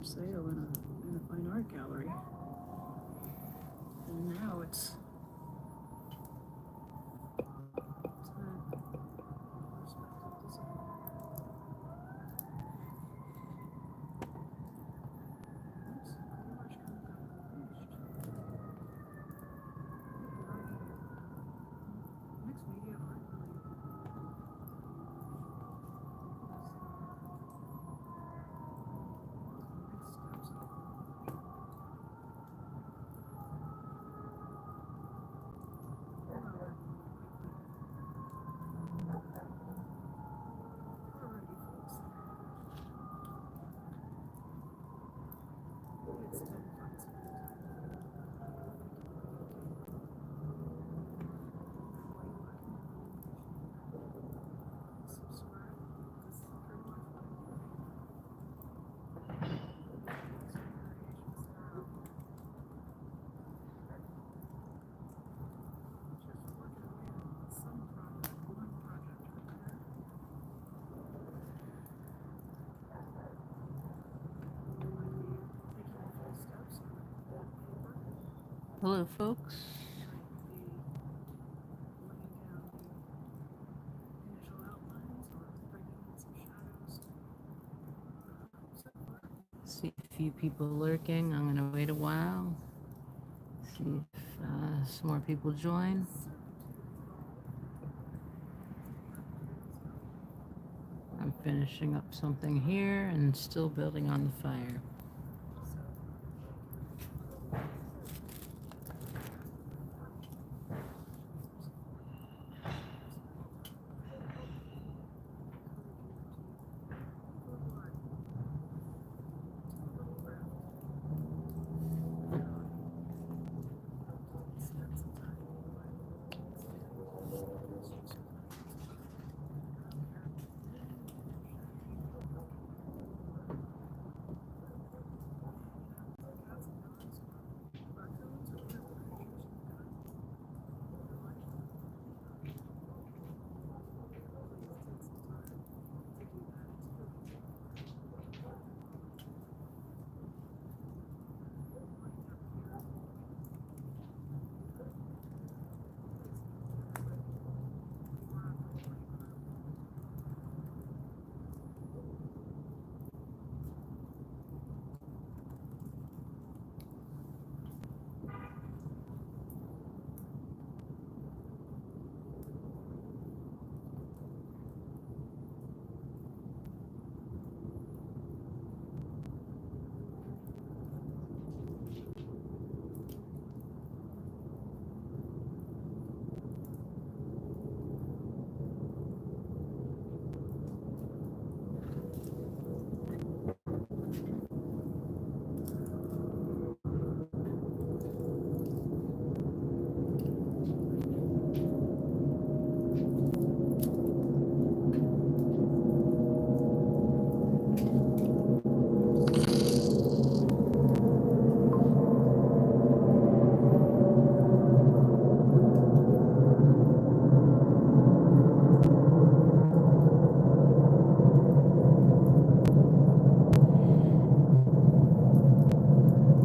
sale in a fine art gallery. And now it's Hello, folks. See a few people lurking. I'm gonna wait a while. See if some more people join. I'm finishing up something here and still building on the fire.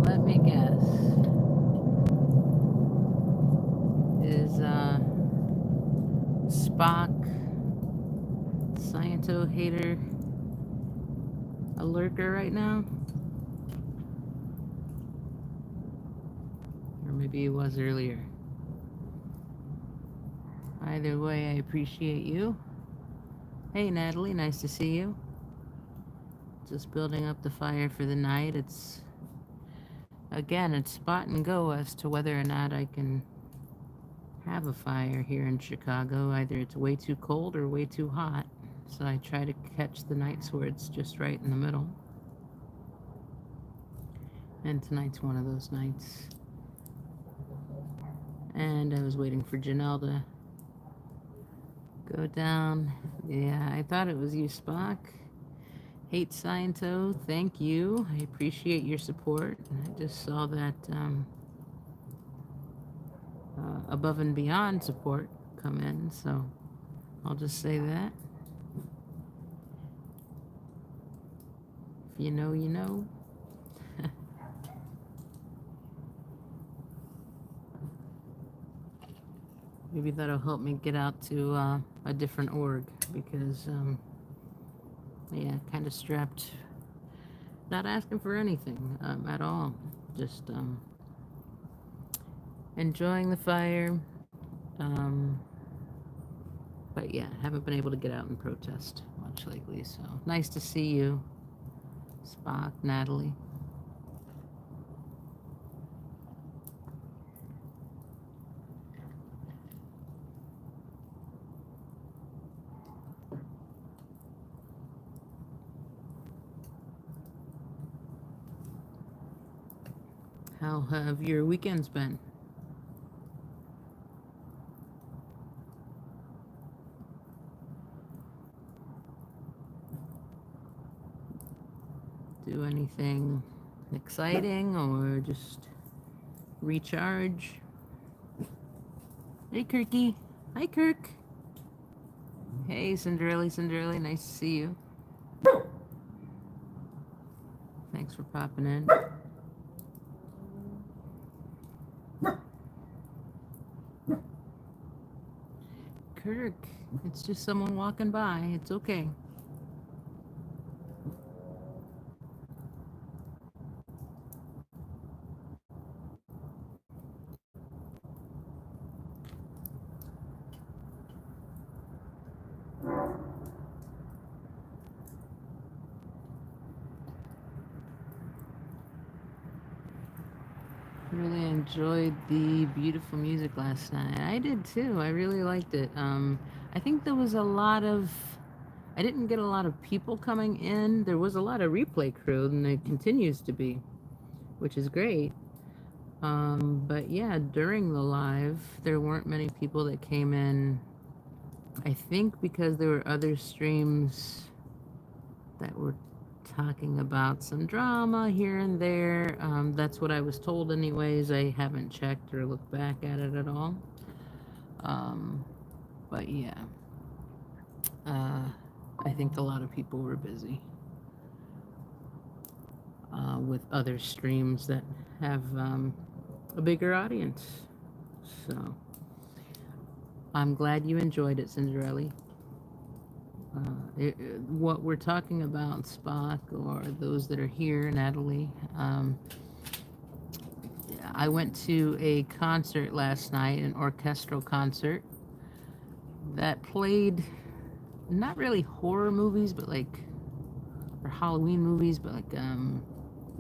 Let me guess. Is Spock, Sciento hater, a lurker right now? Or maybe he was earlier. Either way, I appreciate you. Hey, Natalie, nice to see you. Just building up the fire for the night. It's spot and go as to whether or not I can have a fire here in Chicago. Either it's way too cold or way too hot. So I try to catch the nights where it's just right in the middle. And tonight's one of those nights. And I was waiting for Janelle to go down. Yeah, I thought it was you, Spock. Hate Sciento, thank you. I appreciate your support. I just saw that above and beyond support come in, so I'll just say that. If you know, you know. Maybe that'll help me get out to a different org because, yeah, kind of strapped. Not asking for anything at all. Just enjoying the fire. Um, but yeah, haven't been able to get out and protest much lately. So nice to see you, Spock, Natalie. How have your weekends been? Do anything exciting or just recharge? Hey, Kirky. Hi, Kirk. Hey, Cinderella, nice to see you. Thanks for popping in. Kirk, it's just someone walking by. It's okay. Really enjoyed the beautiful music last night. I did too. I really liked it. I think there was a lot of. I didn't get a lot of people coming in. There was a lot of replay crew, and it continues to be, which is great. But yeah, during the live, there weren't many people that came in. I think because there were other streams that were talking about some drama here and there. That's what I was told, anyways. I haven't checked or looked back at it at all. But yeah, I think a lot of people were busy with other streams that have a bigger audience. So I'm glad you enjoyed it, Cinderella. What we're talking about, Spock, or those that are here, Natalie. I went to a concert last night, an orchestral concert that played not really horror movies, but like, or Halloween movies, but like,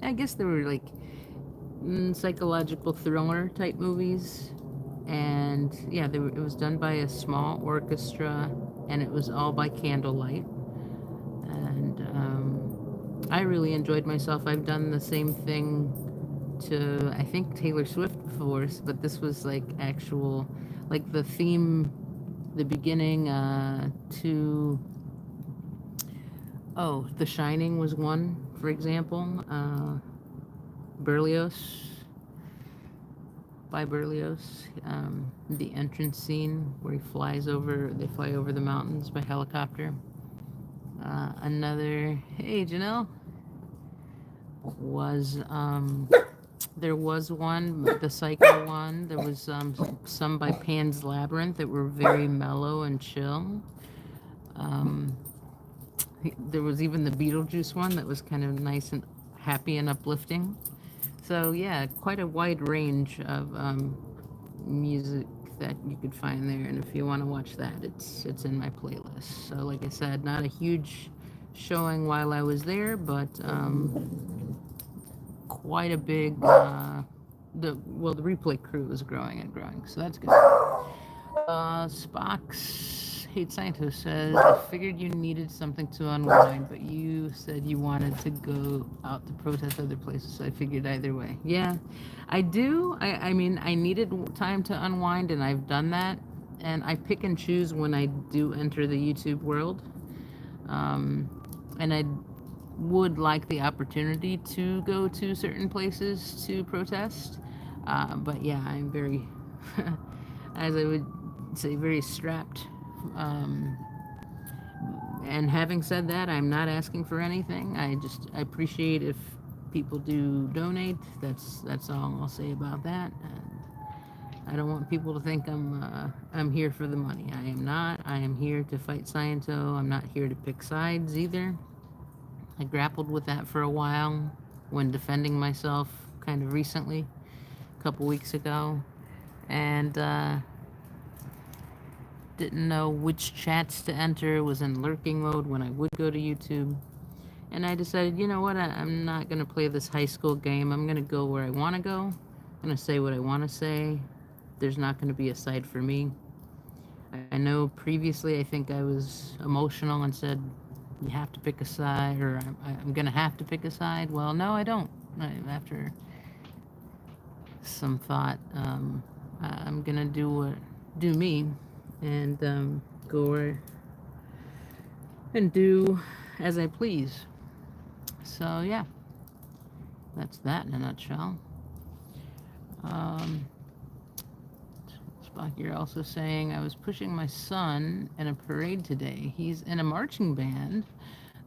I guess they were like psychological thriller type movies. And yeah, it was done by a small orchestra, and it was all by candlelight. And I really enjoyed myself. I've done the same thing to, I think, Taylor Swift before, but this was like actual, like the theme, the beginning to, oh, The Shining was one, for example. Berlioz, by Berlioz. The entrance scene where they fly over the mountains by helicopter. Another, hey Janelle, was there was one, the Psycho one. There was some by Pan's Labyrinth that were very mellow and chill. There was even the Beetlejuice one that was kind of nice and happy and uplifting. So yeah, quite a wide range of music that you could find there, and if you want to watch that, it's in my playlist. So like I said, not a huge showing while I was there, but quite a big the replay crew is growing and growing, so that's good. Spock's Hate Scientist says, I figured you needed something to unwind, but you said you wanted to go out to protest other places, so I figured either way. Yeah, I do. I mean, I needed time to unwind, and I've done that. And I pick and choose when I do enter the YouTube world. And I would like the opportunity to go to certain places to protest. But yeah, I'm very, as I would say, very strapped. And having said that, I'm not asking for anything. I appreciate if people do donate. That's all I'll say about that. And I don't want people to think I'm here for the money. I am not. I am here to fight Sciento. I'm not here to pick sides either. I grappled with that for a while when defending myself kind of recently, a couple weeks ago, and didn't know which chats to enter, was in lurking mode when I would go to YouTube. And I decided, you know what, I'm not going to play this high school game. I'm going to go where I want to go. I'm going to say what I want to say. There's not going to be a side for me. I know previously I think I was emotional and said, you have to pick a side, or I'm going to have to pick a side. Well, no, I don't. After some thought, I'm going to do me and go where and do as I please. So, yeah, that's that in a nutshell. Spock, you're also saying, I was pushing my son in a parade today. He's in a marching band.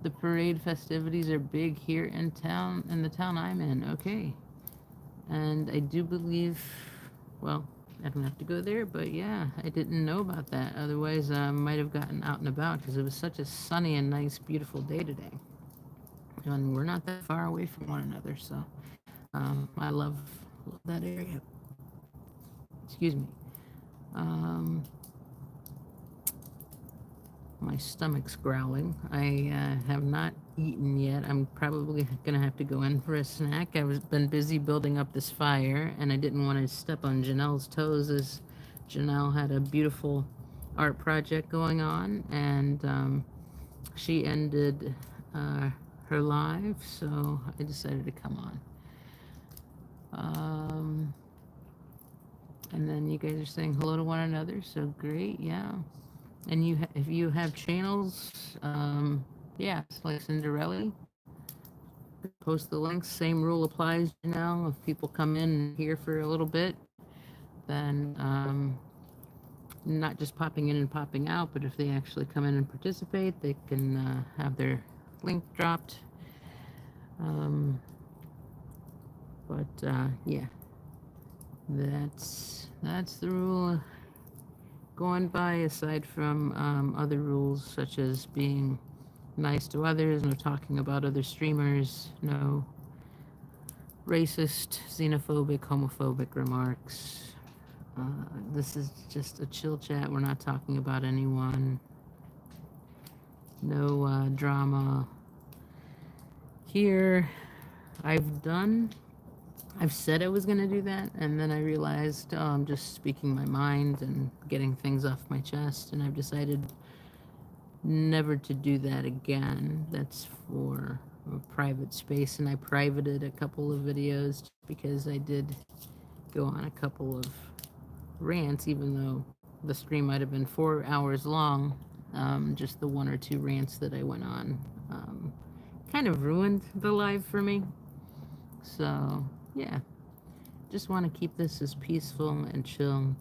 The parade festivities are big here in town, in the town I'm in. Okay. And I do believe, well, I don't have to go there, but yeah, I didn't know about that. Otherwise, I might have gotten out and about because it was such a sunny and nice, beautiful day today. And we're not that far away from one another, so I love that area. Excuse me. My stomach's growling. I have not eaten yet. I'm probably gonna have to go in for a snack. Been busy building up this fire, and I didn't want to step on Janelle's toes, as Janelle had a beautiful art project going on, and she ended her live, so I decided to come on. And then you guys are saying hello to one another, so great, yeah. And if you have channels, yeah, it's like Cinderella. Post the links. Same rule applies now. If people come in here for a little bit, then not just popping in and popping out, but if they actually come in and participate, they can have their link dropped. Yeah, that's the rule going by, aside from other rules such as being nice to others, no talking about other streamers, no racist, xenophobic, homophobic remarks. This is just a chill chat. We're not talking about anyone. No drama here. I've said I was going to do that, and then I realized, I'm just speaking my mind and getting things off my chest, and I've decided never to do that again. That's for a private space, and I privated a couple of videos because I did go on a couple of rants, even though the stream might have been 4 hours long. Just the one or two rants that I went on kind of ruined the live for me. So, yeah. Just want to keep this as peaceful and chill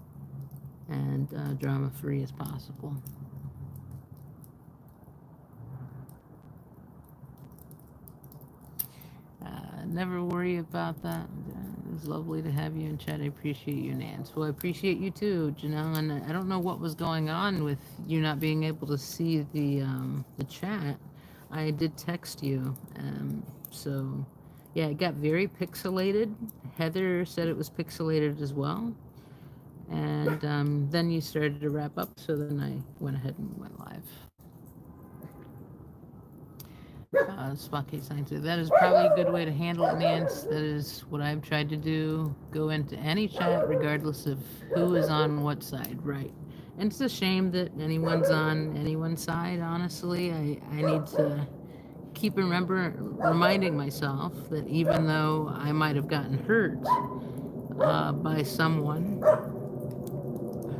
and drama-free as possible. Never worry about that. It was lovely to have you in chat. I appreciate you, Nance. Well, I appreciate you too, Janelle. And I don't know what was going on with you not being able to see the chat. I did text you, so yeah, it got very pixelated. Heather said it was pixelated as well. And then you started to wrap up, so then I went ahead and went live. Spock Science. That is probably a good way to handle it, Nance. That is what I've tried to do. Go into any chat, regardless of who is on what side, right? And it's a shame that anyone's on anyone's side, honestly. I need to keep reminding myself that even though I might have gotten hurt by someone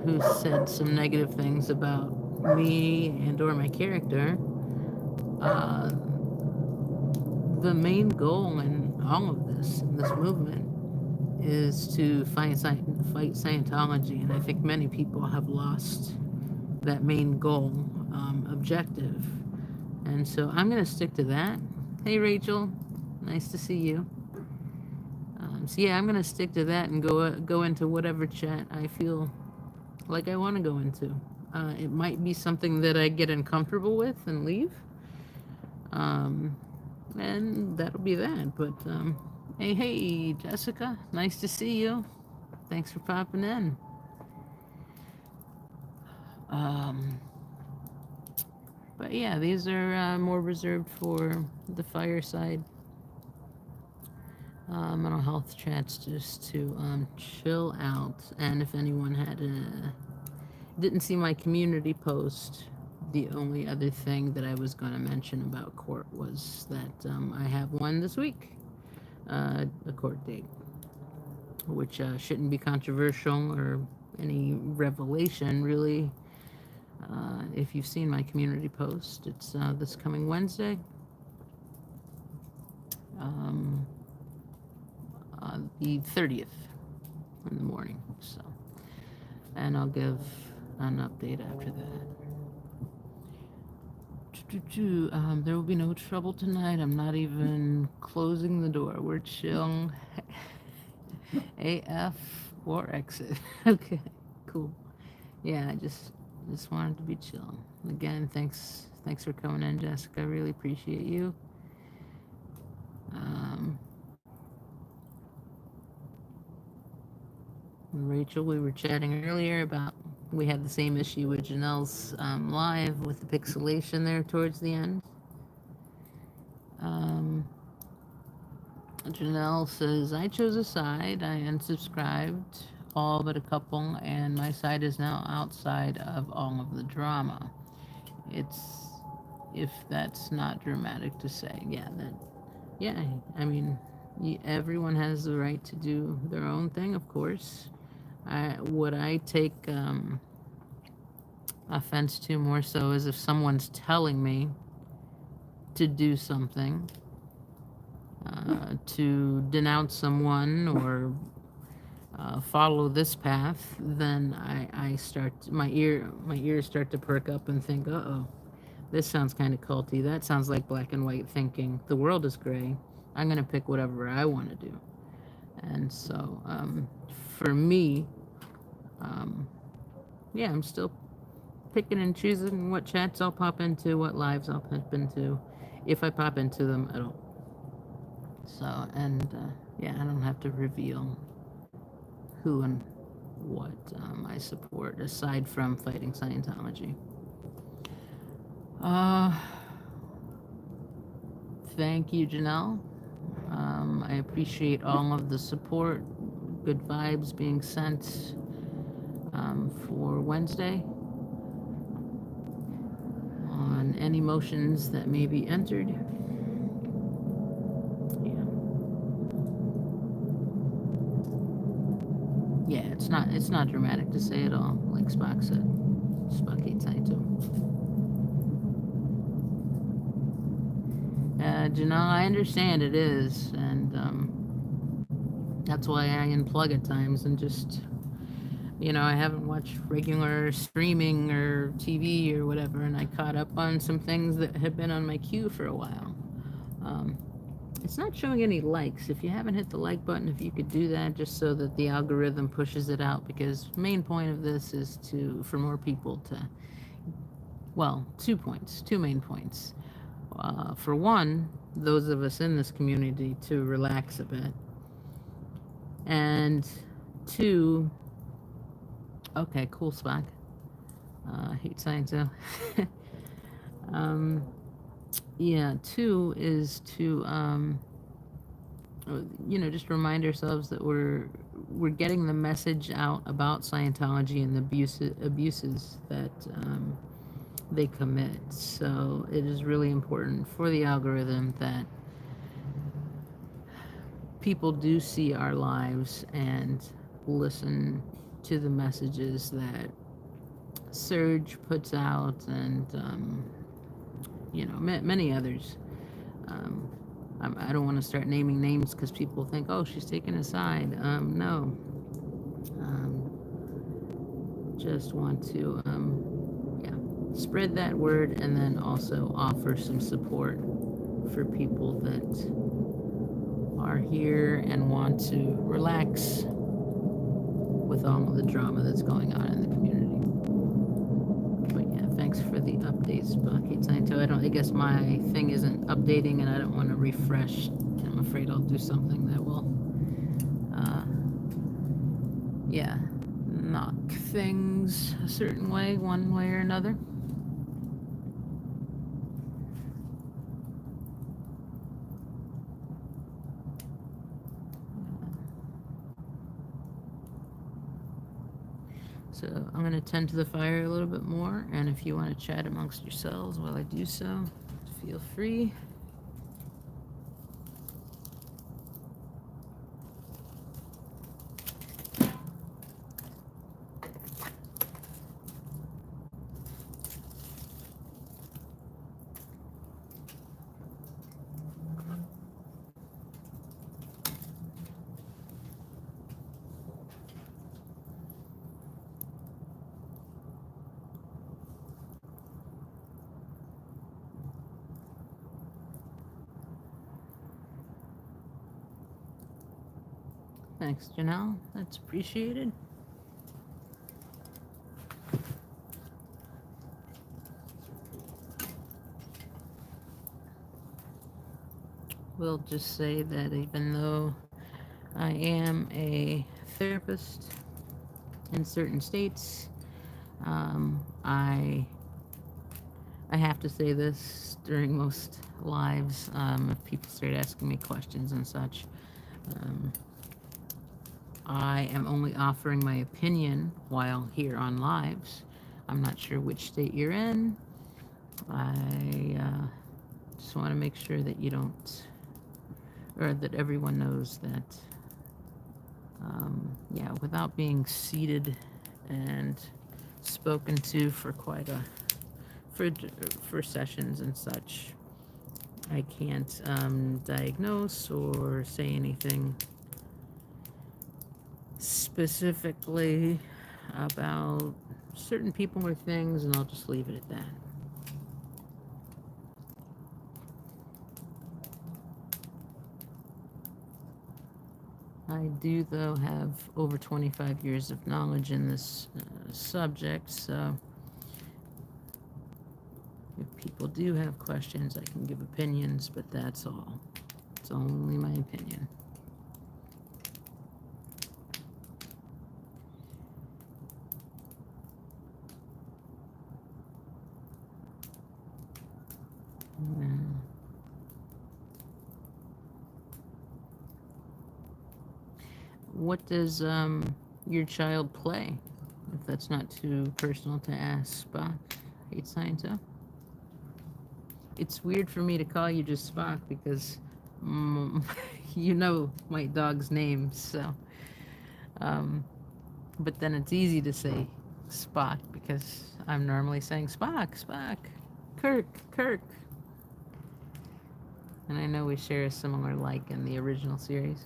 who said some negative things about me and or my character, the main goal in all of this, in this movement, is to fight Scientology, and I think many people have lost that main goal, objective. And so I'm going to stick to that. Hey, Rachel. Nice to see you. So yeah, I'm gonna stick to that and go into whatever chat I feel like I want to go into. It might be something that I get uncomfortable with and leave, um, and that'll be that. But hey, Jessica, nice to see you. Thanks for popping in. Um, but yeah, these are more reserved for the fireside mental health chats, just to chill out. And if anyone didn't see my community post, the only other thing that I was going to mention about court was that I have one this week, a court date, which shouldn't be controversial or any revelation, really. If you've seen my community post, it's this coming Wednesday, um, the 30th in the morning. So, and I'll give an update after that. There will be no trouble tonight. I'm not even closing the door. We're chill. AF or exit. Okay, cool. Yeah, I just wanted to be chill. Again, thanks for coming in, Jessica. I really appreciate you. Rachel, we were chatting earlier about we had the same issue with Janelle's live with the pixelation there towards the end. Janelle says, I chose a side. I unsubscribed all but a couple, and my side is now outside of all of the drama. It's, if that's not dramatic to say. Yeah, I mean, everyone has the right to do their own thing, of course. What I take offense to more so is if someone's telling me to do something, to denounce someone or follow this path, then I start my ears start to perk up and think, uh-oh, this sounds kind of culty. That sounds like black and white thinking. The world is gray. I'm gonna pick whatever I want to do. And so for me, yeah, I'm still picking and choosing what chats I'll pop into, what lives I'll pop into, if I pop into them at all. So, and yeah, I don't have to reveal who and what I support aside from fighting Scientology. Thank you, Janelle. I appreciate all of the support, good vibes being sent for Wednesday on any motions that may be entered. Yeah, it's not dramatic to say at all, like Spock said. Spock hates Saito. Janelle, I understand it is, and that's why I unplug at times and just, I haven't watched regular streaming or TV or whatever, and I caught up on some things that had been on my queue for a while. It's not showing any likes. If you haven't hit the like button, if you could do that, just so that the algorithm pushes it out, because main point of this is for more people to, well, 2 main points. For one, those of us in this community to relax a bit, and 2, okay, cool, Spock. Hate science, though. Yeah, 2 is to just remind ourselves that we're getting the message out about Scientology and the abuses that they commit. So it is really important for the algorithm that people do see our lives and listen to the messages that Surge puts out, and many others. I don't want to start naming names because people think, oh, she's taking a side. No. Just want to spread that word, and then also offer some support for people that are here and want to relax with all of the drama that's going on in the community. But yeah, thanks for the updates, Bucket Sciento. I guess my thing isn't updating and I don't want to refresh. I'm afraid I'll do something that will, yeah, knock things a certain way, one way or another. So I'm going to tend to the fire a little bit more, and if you want to chat amongst yourselves while I do so, feel free. Thanks, Janelle. That's appreciated. We'll just say that even though I am a therapist in certain states, I have to say this during most lives, if people start asking me questions and such. I am only offering my opinion while here on lives. I'm not sure which state you're in. I just want to make sure that you don't, or that everyone knows that, yeah, without being seated and spoken to for quite a, for sessions and such, I can't diagnose or say anything specifically about certain people or things, and I'll just leave it at that. I do, though, have over 25 years of knowledge in this subject, so if people do have questions, I can give opinions, but that's all. It's only my opinion. What does your child play? If that's not too personal to ask, Spock. Hate science, huh? It's weird for me to call you just Spock because you know my dog's name, so. But then it's easy to say Spock because I'm normally saying Spock, Spock, Kirk. And I know we share a similar like in the original series.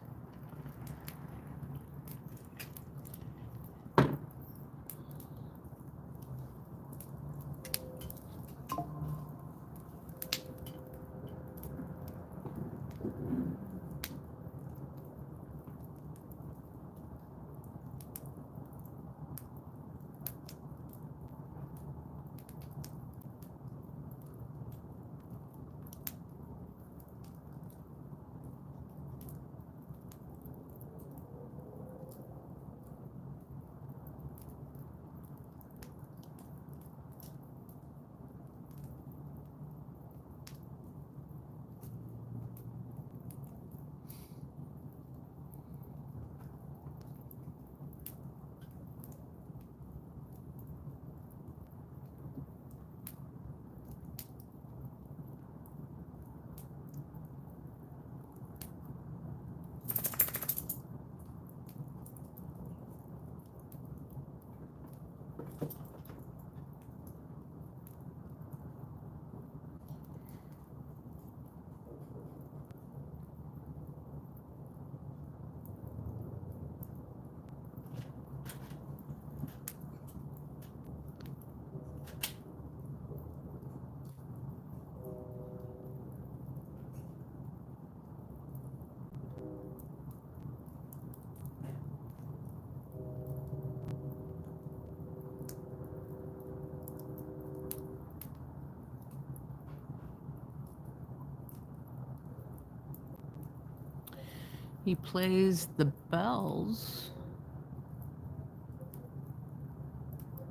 He plays the bells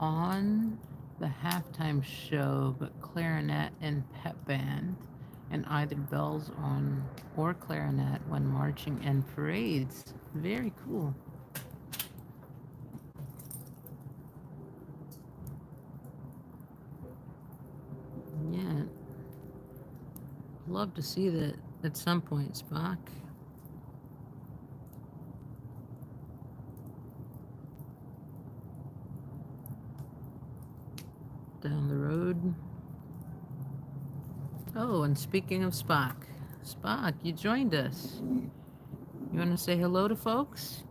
on the halftime show, but clarinet and pep band, and either bells on or clarinet when marching and parades. Very cool. Yeah. Love to see that at some point, Spock. Down the road. Oh, and speaking of Spock, Spock, you joined us. You want to say hello to folks?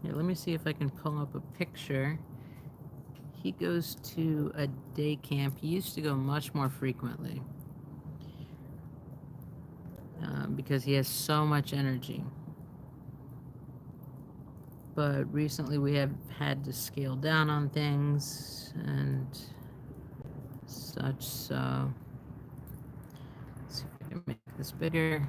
Here, let me see if I can pull up a picture. He goes to a day camp. He used to go much more frequently because he has so much energy. But recently we have had to scale down on things and such, so let's see if I can make this bigger.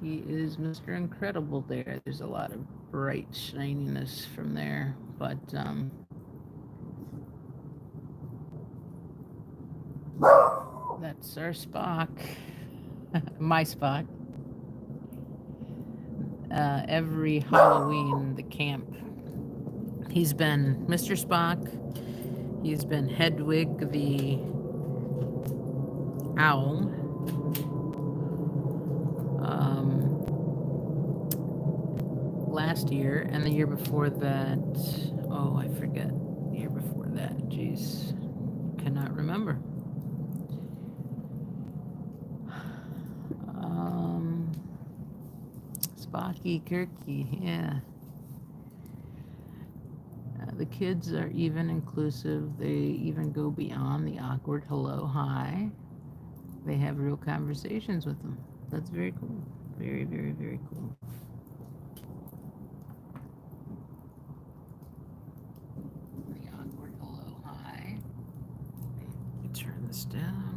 He is Mr. Incredible there. There's a lot of bright shininess from there, but that's our Spock. My Spock. Every Halloween, the camp, he's been Mr. Spock, he's been Hedwig the owl, last year, and the year before that, oh, I forget, the year before that, jeez, cannot remember. Spocky Kirky, yeah. The kids are even inclusive. They even go beyond the awkward hello, hi. They have real conversations with them. That's very cool. Very, very, very cool. The awkward hello, hi. Let me turn this down.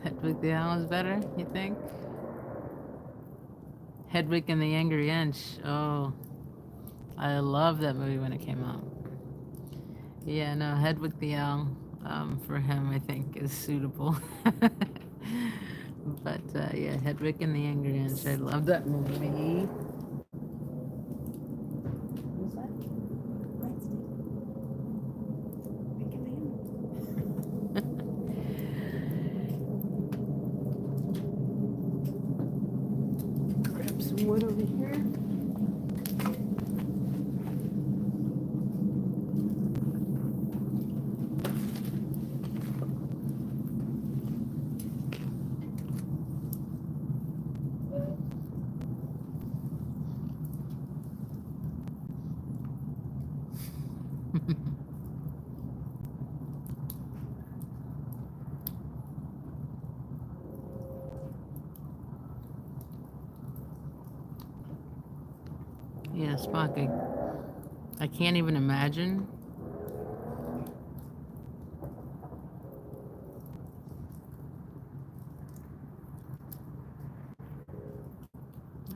Hedwig the Owl is better, you think? Hedwig and the Angry Inch. Oh, I love that movie when it came out. Yeah, no, Hedwig the Owl, for him, I think, is suitable. But, yeah, Hedwig and the Angry Inch. I love that movie. Grab some wood over here. Yeah, Spock, I can't even imagine.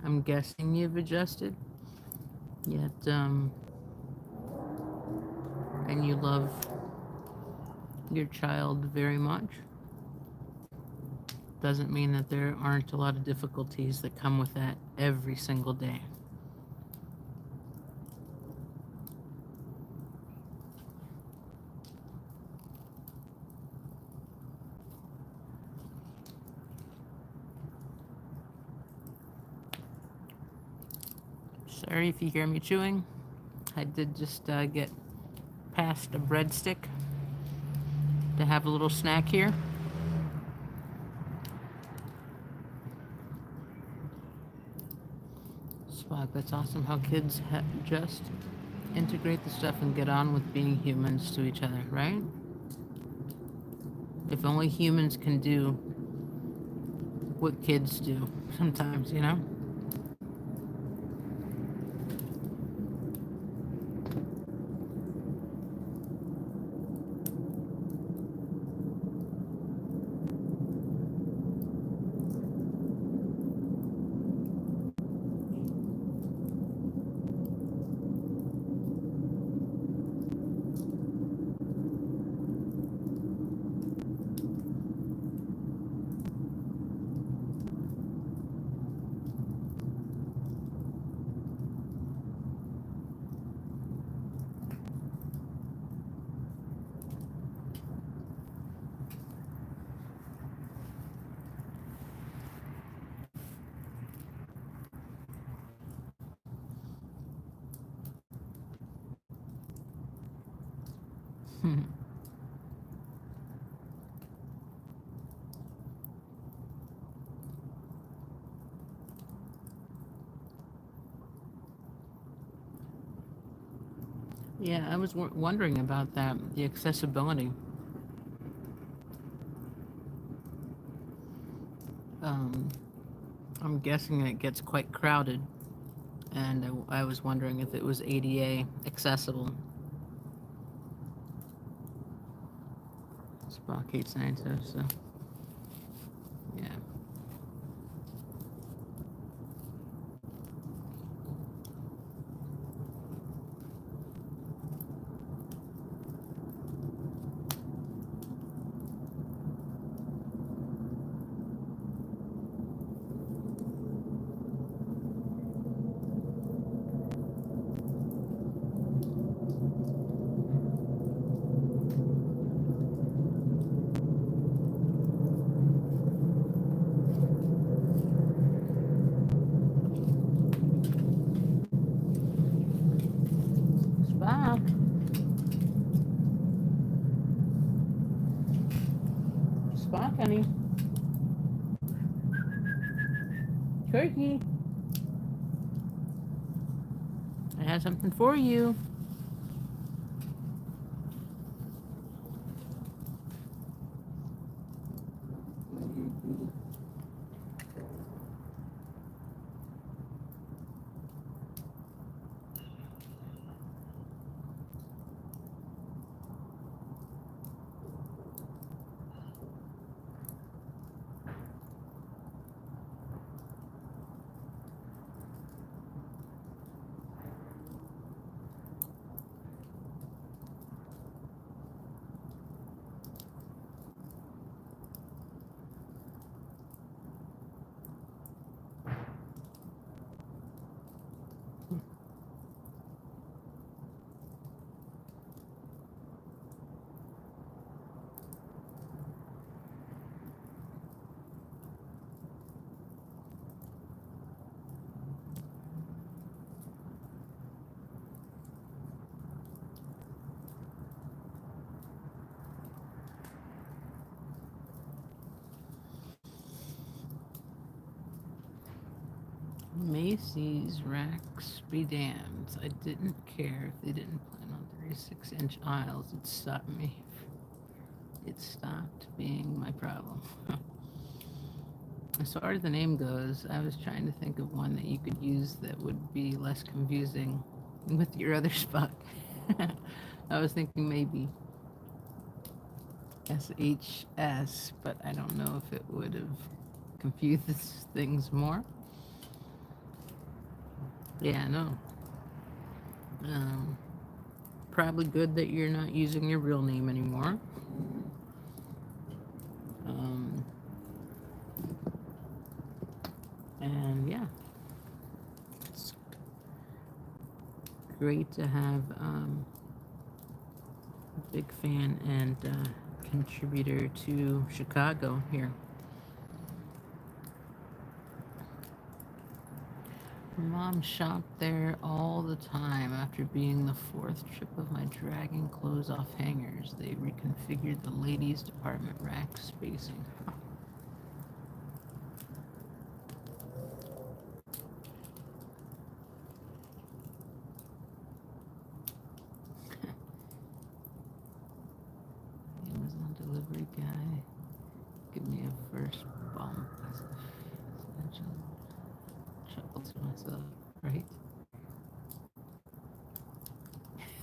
I'm guessing you've adjusted, yet, and you love your child very much. Doesn't mean that there aren't a lot of difficulties that come with that every single day. Sorry if you hear me chewing. I did just get past a breadstick to have a little snack here. Spock, that's awesome how kids just integrate the stuff and get on with being humans to each other, right? If only humans can do what kids do sometimes, you know? Yeah, I was wondering about that, the accessibility. Um, I'm guessing it gets quite crowded, and I was wondering if it was ADA accessible. Spock hates scientists, so yeah. Spock, Spock, honey, turkey. I have something for you. Macy's racks be damned. I didn't care if they didn't plan on 36-inch aisles. It stopped me. It stopped being my problem. As far as the name goes, I was trying to think of one that you could use that would be less confusing with your other spot. I was thinking maybe SHS, but I don't know if it would have confused things more. Yeah, no. Probably good that you're not using your real name anymore. And yeah, it's great to have a big fan and contributor to Chicago here. Mom shopped there all the time. After being the fourth trip of my dragging clothes off hangers, they reconfigured the ladies' department rack spacing. Amazon delivery guy, give me a first bump as a essential. Chuckle to myself, right?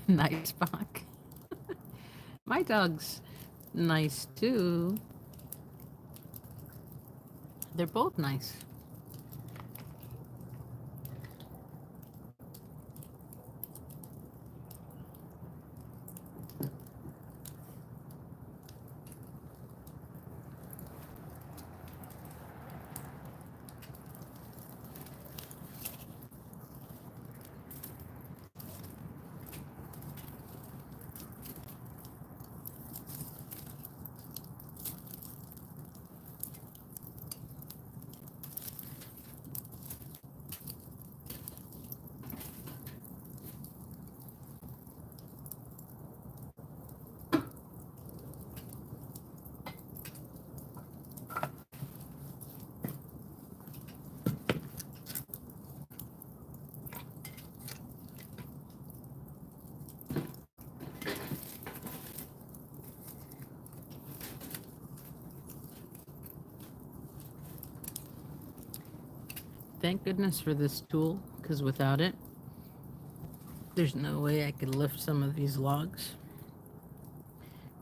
Nice, Bach. My dog's nice too. They're both nice. Thank goodness for this tool, because without it, there's no way I could lift some of these logs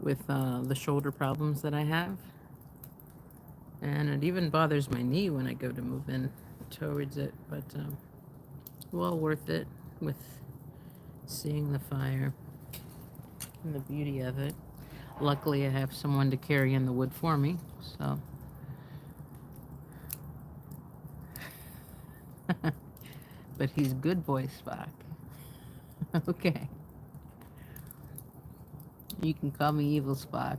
with the shoulder problems that I have. And it even bothers my knee when I go to move in towards it, but well worth it with seeing the fire and the beauty of it. Luckily, I have someone to carry in the wood for me, so. But he's good boy Spock. Okay. You can call me Evil Spock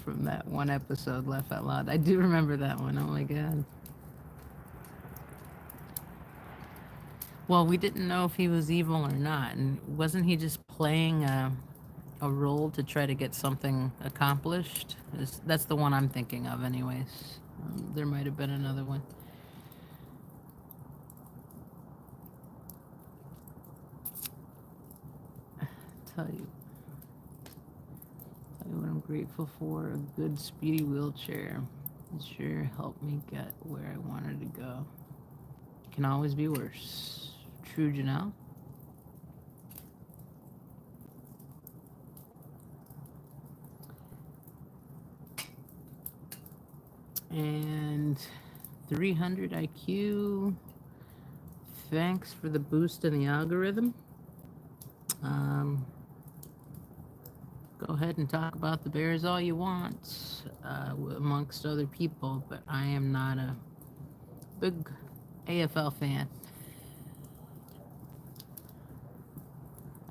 from that one episode, Laugh Out Loud. I do remember that one. Oh my god. Well, we didn't know if he was evil or not, and wasn't he just playing a role to try to get something accomplished? That's the one I'm thinking of, anyways. There might have been another one. Tell you what I'm grateful for: a good, speedy wheelchair. It sure helped me get where I wanted to go. It can always be worse. True, Janelle. And 300 IQ. Thanks for the boost in the algorithm. Go ahead and talk about the Bears all you want, amongst other people, but I am not a big AFL fan.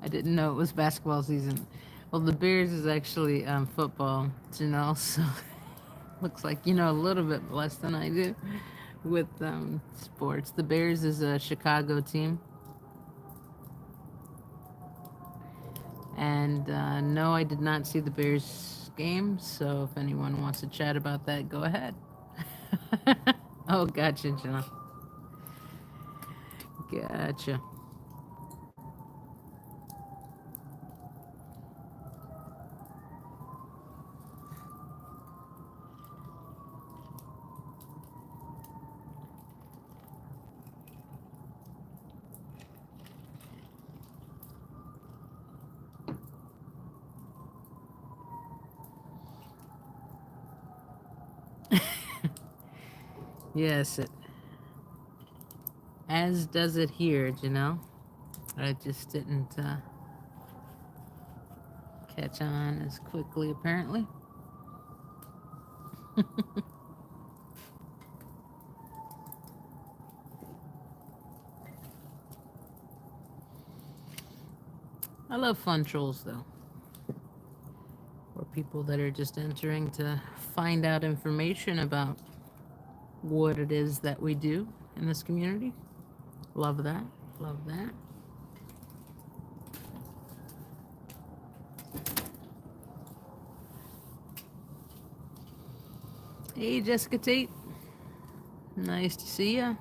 I didn't know it was basketball season. Well, the Bears is actually football, so looks like you know a little bit less than I do with sports. The Bears is a Chicago team. And no, I did not see the Bears game, so if anyone wants to chat about that, go ahead. Oh, gotcha, Jenna. Gotcha. Yes, as does it here, I just didn't catch on as quickly, apparently. I love fun trolls, though. Or people that are just entering to find out information about what it is that we do in this community. Love that. Love that. Hey, Jessica Tate. Nice to see ya.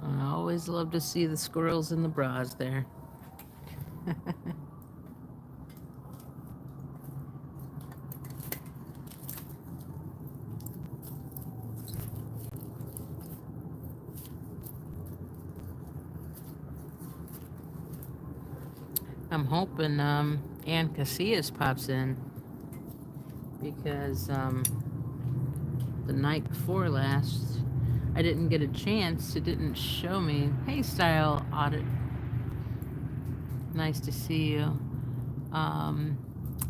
I always love to see the squirrels in the bras there. I'm hoping Ann Casillas pops in because the night before last I didn't get a chance. It didn't show me. Hey, Style Audit. Nice to see you.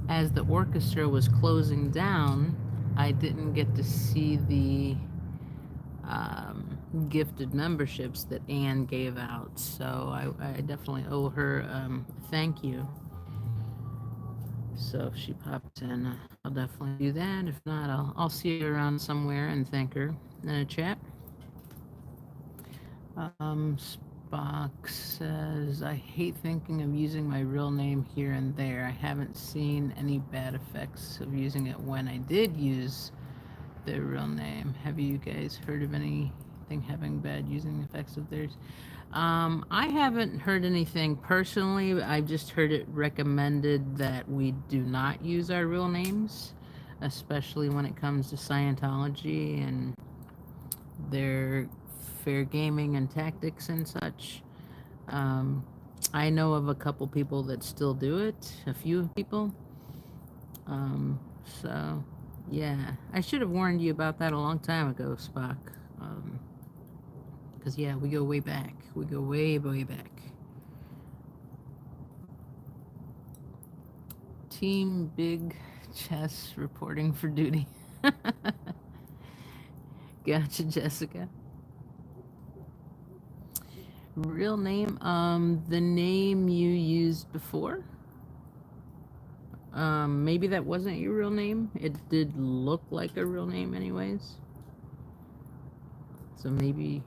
As the orchestra was closing down, I didn't get to see the gifted memberships that Anne gave out. So I definitely owe her thank you. So if she pops in, I'll definitely do that. If not, I'll see her around somewhere and thank her in a chat. Spock says, I hate thinking of using my real name here and there. I haven't seen any bad effects of using it when I did use their real name. Have you guys heard of anything having bad using effects of theirs? I haven't heard anything personally. I've just heard it recommended that we do not use our real names, especially when it comes to Scientology and their fair gaming and tactics and such. I know of a couple people that still do it, a few people. So, yeah, I should have warned you about that a long time ago, Spock. Because, yeah, we go way back. We go way, way back. Team Big Chess reporting for duty. Gotcha, Jessica. Real name, the name you used before. Maybe that wasn't your real name. It did look like a real name anyways. So maybe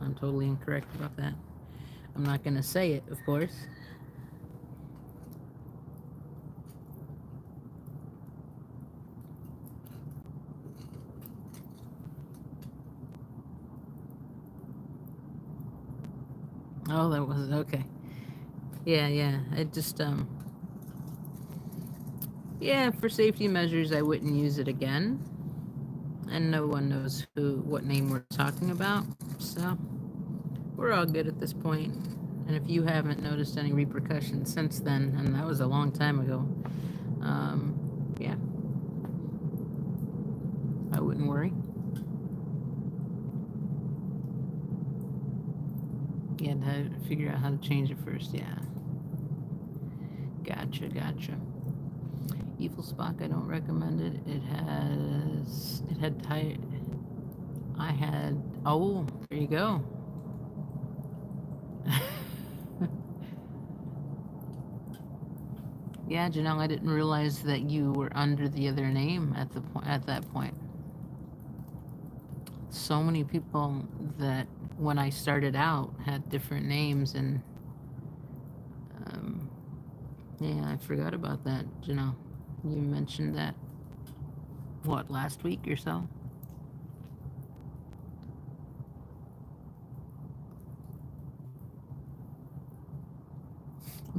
I'm totally incorrect about that. I'm not gonna say it, of course. Oh, that was okay. Yeah, yeah. It just yeah, for safety measures I wouldn't use it again. And no one knows what name we're talking about. So we're all good at this point. And if you haven't noticed any repercussions since then, and that was a long time ago, yeah, I wouldn't worry. You had to figure out how to change it first, yeah. Gotcha, gotcha. Evil Spock, I don't recommend it. It had tight. I had, oh, there you go. Yeah, Janelle, I didn't realize that you were under the other name at that point. So many people that when I started out had different names, and yeah, I forgot about that, Janelle. You mentioned that what, last week or so?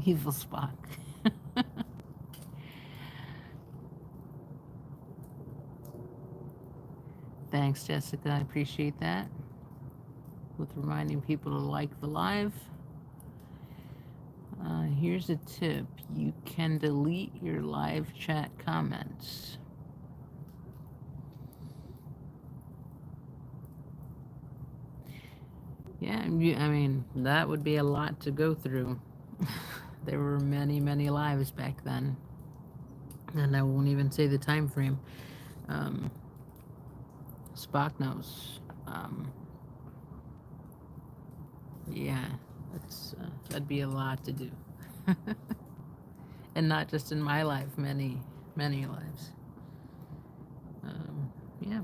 Evil Spock. Thanks, Jessica. I appreciate that. With reminding people to like the live. Here's a tip. You can delete your live chat comments. Yeah, I mean, that would be a lot to go through. There were many, many lives back then. And I won't even say the time frame. Spock knows. Yeah, that'd be a lot to do. And not just in my life, many, many lives. Yeah.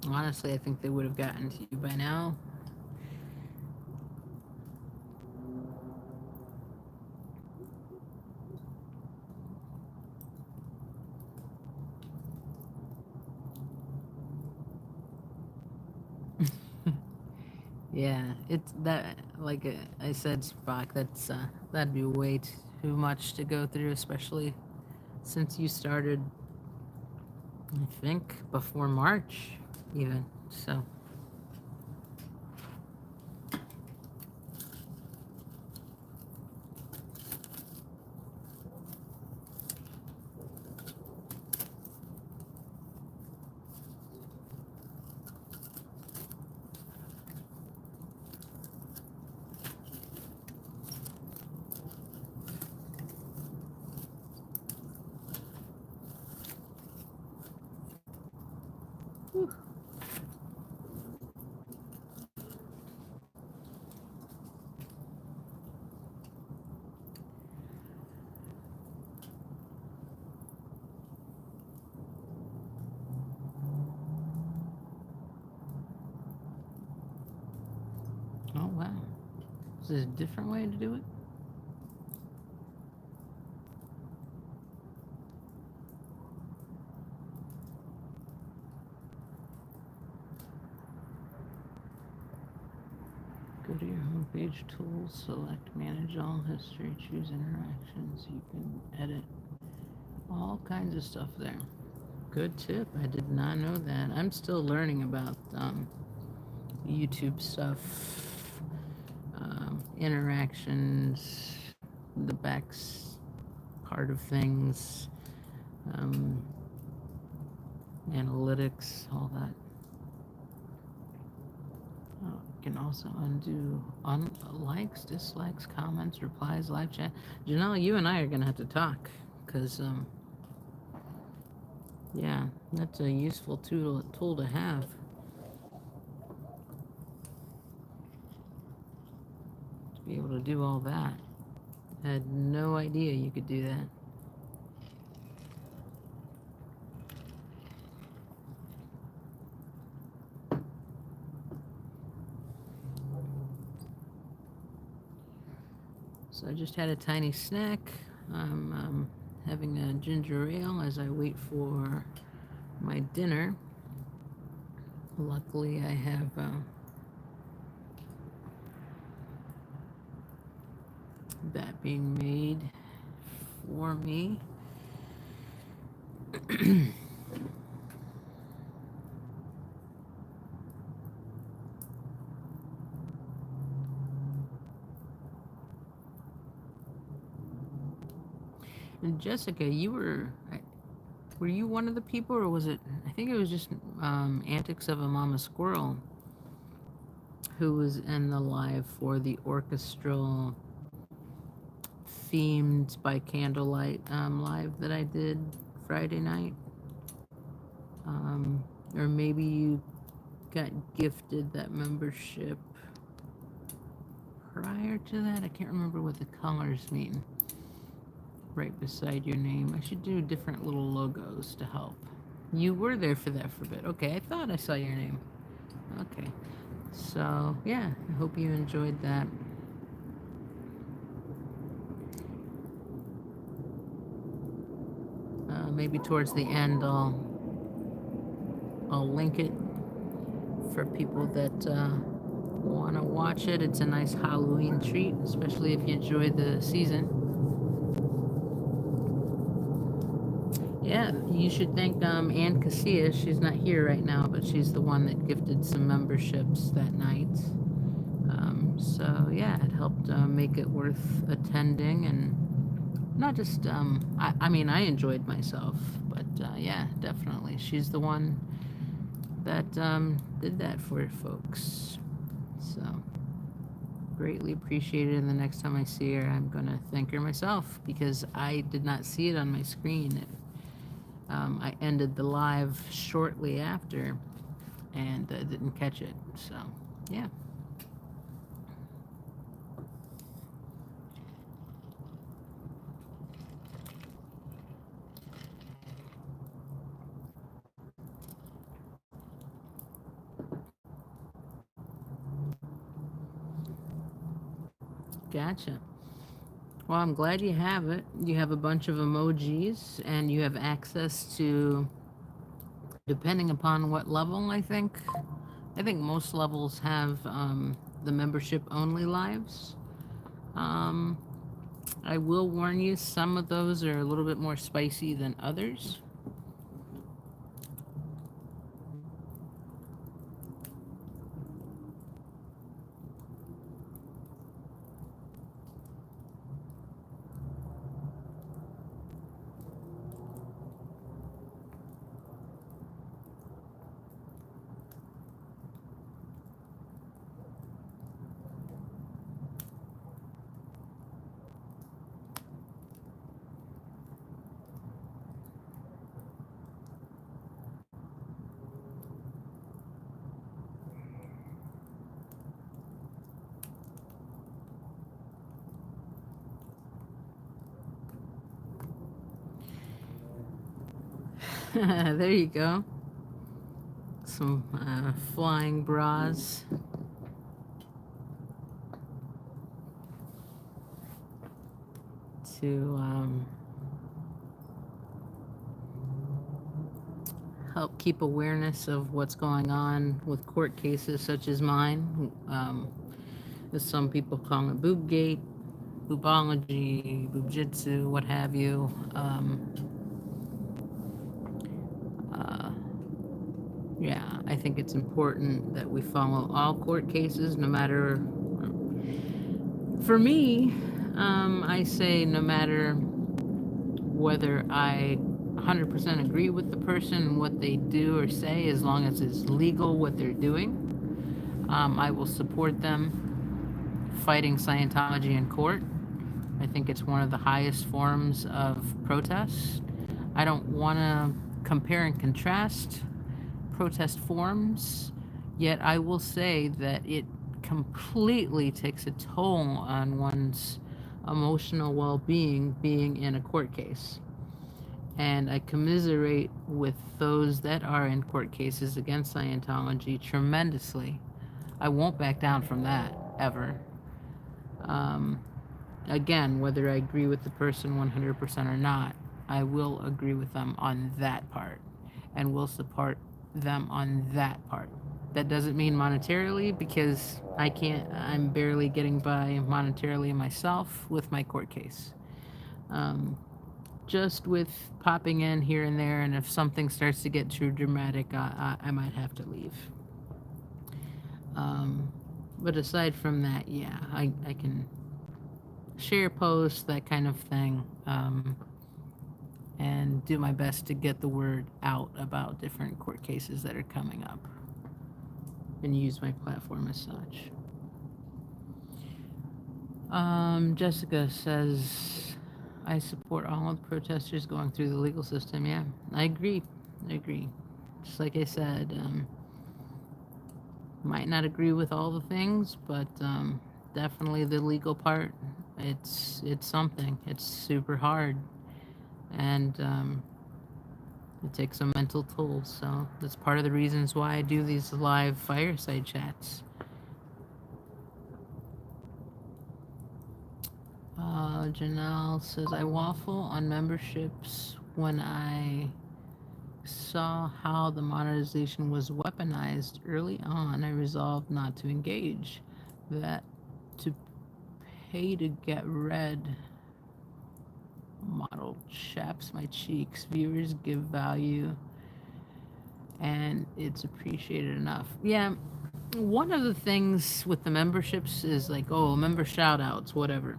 Honestly, I think they would have gotten to you by now. Yeah, it's that, like I said, Spock, that'd be way too much to go through, especially since you started, I think, before March, even. So, whew. Oh, wow. Is there a different way to do it? Go to your homepage, tools, select manage all history, choose interactions. You can edit all kinds of stuff there. Good tip. I did not know that. I'm still learning about YouTube stuff, interactions, the backs part of things, um, analytics, all that. You can also undo likes, dislikes, comments, replies, live chat. Janelle, you and I are going to have to talk because, yeah, that's a useful tool to have. To be able to do all that. I had no idea you could do that. So I just had a tiny snack. I'm having a ginger ale as I wait for my dinner. Luckily, I have that being made for me. And Jessica, were you one of the people, or was it? I think it was just Antics of a Mama Squirrel who was in the live for the orchestral themed by candlelight live that I did Friday night. Or maybe you got gifted that membership prior to that. I can't remember what the colors mean right beside your name. I should do different little logos to help. You were there for that for a bit. Okay, I thought I saw your name. Okay. So, yeah, I hope you enjoyed that. Maybe towards the end, I'll link it for people that want to watch it. It's a nice Halloween treat, especially if you enjoy the season. Yeah, you should thank Ann Casillas. She's not here right now, but she's the one that gifted some memberships that night. So yeah, it helped make it worth attending, and not just I mean, I enjoyed myself, but yeah, definitely she's the one that did that for folks. So greatly appreciated, and the next time I see her, I'm gonna thank her myself because I did not see it on my screen. I ended the live shortly after and didn't catch it. So, yeah. Gotcha. Well, I'm glad you have it. You have a bunch of emojis and you have access to, depending upon what level, I think. I think most levels have the membership only lives. Um, I will warn you, some of those are a little bit more spicy than others. There you go. Some flying bras. To help keep awareness of what's going on with court cases such as mine. As some people call it boobgate, boobology, boobjitsu, what have you. Uh, yeah, I think it's important that we follow all court cases, no matter. For me, I say no matter whether I 100% agree with the person and what they do or say, as long as it's legal what they're doing. I will support them fighting Scientology in court. I think it's one of the highest forms of protest. I don't want to compare and contrast protest forms, yet I will say that it completely takes a toll on one's emotional well-being being in a court case. And I commiserate with those that are in court cases against Scientology tremendously. I won't back down from that, ever. Um, Again, whether I agree with the person 100% or not, I will agree with them on that part and will support them on that part. That doesn't mean monetarily, because I'm barely getting by monetarily myself with my court case. Just with popping in here and there, and if something starts to get too dramatic, I might have to leave. But aside from that, yeah, I can share posts, that kind of thing, and do my best to get the word out about different court cases that are coming up and use my platform as such. Jessica says, I support all of the protesters going through the legal system. Yeah, I agree. Just like I said, might not agree with all the things, but definitely the legal part. It's something. It's super hard, and it takes a mental toll. So that's part of the reasons why I do these live fireside chats. Janelle says, I waffle on memberships. When I saw how the monetization was weaponized early on, I resolved not to engage. That to pay to get read model chaps my cheeks. Viewers give value and it's appreciated enough. Yeah, one of the things with the memberships is like, oh, member shout outs, whatever.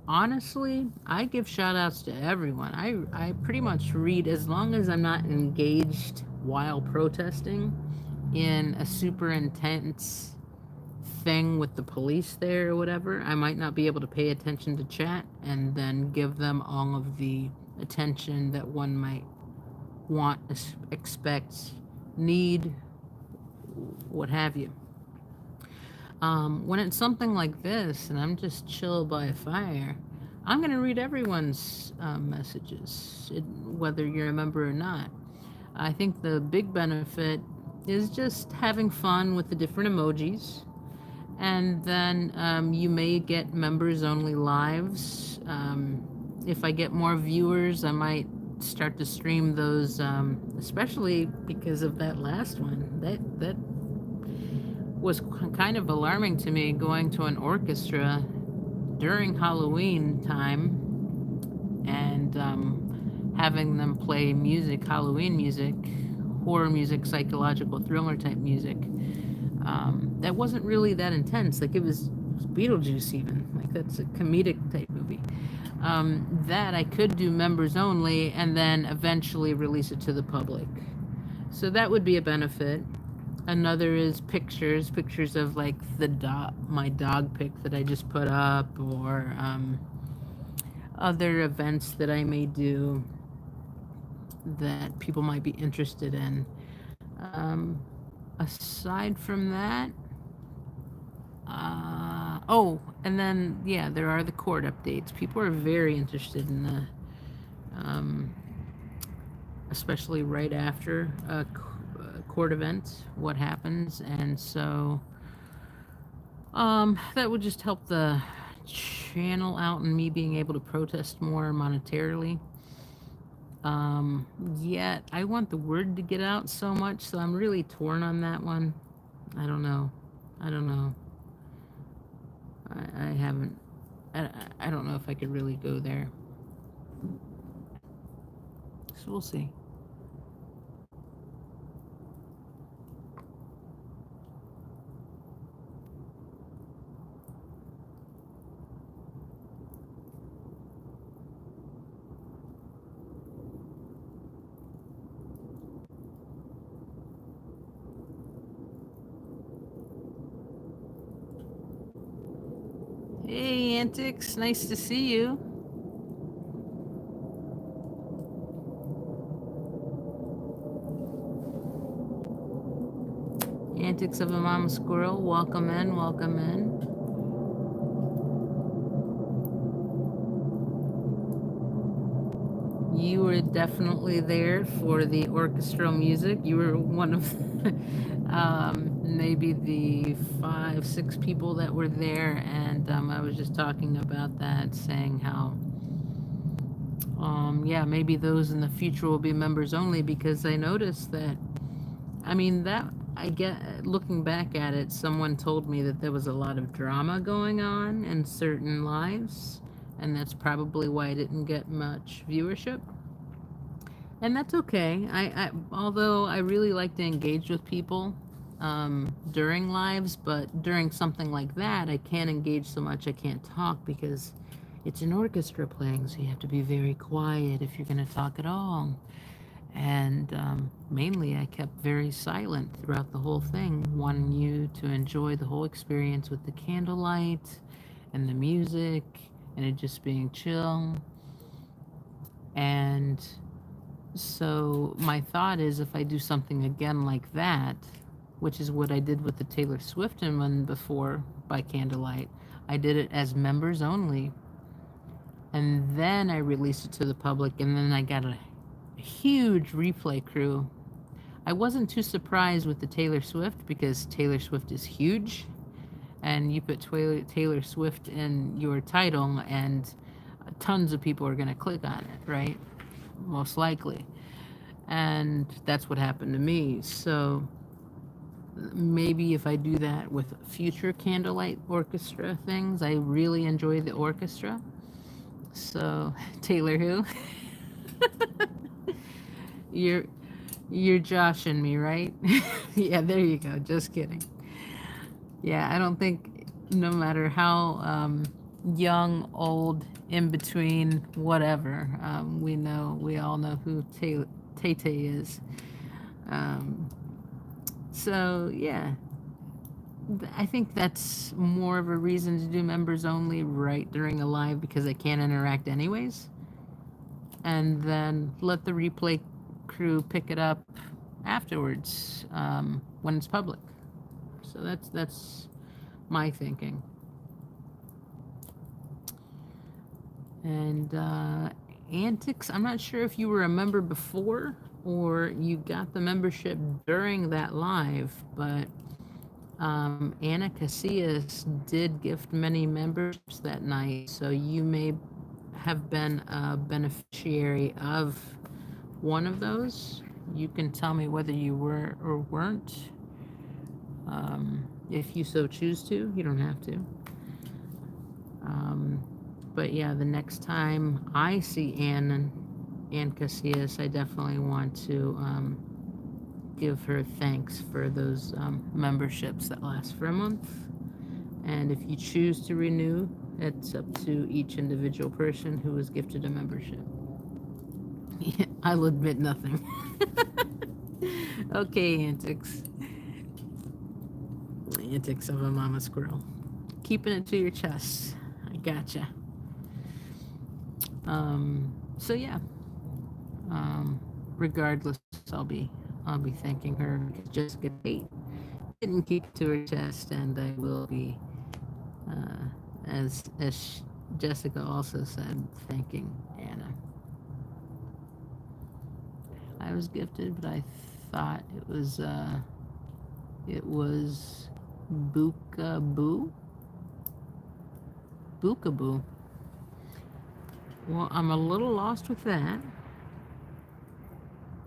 Honestly, I give shout outs to everyone. I pretty much read, as long as I'm not engaged while protesting in a super intense thing with the police there or whatever. I might not be able to pay attention to chat and then give them all of the attention that one might want, expect, need, what have you. When it's something like this and I'm just chill by a fire, I'm going to read everyone's messages, whether you're a member or not. I think the big benefit is just having fun with the different emojis. And then you may get members only lives. If I get more viewers, I might start to stream those, especially because of that last one. That was kind of alarming to me, going to an orchestra during Halloween time and having them play music, Halloween music, horror music, psychological thriller type music. That wasn't really that intense. Like it was Beetlejuice even. Like that's a comedic type movie. That I could do members only and then eventually release it to the public. So that would be a benefit. Another is pictures of like my dog pic that I just put up, or other events that I may do that people might be interested in. Aside from that, and then yeah, there are the court updates. People are very interested in the, especially right after a court event, what happens, and so that would just help the channel out and me being able to protest more monetarily. Yet I want the word to get out so much, so I'm really torn on that one. I don't know. I haven't. I don't know if I could really go there. So we'll see. Hey, Antics, nice to see you. Antics of a Mama Squirrel, welcome in, welcome in. You were definitely there for the orchestral music. You were one of maybe the 5-6 people that were there, and I was just talking about that, saying how yeah, maybe those in the future will be members only, because I noticed that, I mean, that I get, looking back at it, someone told me that there was a lot of drama going on in certain lives, and that's probably why I didn't get much viewership. And that's okay. Although I really like to engage with people during lives, but during something like that, I can't engage so much. I can't talk because it's an orchestra playing, so you have to be very quiet if you're going to talk at all. And mainly, I kept very silent throughout the whole thing, wanting you to enjoy the whole experience with the candlelight and the music and it just being chill. And so my thought is, if I do something again like that, which is what I did with the Taylor Swift one before by candlelight, I did it as members only. And then I released it to the public, and then I got a huge replay crew. I wasn't too surprised with the Taylor Swift because Taylor Swift is huge, and you put Taylor Swift in your title and tons of people are going to click on it, right? Most likely. And that's what happened to me. So maybe if I do that with future candlelight orchestra things, I really enjoy the orchestra. So Taylor who? You're joshing me, right? Yeah, there you go. Just kidding. Yeah, I don't think, no matter how young, old, in between, whatever, we all know who Tay-Tay is. So yeah, I think that's more of a reason to do members only right during a live, because I can't interact anyways. and then let the replay crew pick it up afterwards when it's public. So that's my thinking. And Antics, I'm not sure if you were a member before or you got the membership during that live, but Anna Casillas did gift many memberships that night, so you may have been a beneficiary of one of those. You can tell me whether you were or weren't, if you so choose to. You don't have to. But yeah, the next time I see Ann Casillas, I definitely want to give her thanks for those memberships that last for a month. And if you choose to renew, it's up to each individual person who was gifted a membership. I'll admit nothing. Okay, Antics. Antics of a mama squirrel. Keeping it to your chest. I gotcha. So yeah. Regardless, I'll be thanking her because Jessica Tate didn't keep it to her chest, and I will be, as Jessica also said, thanking Anna. I was gifted, but I thought it was Bookaboo. Bookaboo. Well, I'm a little lost with that.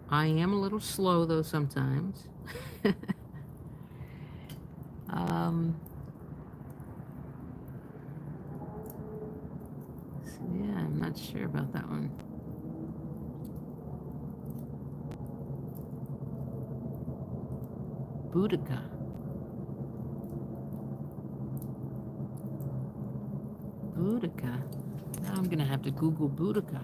I am a little slow though sometimes. So yeah, I'm not sure about that one. Boudica. Boudica. Now I'm gonna have to Google Boudica.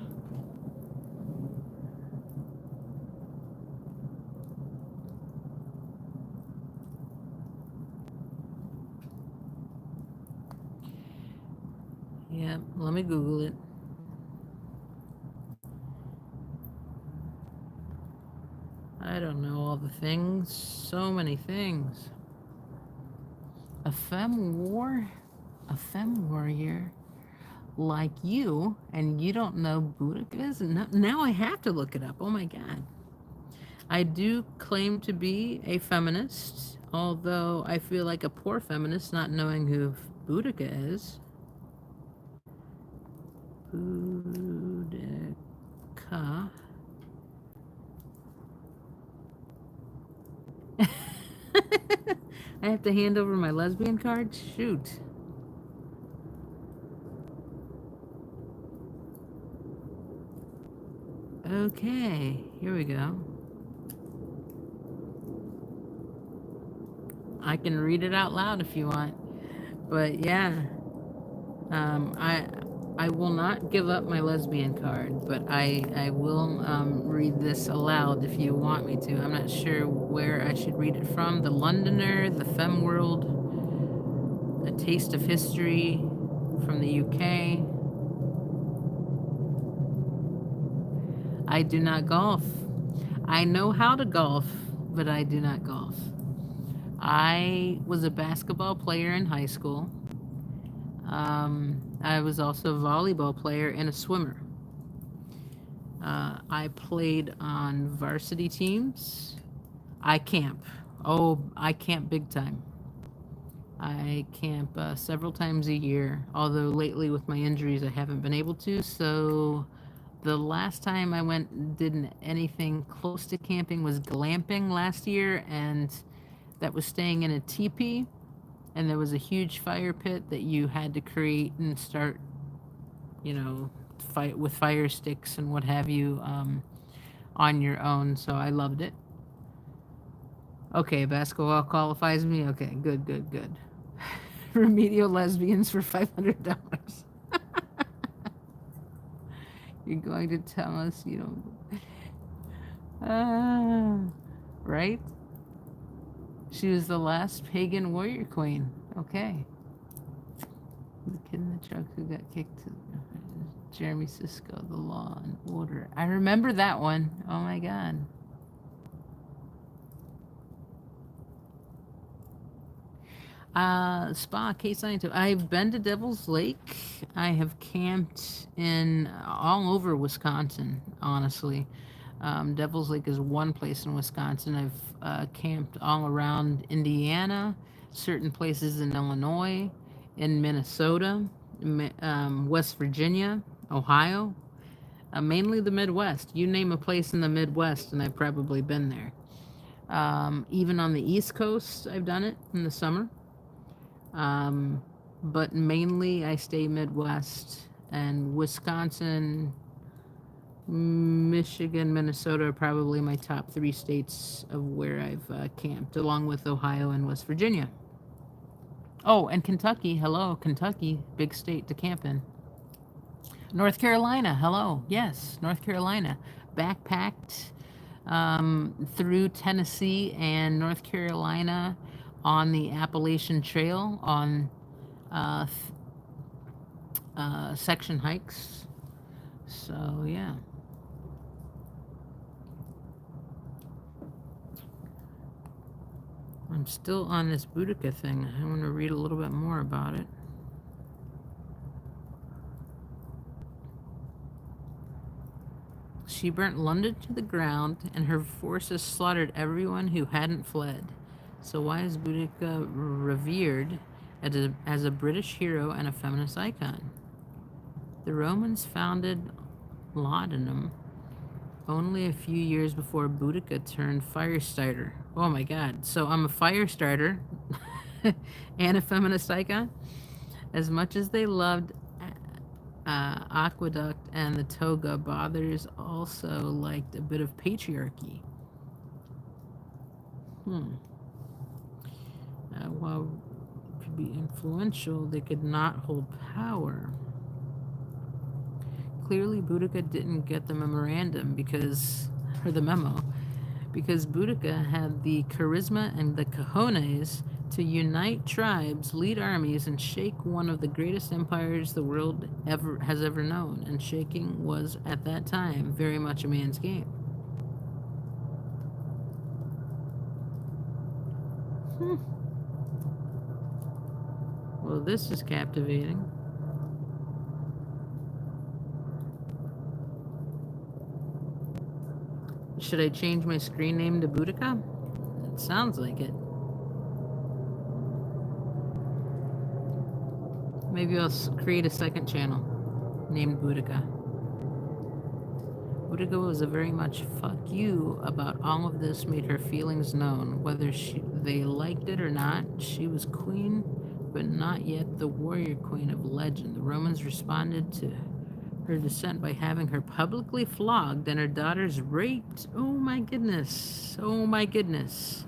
Yeah, let me Google it. I don't know all the things. So many things. A femme warrior like you, and you don't know Boudica is? Now I have to look it up. Oh my god. I do claim to be a feminist, although I feel like a poor feminist not knowing who Boudica is. Boudica. I have to hand over my lesbian card? Shoot. Okay, here we go. I can read it out loud if you want. But yeah, I will not give up my lesbian card, but I will read this aloud if you want me to. I'm not sure where I should read it from. The Londoner, the Femme World, A Taste of History from the UK. I do not golf. I know how to golf, but I do not golf. I was a basketball player in high school. I was also a volleyball player and a swimmer. I played on varsity teams. I camp. Oh, I camp big time. I camp several times a year, although lately with my injuries I haven't been able to. So the last time I did anything close to camping was glamping last year, and that was staying in a teepee, and there was a huge fire pit that you had to create and start, fight with fire sticks and what have you on your own. So I loved it. Okay, basketball qualifies me. Okay, good. Remedial lesbians for $500. You're going to tell us you don't. Right? She was the last pagan warrior queen. Okay. The kid in the truck who got kicked. Jeremy Sisko, The Law and Order. I remember that one. Oh my god. Spa, Case Scientist. I've been to Devil's Lake. I have camped in all over Wisconsin, honestly. Devil's Lake is one place in Wisconsin. I've camped all around Indiana, certain places in Illinois, in Minnesota, West Virginia, Ohio, mainly the Midwest. You name a place in the Midwest, and I've probably been there. Even on the East Coast, I've done it in the summer. But mainly I stay Midwest, and Wisconsin, Michigan, Minnesota are probably my top 3 states of where I've camped, along with Ohio and West Virginia. Oh, and Kentucky. Hello, Kentucky, big state to camp in. North Carolina. Hello. Yes, North Carolina. Backpacked through Tennessee and North Carolina on the Appalachian Trail on section hikes. So, yeah. I'm still on this Boudica thing. I want to read a little bit more about it. She burnt London to the ground, and her forces slaughtered everyone who hadn't fled. So why is Boudica revered as a British hero and a feminist icon? The Romans founded laudanum only a few years before Boudica turned fire starter. Oh my god. So I'm a fire starter and a feminist icon? As much as they loved aqueduct and the toga, Bothers also liked a bit of patriarchy. While it could be influential, they could not hold power. Clearly, Boudica didn't get the memorandum or the memo, because Boudica had the charisma and the cojones to unite tribes, lead armies, and shake one of the greatest empires the world has ever known. And shaking was, at that time, very much a man's game. Well, this is captivating. Should I change my screen name to Boudica? It sounds like it. Maybe I'll create a second channel named Boudica. Boudica was a very much fuck you about all of this, made her feelings known. Whether they liked it or not, she was queen, but not yet the warrior queen of legend. The Romans responded to her descent by having her publicly flogged and her daughters raped. Oh my goodness. Oh my goodness.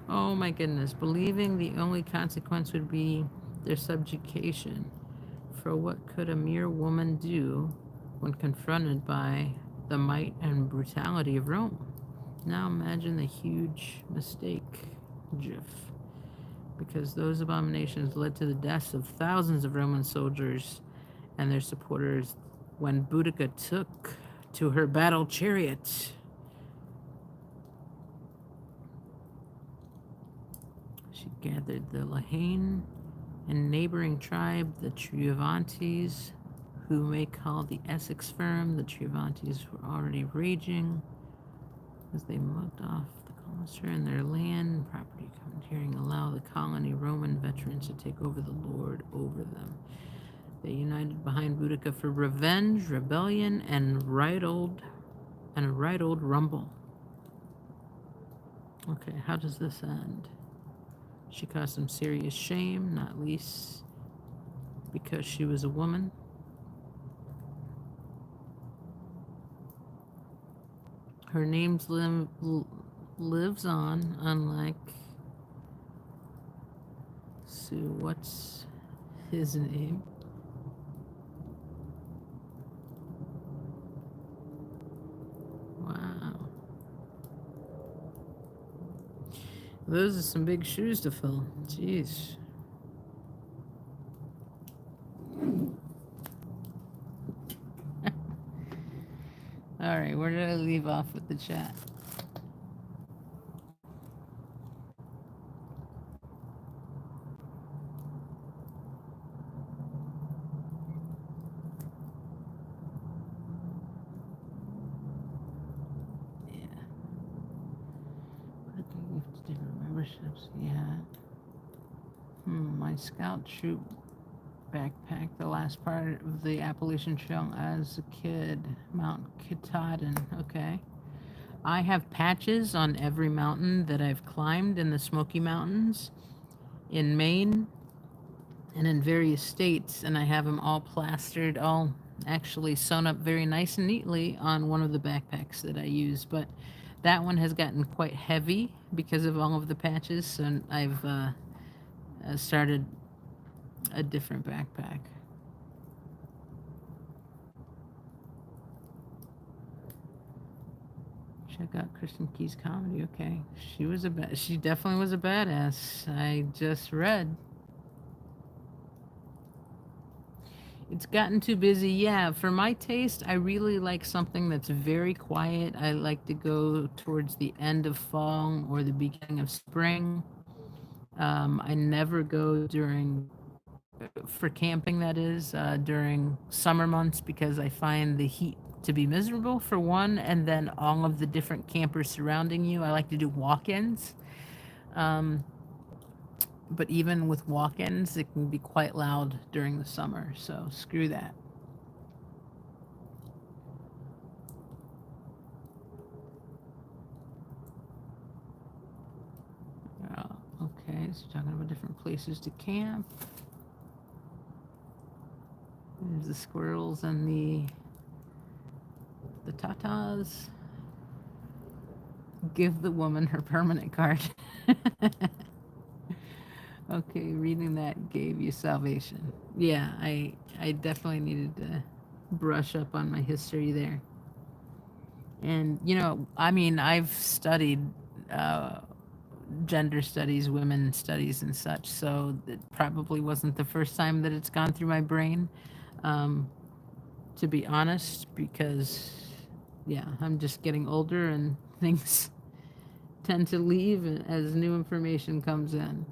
Oh my goodness. Believing the only consequence would be their subjugation. For what could a mere woman do when confronted by the might and brutality of Rome? Now imagine the huge mistake, Jiff. Because those abominations led to the deaths of thousands of Roman soldiers and their supporters when Boudica took to her battle chariot. She gathered the Lahane and neighboring tribe, the Triovantes, who may call the Essex firm. The Triovantes were already raging as they mugged off the colonists and their land. Property commandeering allowed the colony Roman veterans to take over the lord over them. They united behind Boudica for revenge, rebellion, and a right old rumble. Okay, how does this end? She caused them serious shame, not least because she was a woman. Her name lives on, unlike Sue. What's his name? Wow. Those are some big shoes to fill. Jeez. Sorry, where did I leave off with the chat? Yeah. What do you have to do? Memberships? Yeah. My scout troop backpack, the last part of the Appalachian Trail as a kid. Mount Katahdin. Okay. I have patches on every mountain that I've climbed in the Smoky Mountains, in Maine, and in various states, and I have them all plastered, all actually sewn up very nice and neatly on one of the backpacks that I use. But that one has gotten quite heavy because of all of the patches, and I've started a different backpack. Check out Kristen Key's comedy. Okay, she definitely was a badass. I just read. It's gotten too busy. Yeah, for my taste, I really like something that's very quiet. I like to go towards the end of fall or the beginning of spring. I never go for camping, that is, during summer months because I find the heat to be miserable, for one, and then all of the different campers surrounding you. I like to do walk-ins. But even with walk-ins, it can be quite loud during the summer, so screw that. Okay, so talking about different places to camp. There's the squirrels and the tatas. Give the woman her permanent card. Okay, reading that gave you salvation. Yeah, I definitely needed to brush up on my history there. And, I mean, I've studied gender studies, women studies, and such, so it probably wasn't the first time that it's gone through my brain, to be honest, because, yeah, I'm just getting older and things tend to leave as new information comes in.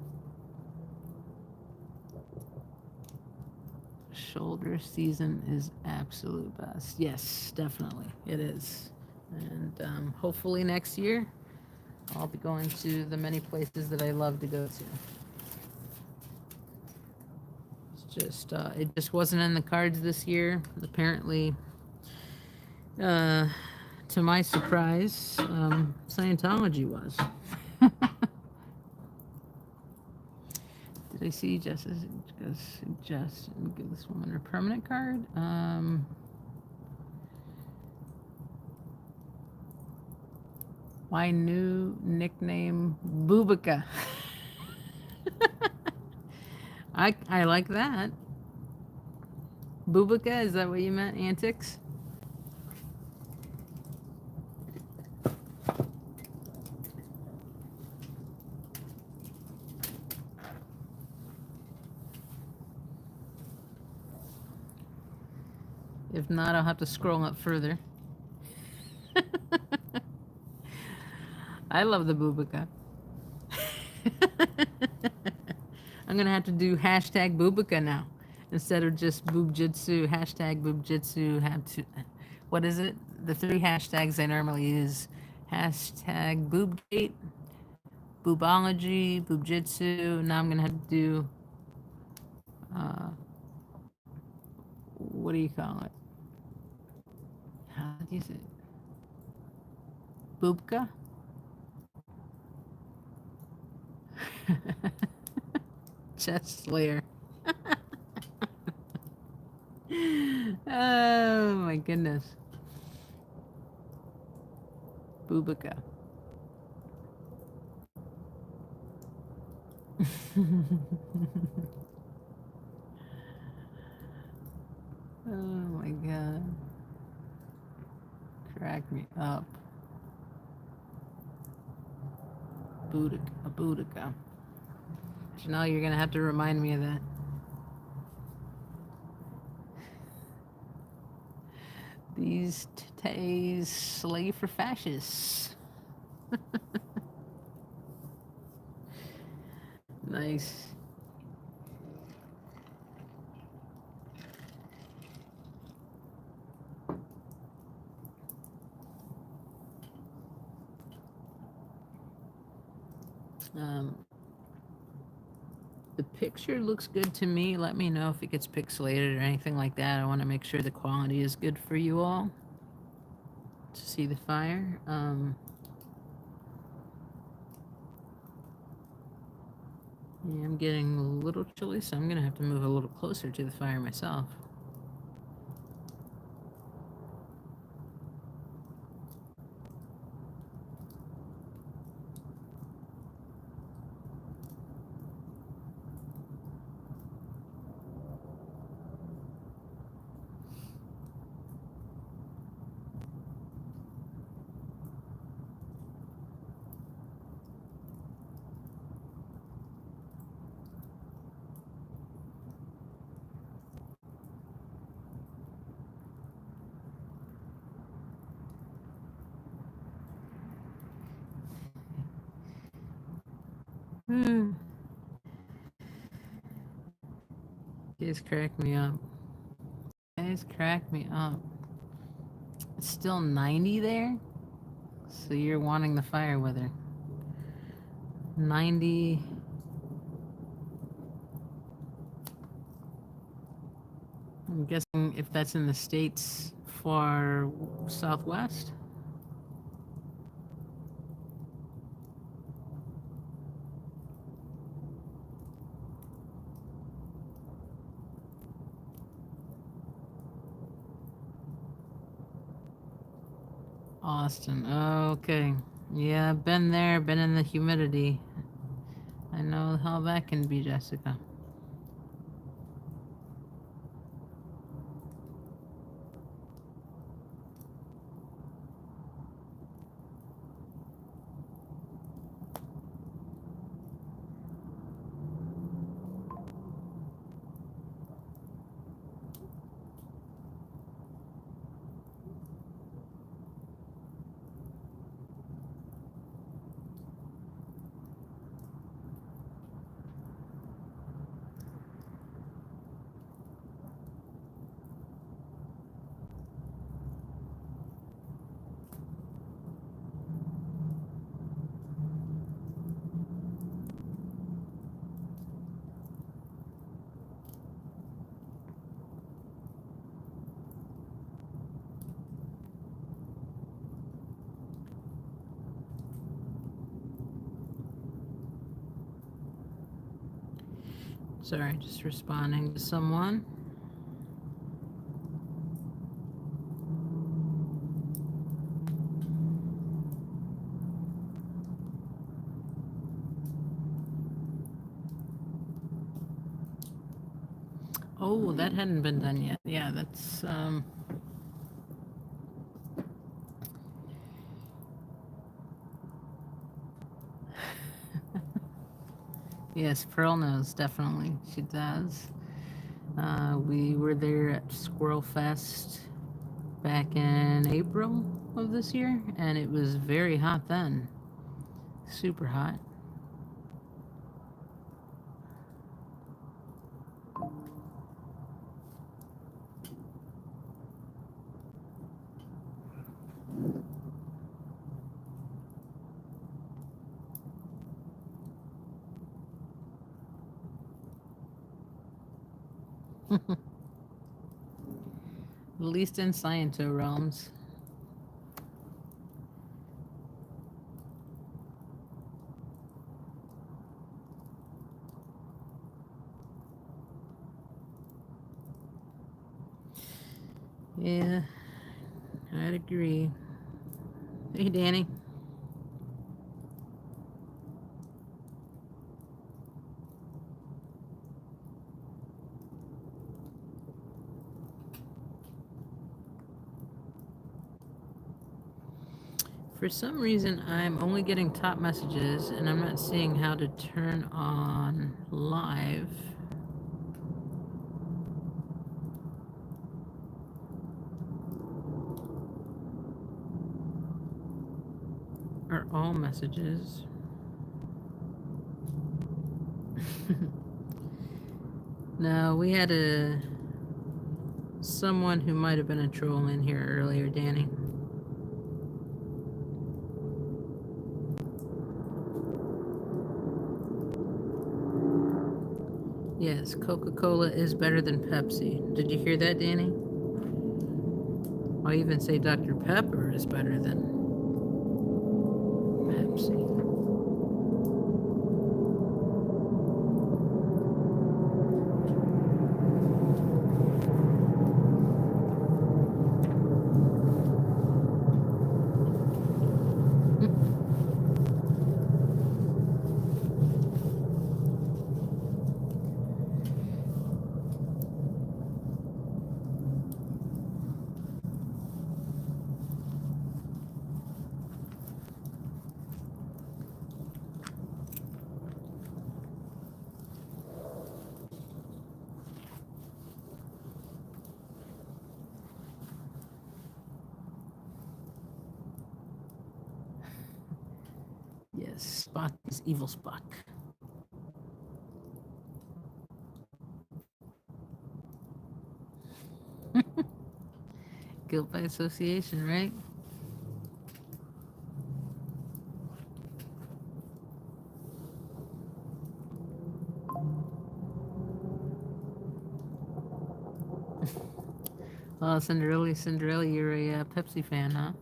Shoulder season is absolute best. Yes, definitely, it is. And hopefully next year, I'll be going to the many places that I love to go to. It just wasn't in the cards this year. Apparently, to my surprise, Scientology was. Did I see Jessica suggest give this woman her permanent card? My new nickname, Boobica. I like that. Boobica, is that what you meant? Antics? If not, I'll have to scroll up further. I love the Boobica. I'm gonna have to do hashtag Boobica now. Instead of just boobjitsu, hashtag boobjitsu, what is it? The 3 hashtags I normally use. Hashtag boobgate, boobology, boobjitsu. Now I'm gonna have to do, what do you call it? How do you say it? Boobka? Chest Slayer. Oh my goodness. Boobica. Oh my god. Crack me up. Boudica. Janelle, you're gonna have to remind me of that. These today's slave for fascists. Nice. The picture looks good to me. Let me know if it gets pixelated or anything like that. I want to make sure the quality is good for you all to see the fire. Yeah, I'm getting a little chilly, so I'm going to have to move a little closer to the fire myself. Hmm. Guys crack me up. Guys crack me up. It's still 90 there? So you're wanting the fire weather. 90. I'm guessing if that's in the states far southwest. Austin. Okay. Yeah, been there, been in the humidity. I know how that can be, Jessica. Sorry, just responding to someone. Oh, that hadn't been done yet. Yeah, that's yes, Pearl knows, definitely. She does. We were there at Squirrel Fest back in April of this year, and it was very hot then. Super hot. At least in Sciento realms. Yeah, I'd agree. Hey, Danny. For some reason, I'm only getting top messages, and I'm not seeing how to turn on live. all messages. No, we had someone who might have been a troll in here earlier, Danny. Yes, Coca-Cola is better than Pepsi. Did you hear that, Danny? I'll even say Dr. Pepper is better than Pepsi. Yes, Spock is evil Spock. Guilt by association, right? Oh, Cinderella, you're a Pepsi fan, huh?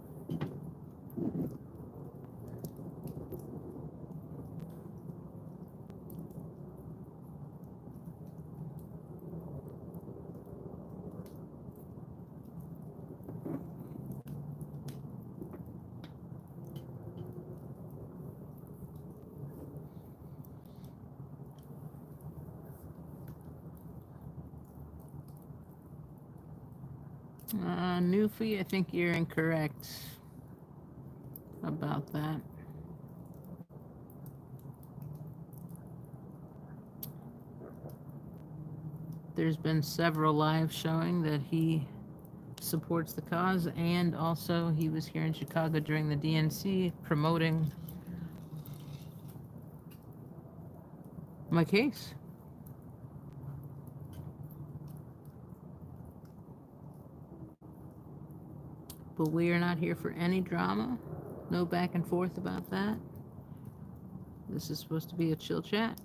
Newfie, I think you're incorrect about that. There's been several lives showing that he supports the cause, and also he was here in Chicago during the DNC promoting my case. But we are not here for any drama. No back and forth about that. This is supposed to be a chill chat.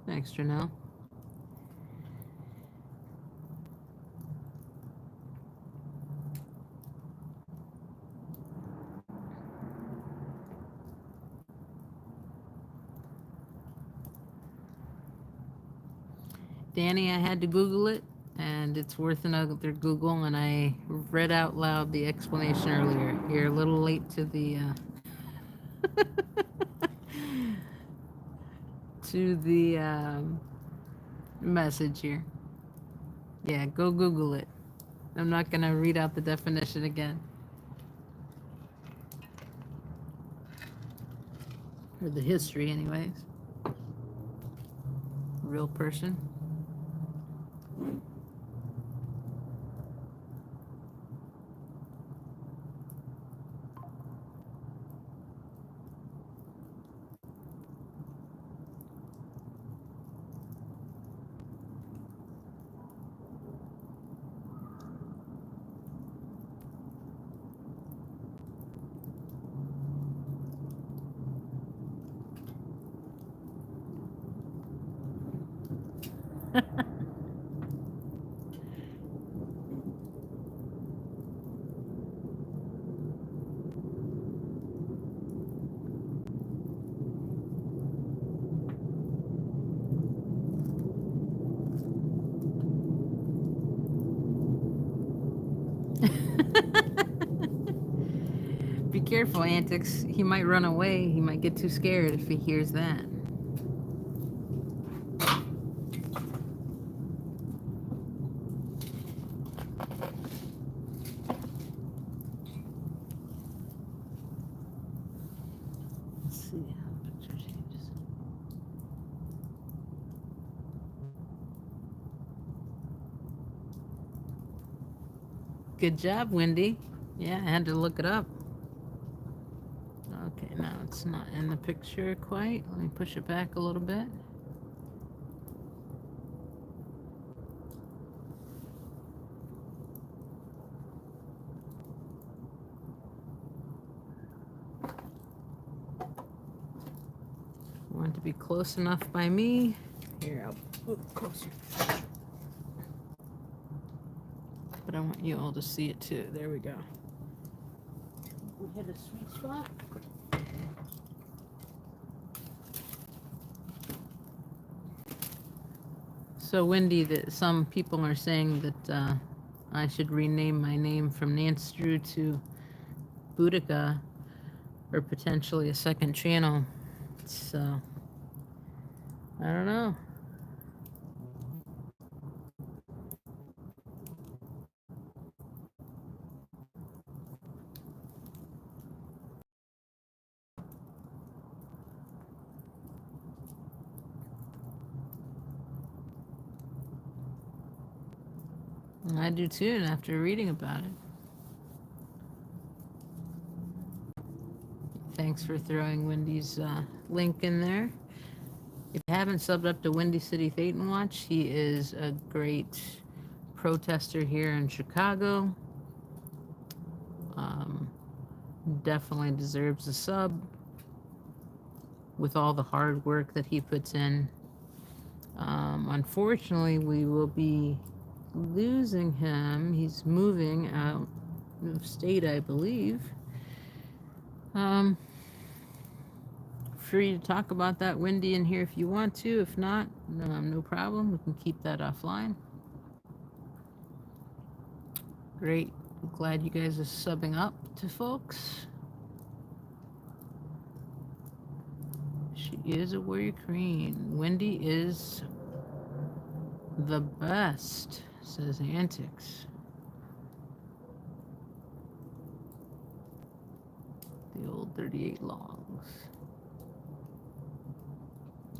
Thanks, Janelle. Danny, I had to Google it, and it's worth another Google, and I read out loud the explanation earlier. You're a little late to the to the message here. Yeah, go Google it. I'm not gonna read out the definition again. Or the history, anyways. Real person. Be careful, Antics. He might run away. He might get too scared if he hears that. Good job, Wendy. Yeah, I had to look it up. Okay, now it's not in the picture quite. Let me push it back a little bit. Want it to be close enough by me. Here, I'll move closer. But I want you all to see it too. There we go. We hit a sweet spot. So Wendy, that some people are saying that I should rename my name from Nance Drew to Boudica, or potentially a second channel. So I don't know. I do too, after reading about it. Thanks for throwing Wendy's link in there. If you haven't subbed up to Windy City Thetan Watch, he is a great protester here in Chicago. Definitely deserves a sub with all the hard work that he puts in. Unfortunately, we will be losing him. He's moving out of state, I believe. Free to talk about that, Wendy, in here if you want to. If not, no problem. We can keep that offline. Great. I'm glad you guys are subbing up to folks. She is a warrior queen. Wendy is the best, says Antics. The old 38 longs.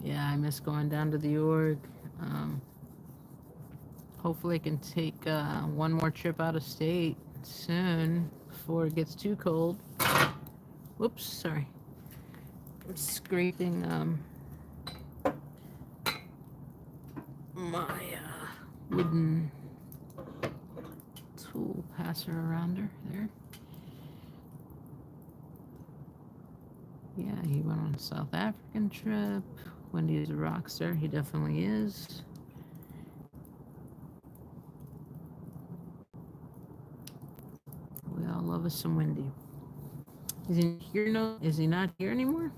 Yeah, I miss going down to the org. Hopefully I can take one more trip out of state soon before it gets too cold. Whoops, sorry. I'm scraping my wooden tool passer around her there. Yeah, he went on a South African trip. Wendy is a rock star. He definitely is. We all love us some Wendy. Is he here? No, is he not here anymore?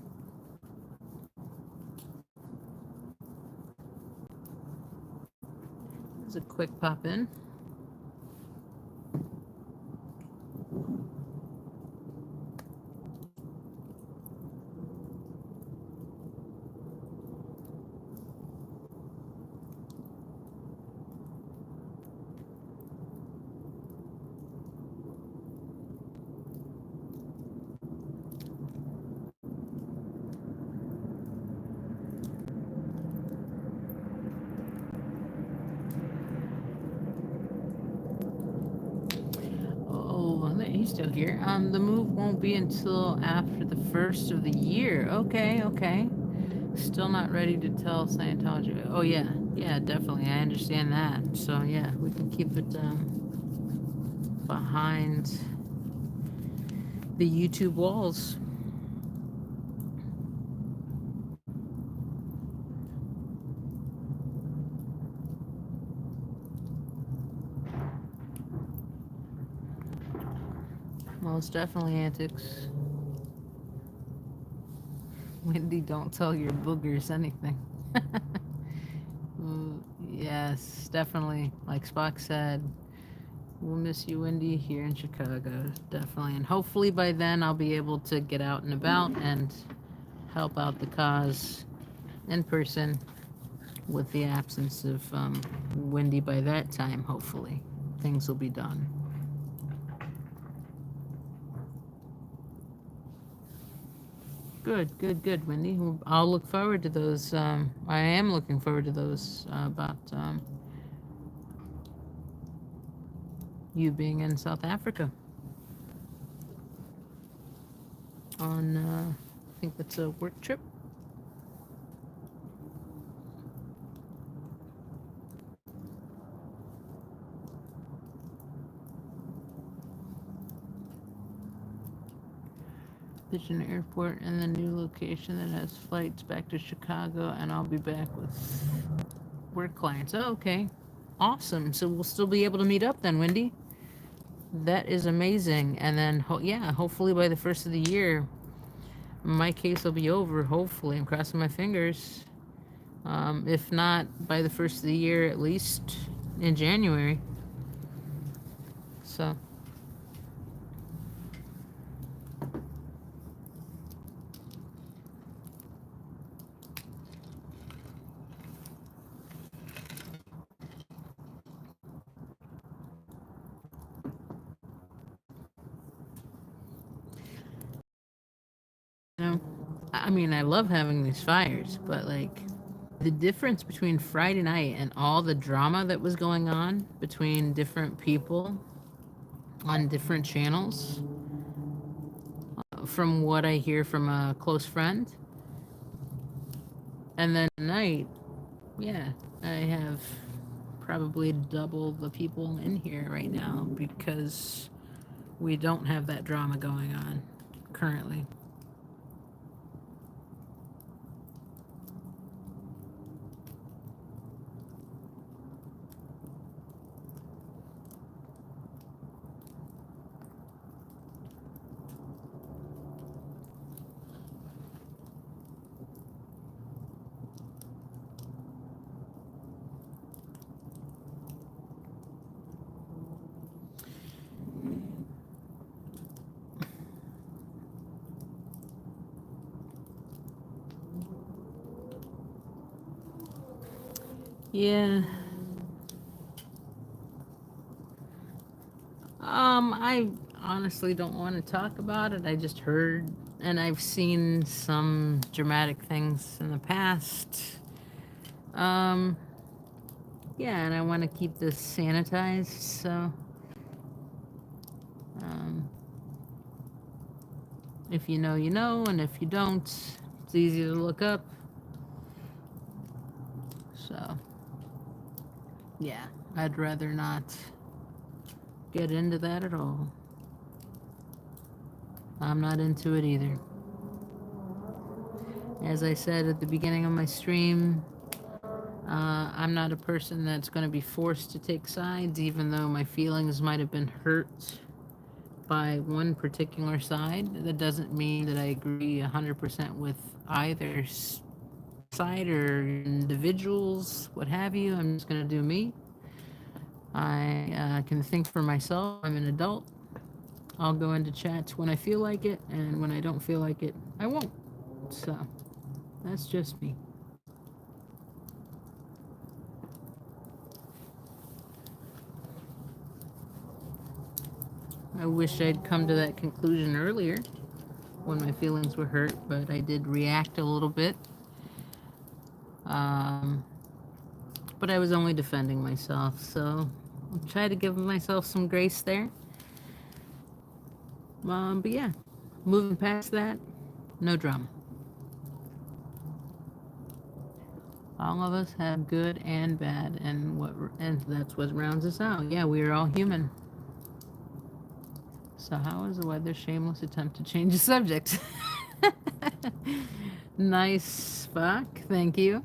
There's a quick pop in. He's still here. The move won't be until after the first of the year. Okay. Still not ready to tell Scientology. Oh yeah, definitely. I understand that. So yeah, we can keep it behind the YouTube walls. Most definitely, Antics. Wendy, don't tell your boogers anything. Yes, definitely. Like Spock said, we'll miss you, Wendy, here in Chicago. Definitely. And hopefully by then I'll be able to get out and about and help out the cause in person with the absence of Wendy by that time, hopefully. Things will be done. Good, Wendy. I'll look forward to those. I am looking forward to those about you being in South Africa on, I think that's a work trip. Pigeon Airport and the new location that has flights back to Chicago, and I'll be back with work clients. Oh, okay. Awesome. So we'll still be able to meet up then, Wendy. That is amazing. And then, yeah, hopefully by the first of the year, my case will be over. Hopefully. I'm crossing my fingers. If not by the first of the year, at least in January. So. You know, I mean, I love having these fires, but like the difference between Friday night and all the drama that was going on between different people on different channels, from what I hear from a close friend, and then tonight, yeah, I have probably double the people in here right now because we don't have that drama going on currently. Yeah. I honestly don't want to talk about it. I just heard and I've seen some dramatic things in the past. Um, yeah, and I want to keep this sanitized, so um, if you know, you know, and if you don't, it's easy to look up. So, yeah, I'd rather not get into that at all. I'm not into it either. As I said at the beginning of my stream, I'm not a person that's going to be forced to take sides, even though my feelings might have been hurt by one particular side. That doesn't mean that I agree 100% with either side or individuals, what have you. I'm just going to do me. I can think for myself. I'm an adult. I'll go into chats when I feel like it, and when I don't feel like it, I won't. So, that's just me. I wish I'd come to that conclusion earlier when my feelings were hurt, but I did react a little bit. But I was only defending myself, so I'll try to give myself some grace there. But yeah, moving past that, no drama. All of us have good and bad, and that's what rounds us out. Yeah, we are all human. So how is the weather? Shameless attempt to change the subject. Nice, Spock. Thank you.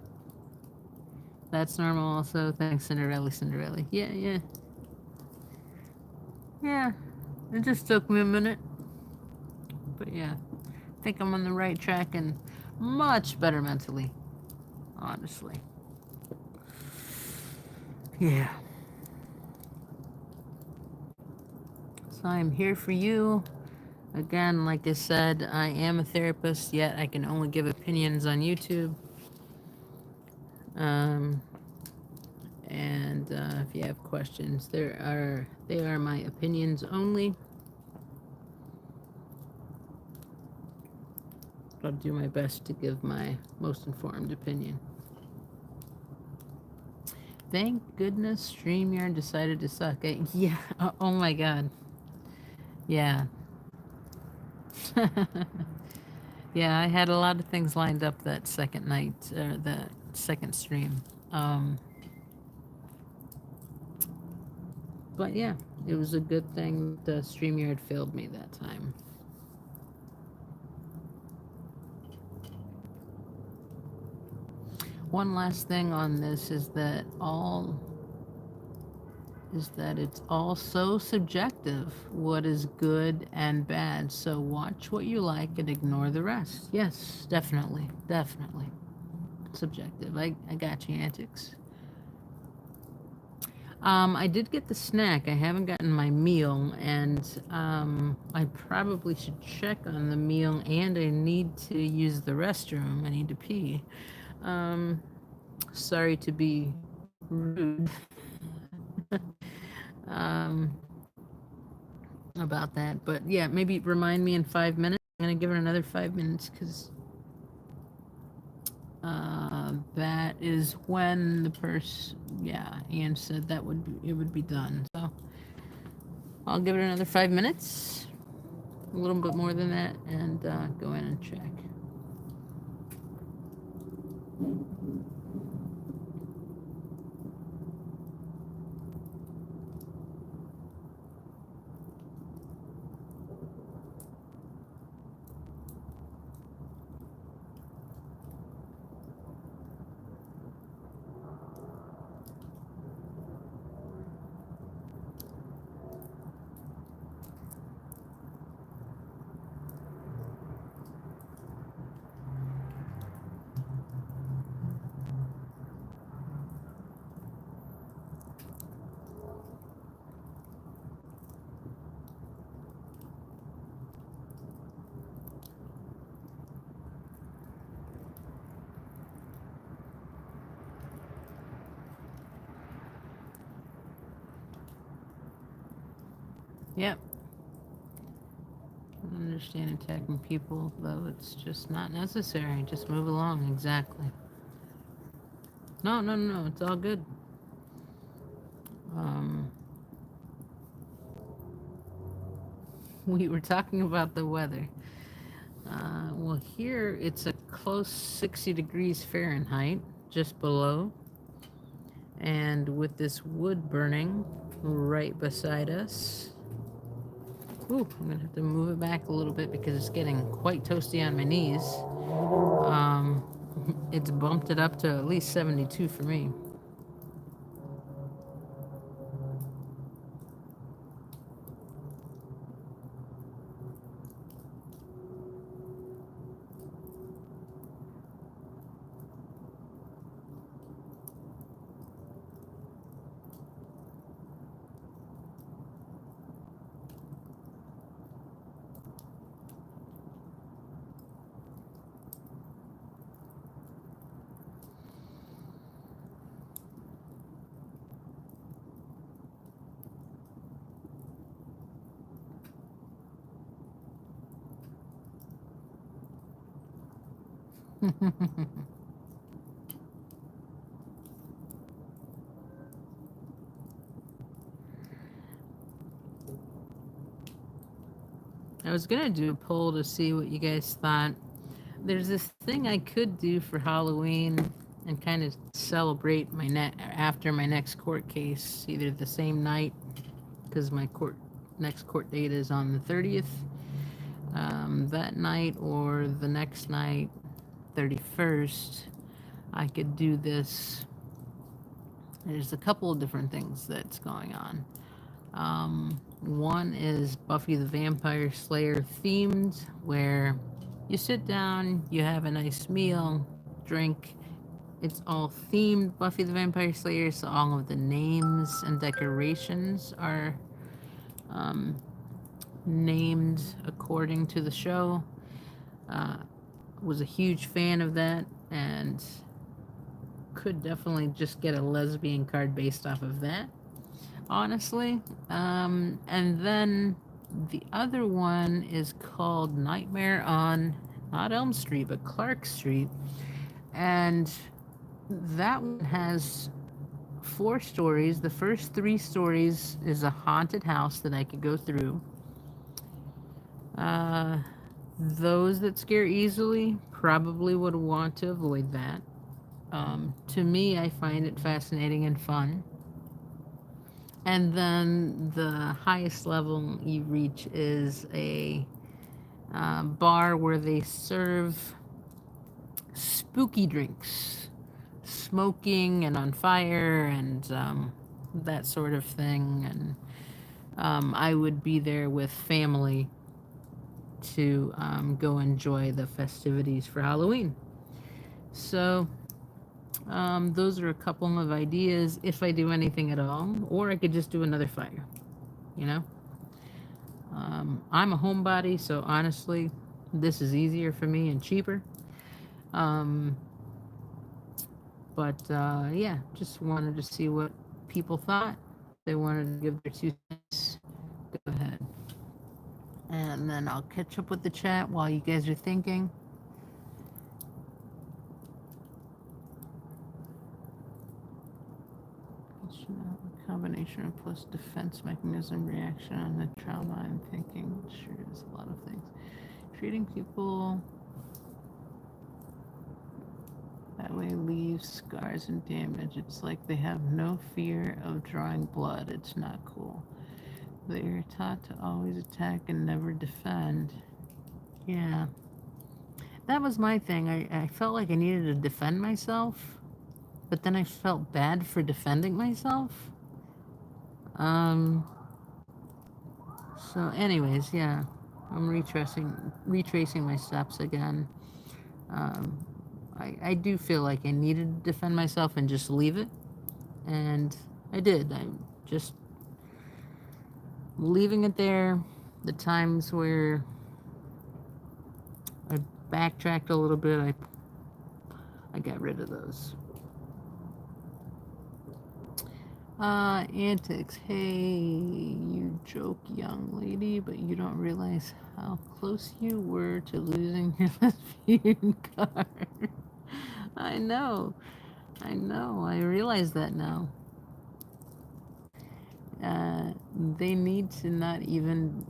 That's normal also. Thanks, Cinderella. Yeah, yeah. Yeah. It just took me a minute. But yeah. I think I'm on the right track and much better mentally. Honestly. Yeah. So I'm here for you. Again, like I said, I am a therapist, yet I can only give opinions on YouTube. And if you have questions, they are my opinions only. I'll do my best to give my most informed opinion. Thank goodness StreamYard decided to suck. Yeah. Oh my god. Yeah. Yeah, I had a lot of things lined up that second night, or that second stream. Um, but yeah, it was a good thing the StreamYard failed me that time. One last thing on this is that it's all so subjective what is good and bad. So watch what you like and ignore the rest. Yes, definitely. Definitely. Subjective. I got you, antics. I did get the snack. I haven't gotten my meal, and I probably should check on the meal, and I need to use the restroom. I need to pee. Um, sorry to be rude um, about that, but yeah, maybe remind me in 5 minutes. I'm gonna give it another 5 minutes because that is when the person, yeah, Ian said that it would be done. So I'll give it another 5 minutes, a little bit more than that, and go in and check. Yep. I understand attacking people, though it's just not necessary. Just move along. Exactly. No, no, no, no. It's all good. Um, we were talking about the weather. Well, here it's a close 60 degrees Fahrenheit, just below. And with this wood burning right beside us. Ooh, I'm gonna have to move it back a little bit because it's getting quite toasty on my knees. Um, it's bumped it up to at least 72 for me. I was gonna do a poll to see what you guys thought. There's this thing I could do for Halloween and kind of celebrate after my next court case, either the same night, because my next court date is on the 30th, that night, or the next night, 31st. I could do this. There's a couple of different things that's going on. One is Buffy the Vampire Slayer themed, where you sit down, you have a nice meal, drink. It's all themed Buffy the Vampire Slayer, so all of the names and decorations are named according to the show. Was a huge fan of that, and could definitely just get a lesbian card based off of that, honestly. And then the other one is called Nightmare on not Elm Street, but Clark Street. And that one has 4 stories. The first 3 stories is a haunted house that I could go through. Those that scare easily probably would want to avoid that. To me, I find it fascinating and fun. And then the highest level you reach is a bar where they serve spooky drinks, smoking and on fire and that sort of thing. And I would be there with family to go enjoy the festivities for Halloween. So those are a couple of ideas if I do anything at all, or I could just do another fire, you know? I'm a homebody, so honestly, this is easier for me and cheaper. Yeah, just wanted to see what people thought. They wanted to give their 2 cents. Go ahead. And then I'll catch up with the chat while you guys are thinking. Combination of plus defense mechanism reaction on the trauma I'm thinking. Sure is a lot of things. Treating people that way leaves scars and damage. It's like they have no fear of drawing blood. It's not cool. They are taught to always attack and never defend. Yeah. That was my thing. I felt like I needed to defend myself, but then I felt bad for defending myself. So anyways, yeah. I'm retracing my steps again. I do feel like I needed to defend myself and just leave it. And I did. I'm just leaving it there. The times where I backtracked a little bit, I got rid of those. Antics. Hey, you joke, young lady, but you don't realize how close you were to losing your lesbian card. I know. I realize that now. They need to not even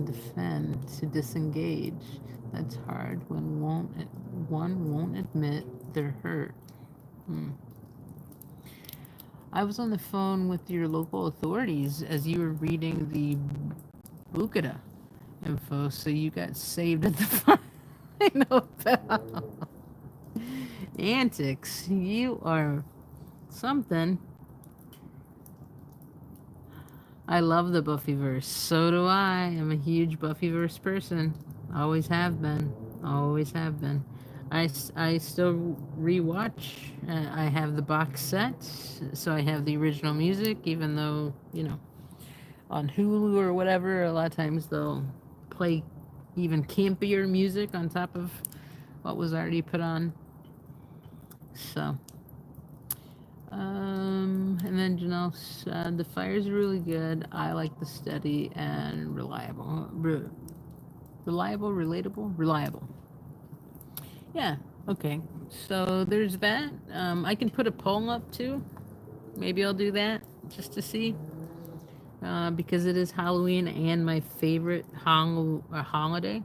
defend, to disengage. That's hard when one won't admit they're hurt. I was on the phone with your local authorities as you were reading the Bukata info, so you got saved at the final bell. Antics, you are something. I love the Buffyverse. So do I. I'm a huge Buffyverse person. Always have been. Always have been. I still rewatch. I have the box set, so I have the original music, even though, on Hulu or whatever, a lot of times they'll play even campier music on top of what was already put on. So, and then Janelle said, the fires are really good. I like the steady and reliable. Reliable. Yeah, okay. So there's that. I can put a poll up too. Maybe I'll do that just to see. Because it is Halloween and my favorite holiday.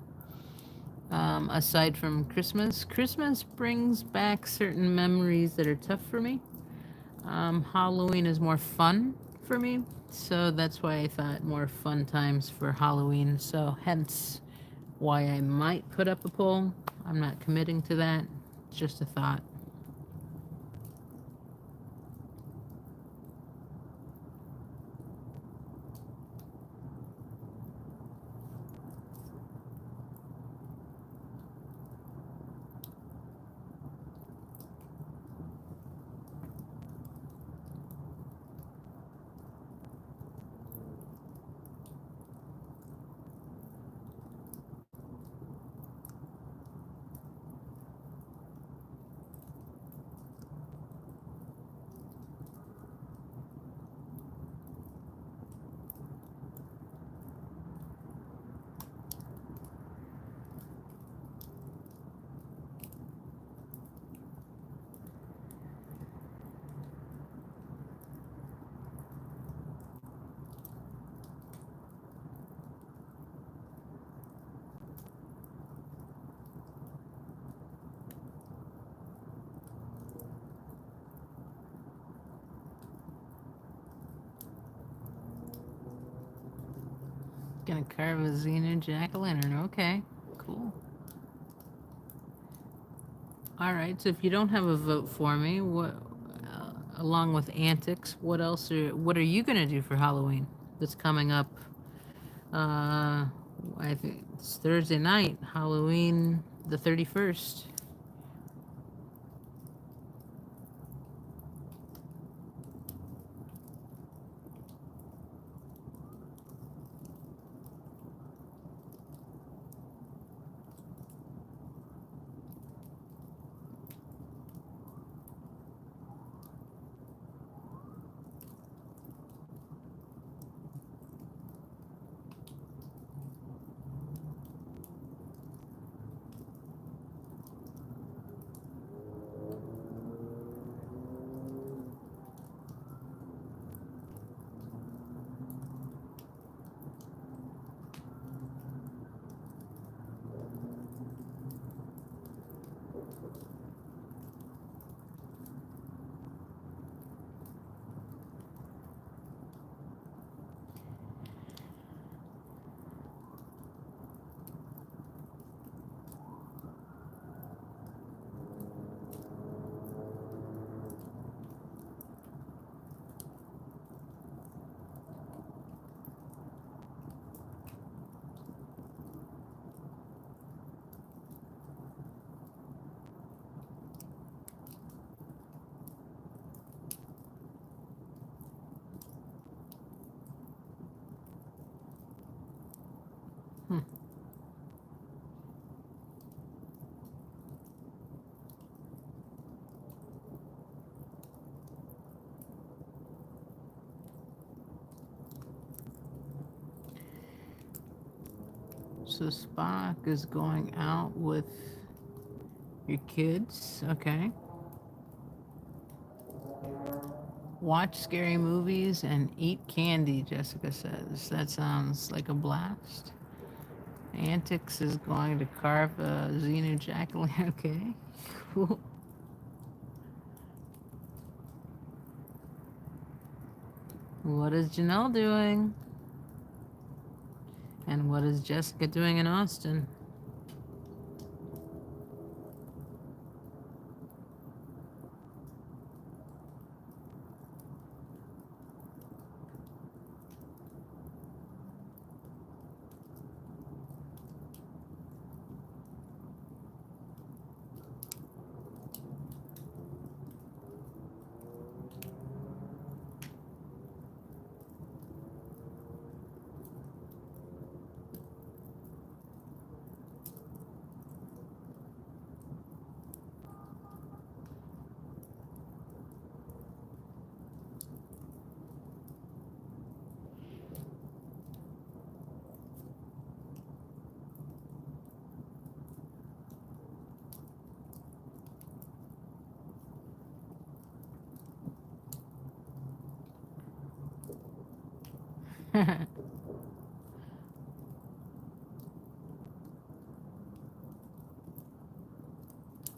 Aside from Christmas. Christmas brings back certain memories that are tough for me. Halloween is more fun for me. So that's why I thought more fun times for Halloween. So hence why I might put up a poll. I'm not committing to that. It's just a thought. Gonna carve a Xena jack-o'-lantern. Okay, cool. All right. So if you don't have a vote for me, along with antics, what are you gonna do for Halloween? That's coming up. I think it's Thursday night, Halloween the 31st. Hmm. So Spock is going out with your kids. Okay. Watch scary movies and eat candy, Jessica says. That sounds like a blast. Antics is going to carve a Xenu jack-o'-lantern. Okay, cool. What is Janelle doing? And what is Jessica doing in Austin?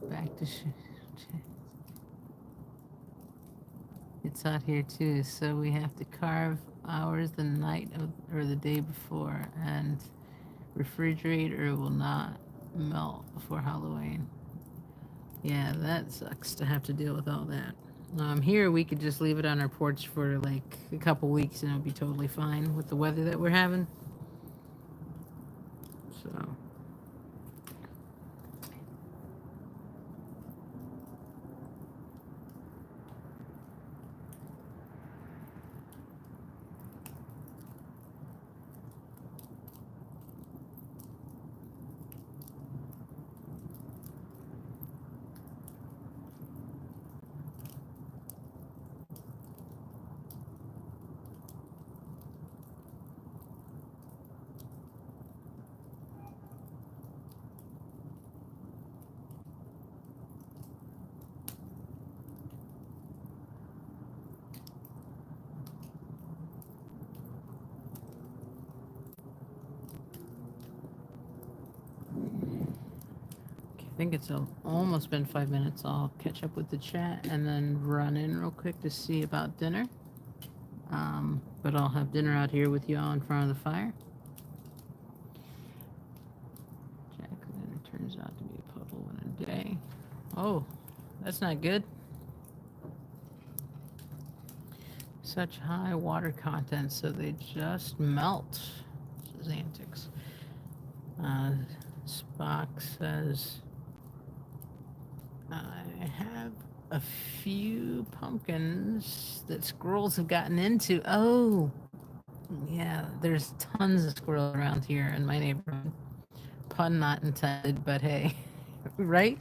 Back to it's hot here too, so we have to carve ours the night of, or the day before, and refrigerate or it will not melt before Halloween. Yeah, that sucks to have to deal with all that. Here we could just leave it on our porch for like a couple weeks and it'll be totally fine with the weather that we're having. So. I think it's almost been 5 minutes. I'll catch up with the chat and then run in real quick to see about dinner. But I'll have dinner out here with you all in front of the fire. Oh, that's not good. Such high water content, so they just melt. Says Antics. Spock says, I have a few pumpkins that squirrels have gotten into. Oh, yeah, there's tons of squirrels around here in my neighborhood. Pun not intended, but hey, right?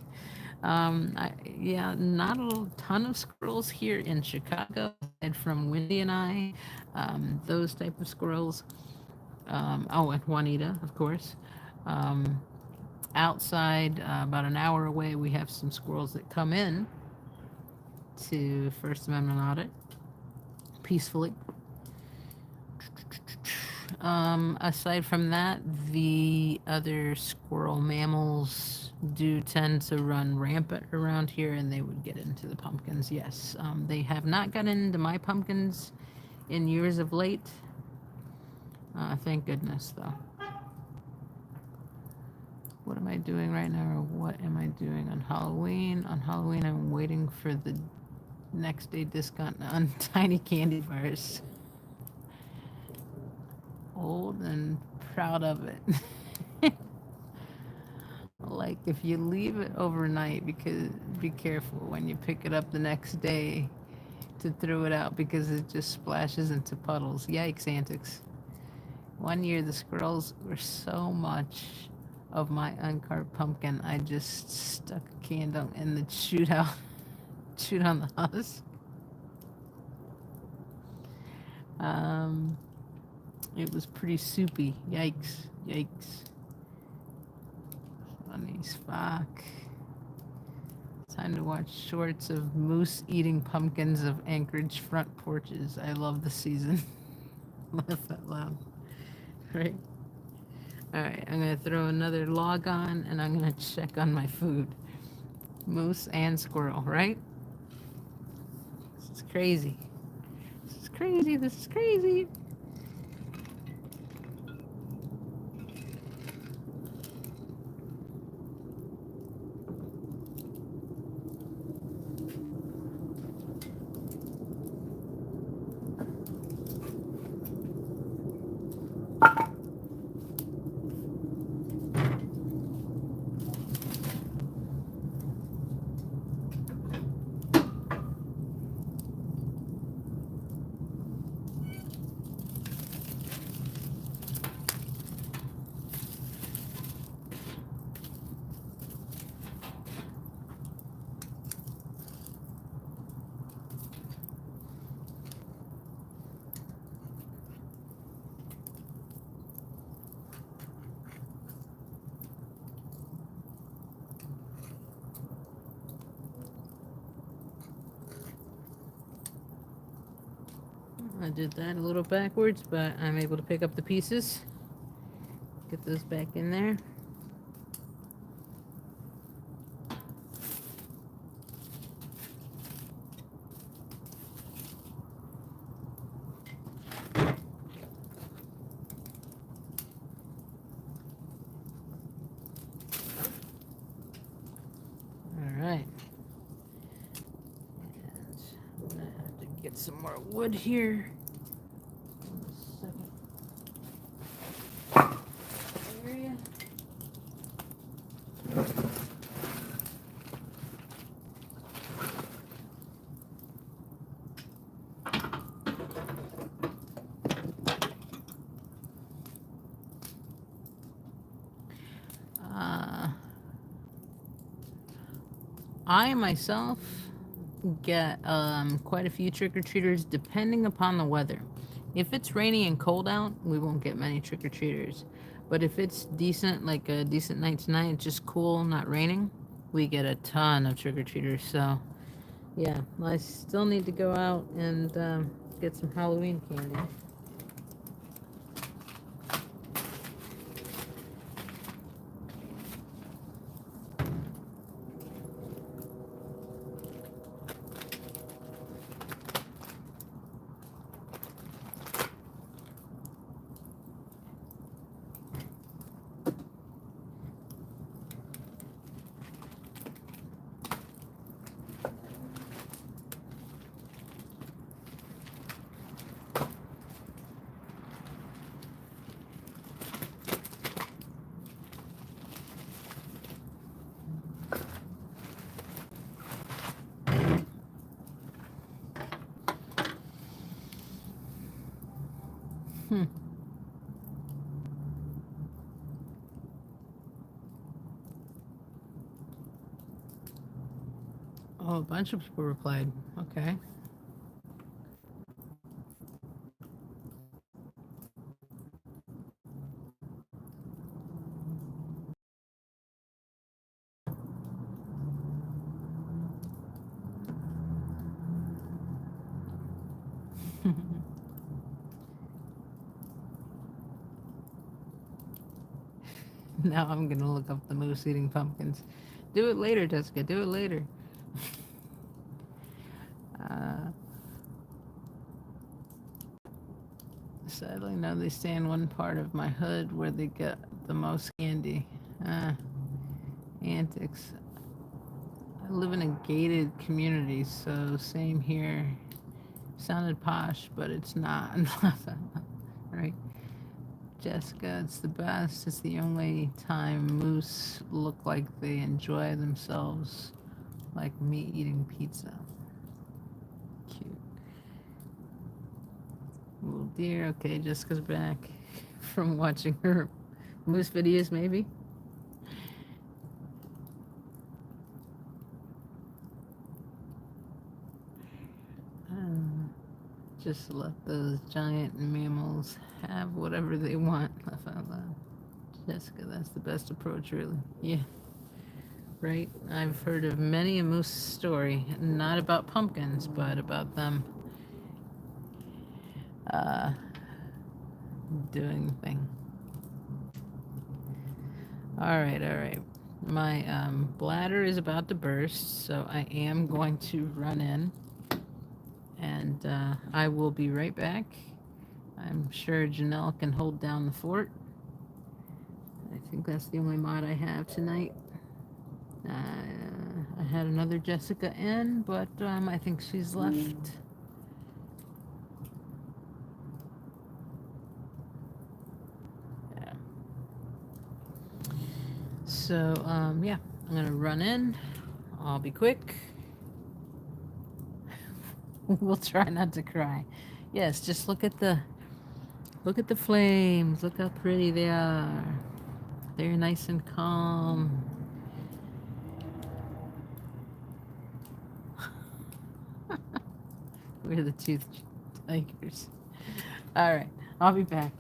Yeah, not a ton of squirrels here in Chicago, aside from Wendy and I. Those type of squirrels. Oh, and Juanita, of course. Um, Outside, about an hour away, we have some squirrels that come in to First Amendment audit peacefully. Aside from that, the other squirrel mammals do tend to run rampant around here, and they would get into the pumpkins. Yes, they have not gotten into my pumpkins in years of late. Thank goodness, though. What am I doing right now, or what am I doing on Halloween? On Halloween, I'm waiting for the next day discount on tiny candy bars. Old and proud of it. Like if you leave it overnight, because be careful when you pick it up the next day to throw it out because it just splashes into puddles. Yikes, Antics. One year the squirrels were so much of my uncarved pumpkin, I just stuck a candle in the chewed on the husk. It was pretty soupy. Yikes, yikes. Funny Spock. Time to watch shorts of moose eating pumpkins of Anchorage front porches. I love the season. Laugh out loud. Right? Alright, I'm going to throw another log on and I'm going to check on my food. Moose and squirrel, right? This is crazy. This is crazy. This is crazy. I did that a little backwards, but I'm able to pick up the pieces. Get those back in there. Alright. And I'm gonna have to get some more wood here. Area. I myself get quite a few trick-or-treaters depending upon the weather. If it's rainy and cold out, we won't get many trick-or-treaters. But if it's decent, like a decent night tonight, it's just cool, not raining, we get a ton of trick-or-treaters. So, yeah, I still need to go out and get some Halloween candy. Hmm. Oh, a bunch of people replied. Okay. Now I'm gonna look up the moose eating pumpkins. Do it later, Jessica. Do it later. uh, Sadly, no, they stay in one part of my hood where they get the most candy. Uh, Antics. I live in a gated community, so same here. Sounded posh, but it's not. Right? Jessica, it's the best. It's the only time moose look like they enjoy themselves, like me eating pizza. Cute. Little deer. Okay, Jessica's back from watching her moose videos, maybe. Uh, just let those giant mammals have whatever they want. Laugh out loud. Jessica, that's the best approach, really. Yeah, right? I've heard of many a moose story, not about pumpkins, but about them uh, doing the thing. All right, all right. My bladder is about to burst, so I am going to run in, and I will be right back. I'm sure Janelle can hold down the fort. I think that's the only mod I have tonight. I had another Jessica in, but I think she's left. Yeah. So, yeah, I'm gonna run in. I'll be quick. We'll try not to cry. Yes, just look at the flames. Look how pretty they are. They're nice and calm. We're the tooth tigers. All right, I'll be back.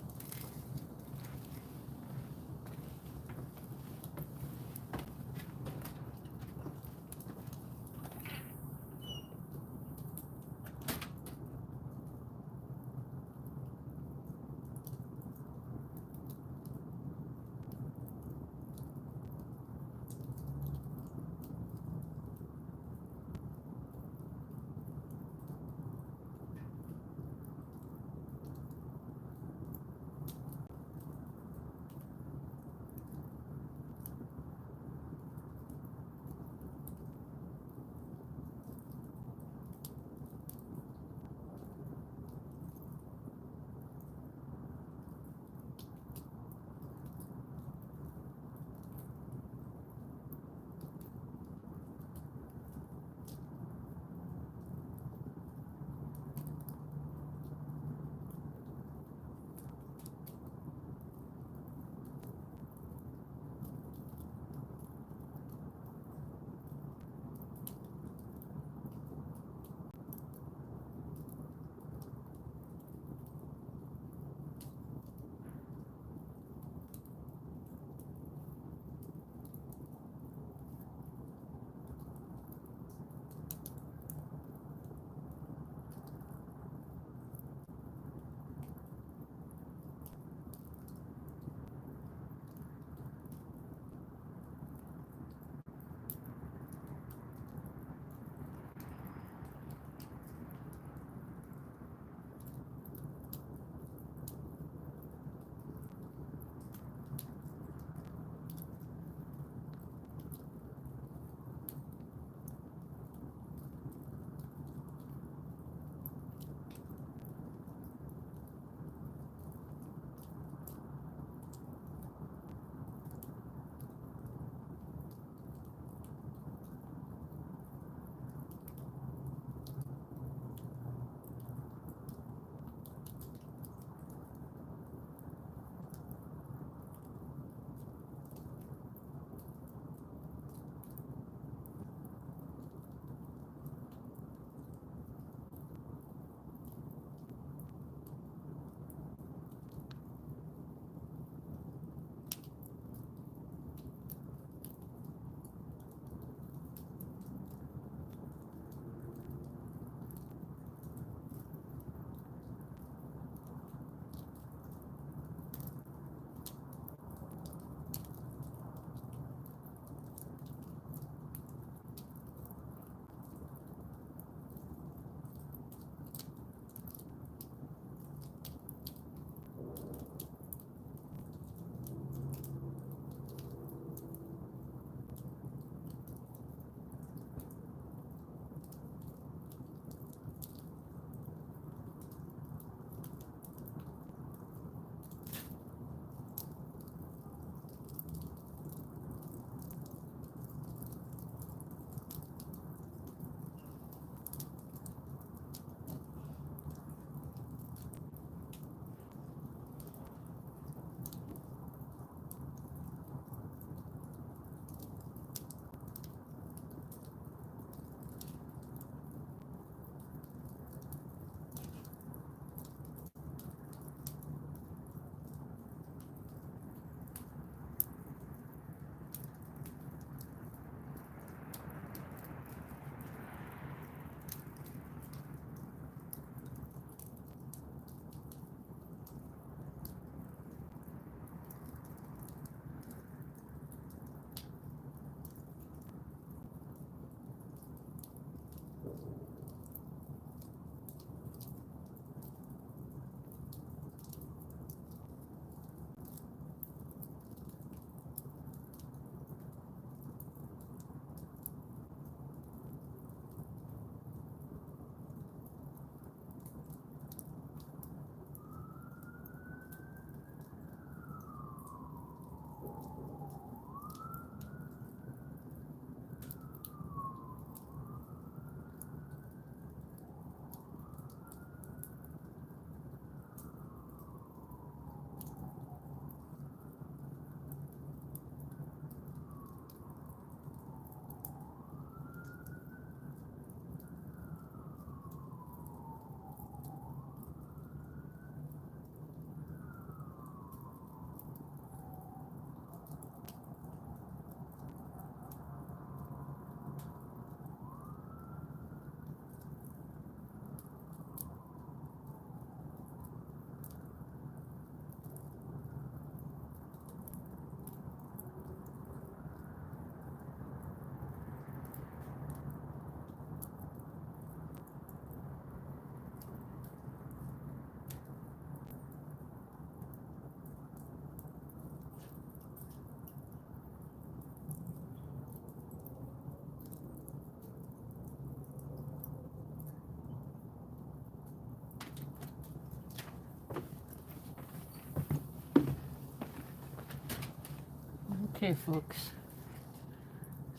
Okay, folks.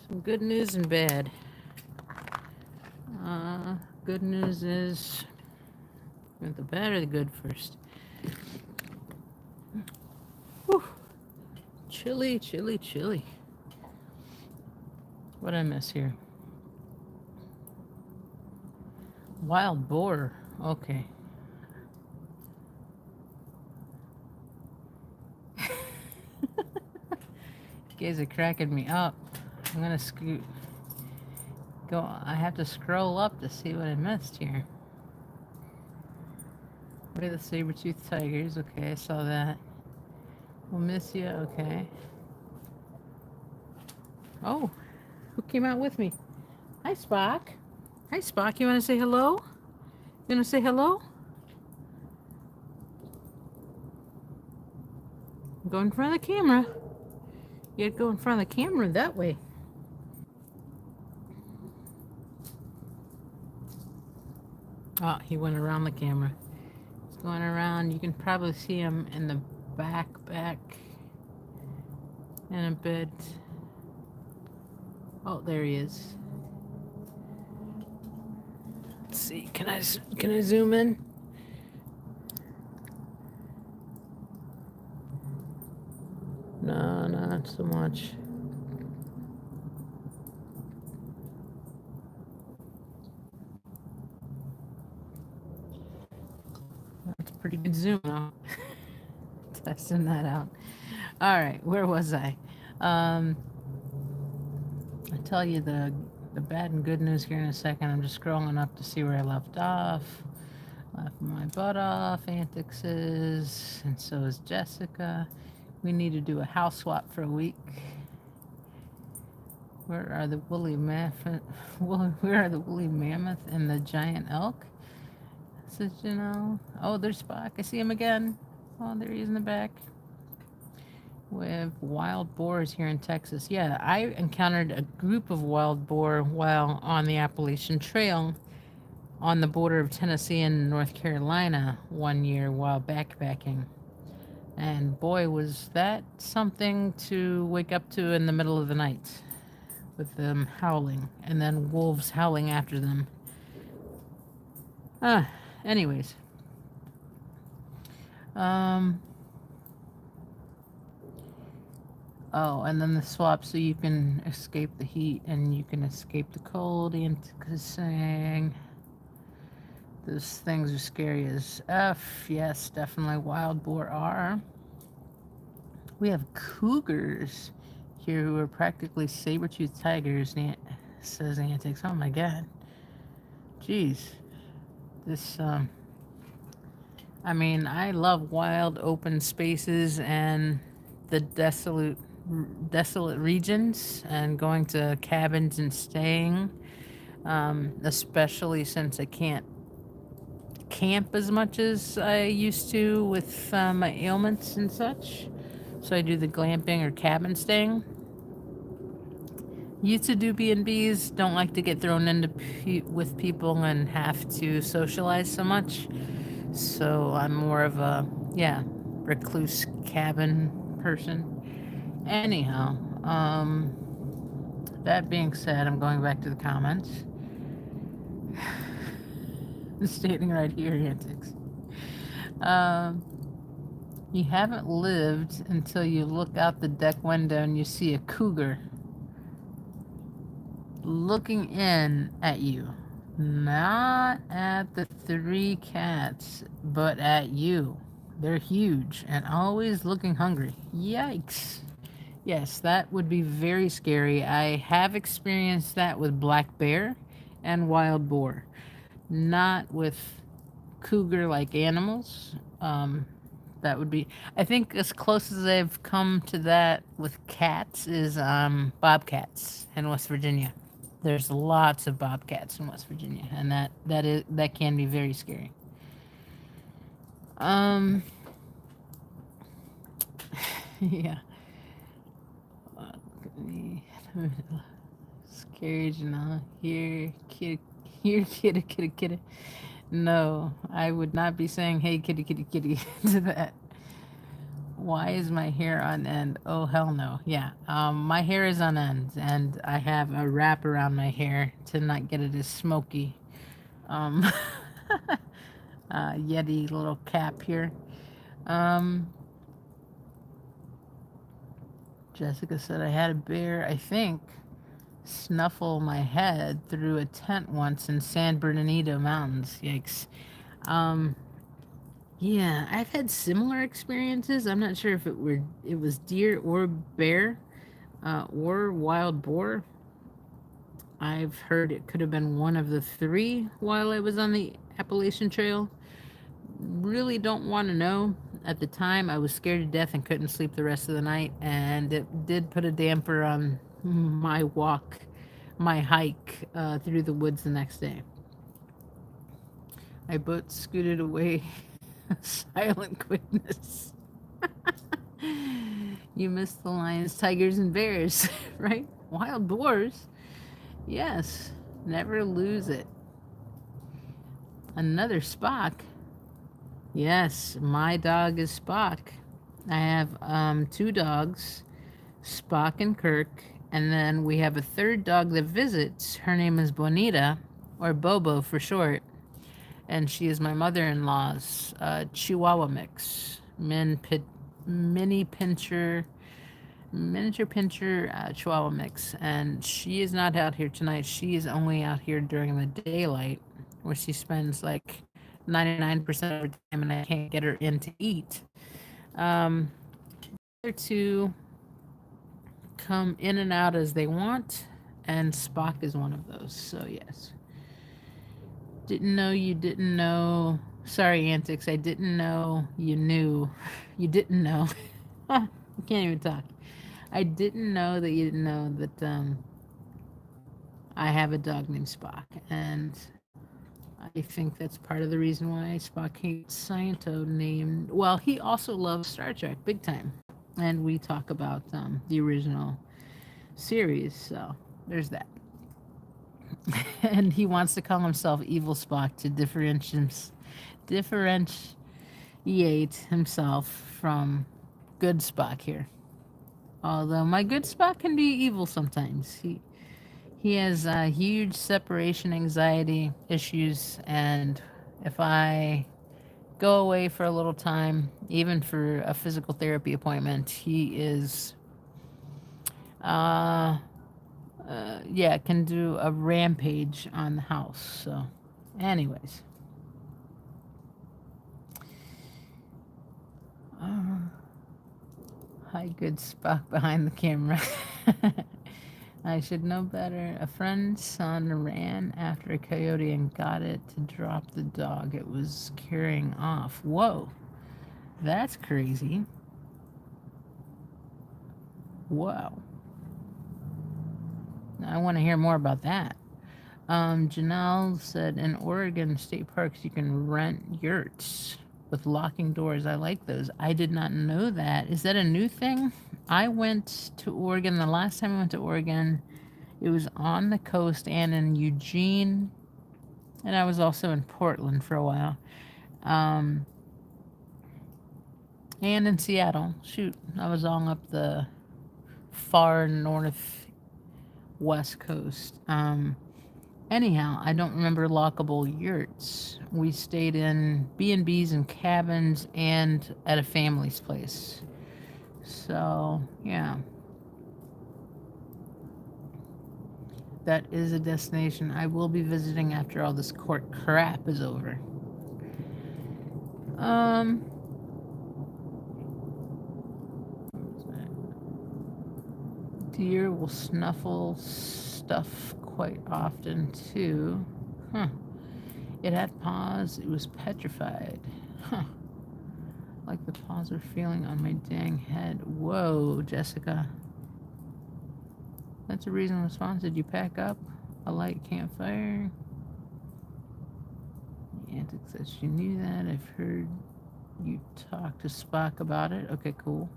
Some good news and bad. Good news is, the bad or the good first? Whew. Chilly, chilly, chilly. What'd I miss here? Wild boar. Okay. You guys are cracking me up. I'm gonna go. I have to scroll up to see what I missed here. What are the saber-toothed tigers? Okay, I saw that. We'll miss you. Okay. Oh, who came out with me? Hi, Spock. Hi, Spock. You want to say hello? You want to say hello? Go in front of the camera. You had to go in front of the camera that way. Oh, he went around the camera. He's going around. You can probably see him in the back in a bit. Oh, there he is. Let's see. Can I zoom in? No, not so much. That's a pretty good zoom though. Testing that out. All right, where was I? I'll tell you the bad and good news here in a second. I'm just scrolling up to see where I left off. Left my butt off. Antics is, and so is Jessica. We need to do a house swap for a week. Where are the woolly mammoth? Where are the woolly mammoth and the giant elk? Says Janelle. Oh, there's Spock. I see him again. Oh, there he is in the back. We have wild boars here in Texas. Yeah, I encountered a group of wild boar while on the Appalachian Trail on the border of Tennessee and North Carolina one year while backpacking. And boy, was that something to wake up to in the middle of the night with them howling and then wolves howling after them. Anyways. Oh, and then the swap so you can escape the heat and you can escape the cold. And saying those things are scary as F. Yes, definitely wild boar are. We have cougars here who are practically saber-toothed tigers, says Antics. Oh my god. Jeez. This, I mean, I love wild open spaces and the desolate regions and going to cabins and staying, especially since I can't camp as much as I used to with my ailments and such. So I do the glamping or cabin staying. Used to do B&Bs, don't like to get thrown into with people and have to socialize so much. So I'm more of a, recluse cabin person. Anyhow, that being said, I'm going back to the comments. Stating right here, Antics. You haven't lived until you look out the deck window and you see a cougar looking in at you. Not at the three cats, but at you. They're huge and always looking hungry. Yikes. Yes, that would be very scary. I have experienced that with black bear and wild boar. Not with cougar-like animals. That would be, I think as close as I've come to that with cats is bobcats in West Virginia. There's lots of bobcats in West Virginia, and that can be very scary. Yeah. Scary, Janelle. Here, kitty. No, I would not be saying, hey, kitty, to that. Why is my hair on end? Oh, hell no. Yeah. My hair is on end, and I have a wrap around my hair to not get it as smoky. Um, Yeti little cap here. Um, Jessica said I had a bear, I think, snuffle my head through a tent once in San Bernardino Mountains. Yikes. Um, yeah, I've had similar experiences. I'm not sure if it was deer or bear, or wild boar. I've heard it could have been one of the three while I was on the Appalachian Trail. Really don't want to know. At the time, I was scared to death and couldn't sleep the rest of the night, and it did put a damper on my walk, my hike through the woods the next day. My boat scooted away, silent quickness. You missed the lions, tigers, and bears, right? Wild boars. Yes, never lose it. Another Spock. Yes, my dog is Spock. I have two dogs, Spock and Kirk, and then we have a third dog that visits. Her name is Bonita, or Bobo for short, and she is my mother-in-law's Chihuahua mix, mini pincher, miniature pincher Chihuahua mix, and she is not out here tonight. She is only out here during the daylight, where she spends like 99% of her time, and I can't get her in to eat. Um, other two come in and out as they want, and Spock is one of those. So yes, didn't know you didn't know. Sorry, Antics. I didn't know you knew. You didn't know. I can't even talk. I didn't know that you didn't know that I have a dog named Spock, and I think that's part of the reason why Spock hates Sciento named. Well, he also loves Star Trek big time, and we talk about the original series, so there's that. And he wants to call himself Evil Spock to differentiate himself from good Spock here. Although my good Spock can be evil sometimes. He has huge separation anxiety issues, and if I go away for a little time, even for a physical therapy appointment, he is, yeah, can do a rampage on the house. So, anyways. Hi, good Spock behind the camera. I should know better. A friend's son ran after a coyote and got it to drop the dog it was carrying off. Whoa, that's crazy. Whoa. I want to hear more about that. Janelle said in Oregon state parks you can rent yurts with locking doors. I like those. I did not know that. Is that a new thing? I went to Oregon. The last time I went to Oregon, it was on the coast and in Eugene, and I was also in Portland for a while, and in Seattle. Shoot, I was all up the far north west coast. Anyhow, I don't remember lockable yurts. We stayed in B&Bs and cabins and at a family's place. So, yeah. That is a destination I will be visiting after all this court crap is over. Deer will snuffle stuff quite often too. Huh. It had paws. It was petrified. Huh. Like the paws were feeling on my dang head. Whoa, Jessica. That's a reasonable response. Did you pack up a light campfire? Antic says she knew that. I've heard you talk to Spock about it. Okay, cool.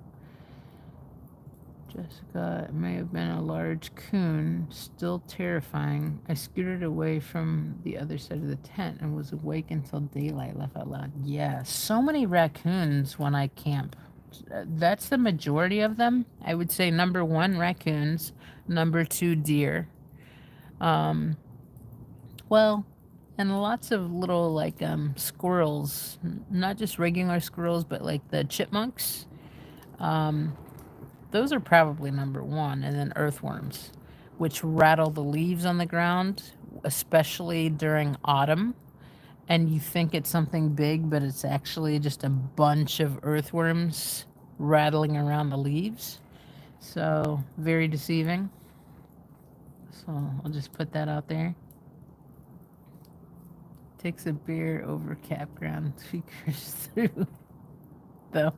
Jessica, it may have been a large coon, still terrifying. I scooted away from the other side of the tent and was awake until daylight. Laugh out loud. Yeah, so many raccoons when I camp. That's the majority of them. I would say number one, raccoons. Number two, deer. Um, well, and lots of little like squirrels, not just regular squirrels, but like the chipmunks. Um, those are probably number one, and then earthworms, which rattle the leaves on the ground, especially during autumn. And you think it's something big, but it's actually just a bunch of earthworms rattling around the leaves. So, very deceiving. So, I'll just put that out there. Takes a bear over campground tweakers through, though.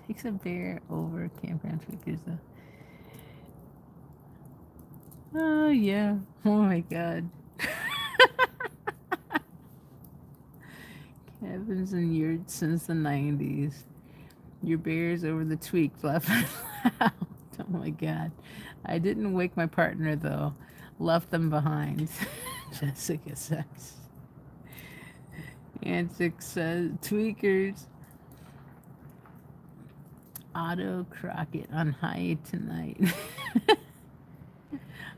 Takes a bear over campground tweakers, though. Oh, yeah. Oh, my God. Cabins and yurts since the 90s. Your bears over the tweak, laugh out loud. Oh my god. I didn't wake my partner though. Left them behind. Jessica says. Antic says, tweakers. Otto Crockett on high tonight.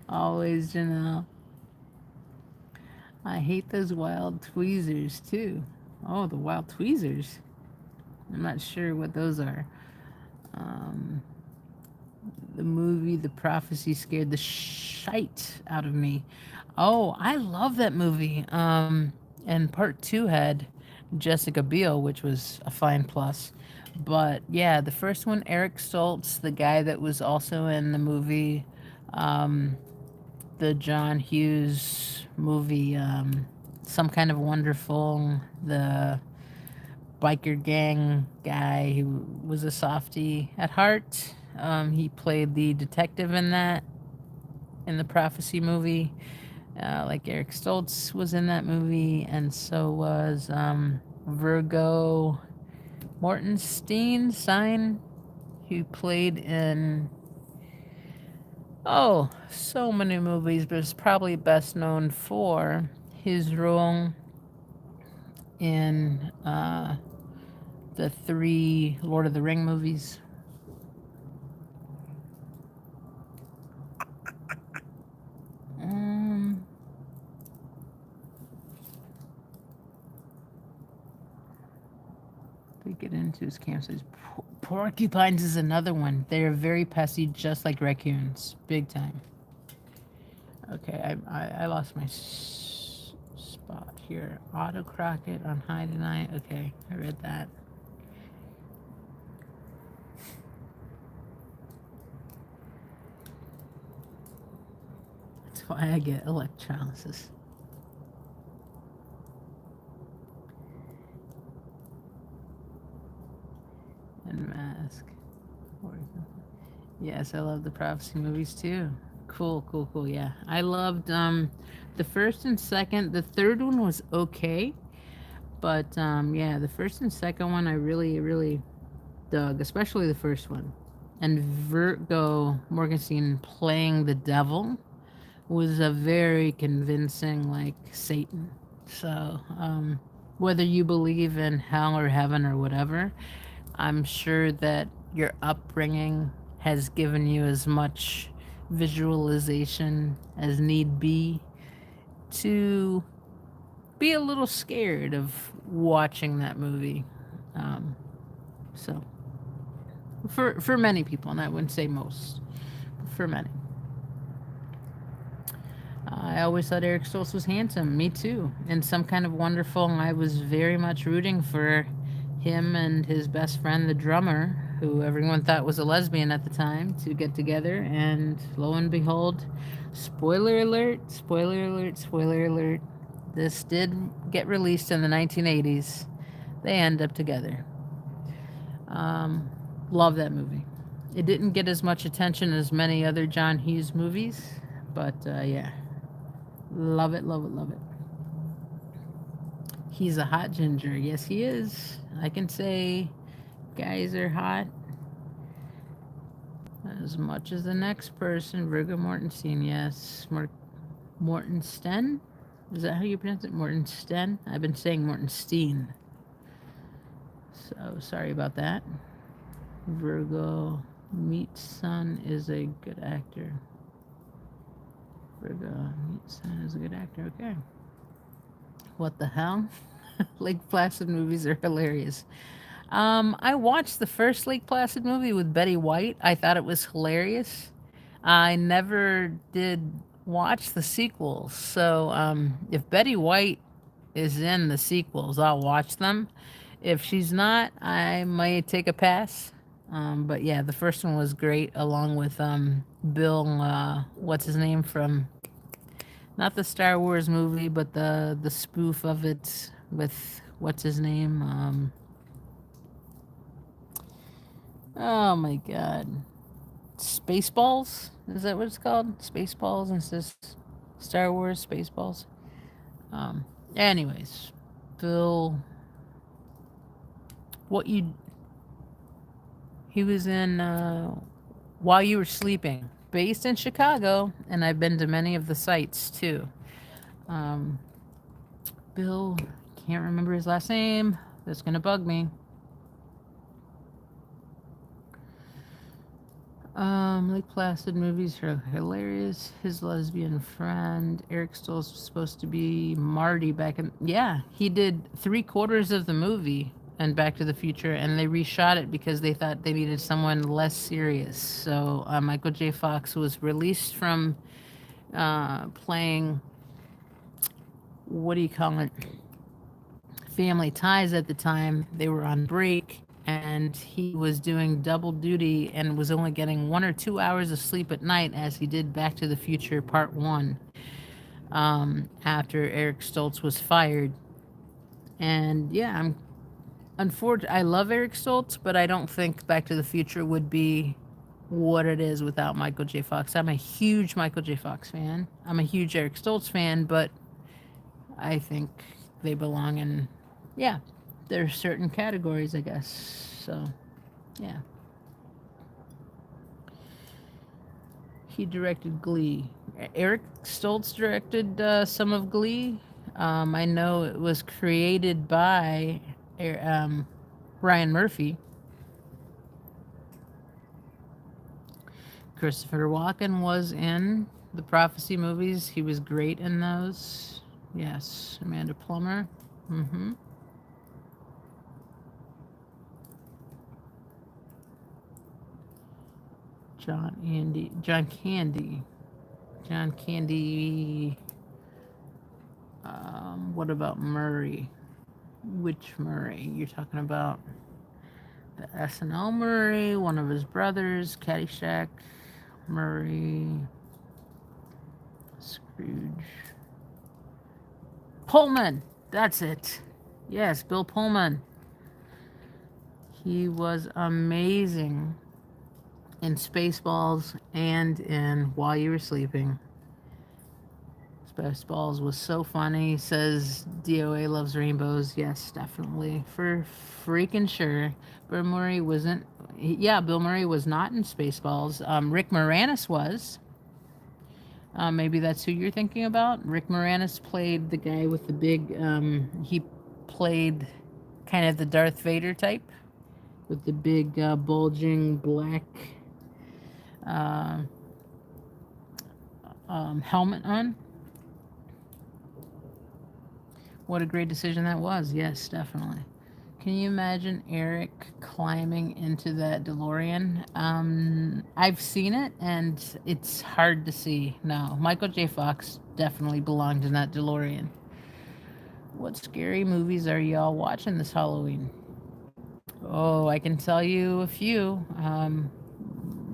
Always Janelle. I hate those wild tweezers too. Oh, the wild tweezers. I'm not sure what those are. Um, the movie The Prophecy scared the shite out of me. Oh, I love that movie. And part two had Jessica Biel, which was a fine plus. But yeah, the first one, Eric Stoltz, the guy that was also in the movie, um, the John Hughes movie, Some Kind of Wonderful, the biker gang guy who was a softie at heart. He played the detective in that, in the Prophecy movie. Like Eric Stoltz was in that movie, and so was Virgo Mortenstein, who played in, oh, so many movies, but is probably best known for his role in the 3 Lord of the Ring movies. We get into his campsites. Porcupines is another one. They are very pesky, just like raccoons. Big time. Okay, I lost my spot here. Otto Crockett on high tonight. Okay, I read that. That's why I get electrolysis. And Mask. Yes, I love the Prophecy movies too. Cool, cool, cool. Yeah, I loved the first and second. The third one was okay, but yeah, the first and second one I really dug, especially the first one. And Virgo Morgenstein playing the devil was a very convincing, like, Satan. So whether you believe in hell or heaven or whatever, I'm sure that your upbringing has given you as much visualization as need be to be a little scared of watching that movie. So, for many people, and I wouldn't say most, but for many. I always thought Eric Stoltz was handsome. Me too. And Some Kind of Wonderful. I was very much rooting for him and his best friend, the drummer, who everyone thought was a lesbian at the time, to get together. And lo and behold, spoiler alert, spoiler alert, spoiler alert. This did get released in the 1980s. They end up together. Love that movie. It didn't get as much attention as many other John Hughes movies, but yeah. Love it, love it, love it. He's a hot ginger. Yes, he is. I can say guys are hot as much as the next person. Virgo Mortenstein, yes. Mortenstein? Is that how you pronounce it? Mortenstein? I've been saying Mortenstein. So, sorry about that. Virgo. Meet Sun is a good actor. Virgo. Meet Sun is a good actor. Okay. What the hell? Lake Placid movies are hilarious. I watched the first Lake Placid movie with Betty White. I thought it was hilarious. I never did watch the sequels. So, if Betty White is in the sequels, I'll watch them. If she's not, I might take a pass. But yeah, the first one was great, along with Bill. What's his name from? Not the Star Wars movie, but the spoof of it with what's his name? Oh my God, Spaceballs. Is that what it's called? Spaceballs instead of Star Wars Spaceballs. Um. Anyways, Bill. What you? He was in While You Were Sleeping, based in Chicago, and I've been to many of the sites too. Um, Bill, can't remember his last name. That's gonna bug me. Lake Placid movies are hilarious. His lesbian friend, Eric Stoltz, was supposed to be Marty back in. Yeah, he did 3/4 of the movie and Back to the Future, and they reshot it because they thought they needed someone less serious. So Michael J. Fox was released from playing, what do you call it? Family Ties at the time. They were on break, and he was doing double duty and was only getting 1 or 2 hours of sleep at night as he did Back to the Future Part 1 after Eric Stoltz was fired. And yeah, I love Eric Stoltz, but I don't think Back to the Future would be what it is without Michael J. Fox. I'm a huge Michael J. Fox fan. I'm a huge Eric Stoltz fan, but I think they belong in, yeah, there's certain categories, I guess. So, yeah. He directed Glee. Eric Stoltz directed some of Glee. I know it was created by Ryan Murphy. Christopher Walken was in the Prophecy movies. He was great in those. Yes, Amanda Plummer. Mm-hmm. John Candy. What about Murray? Which Murray? You're talking about the SNL Murray, one of his brothers, Caddyshack Murray, Scrooge. Pullman! That's it. Yes, Bill Pullman. He was amazing in Spaceballs and in While You Were Sleeping. Spaceballs was so funny. Says DOA loves rainbows. Yes, definitely. For freaking sure. Bill Murray wasn't. Yeah, Bill Murray was not in Spaceballs. Rick Moranis was. Maybe that's who you're thinking about. Rick Moranis played the guy with the big. He played kind of the Darth Vader type with the big bulging black helmet on. What a great decision that was. Yes, definitely. Can you imagine Eric climbing into that DeLorean? I've seen it, and it's hard to see. No, Michael J. Fox definitely belonged in that DeLorean. What scary movies are y'all watching this Halloween? Oh, I can tell you a few.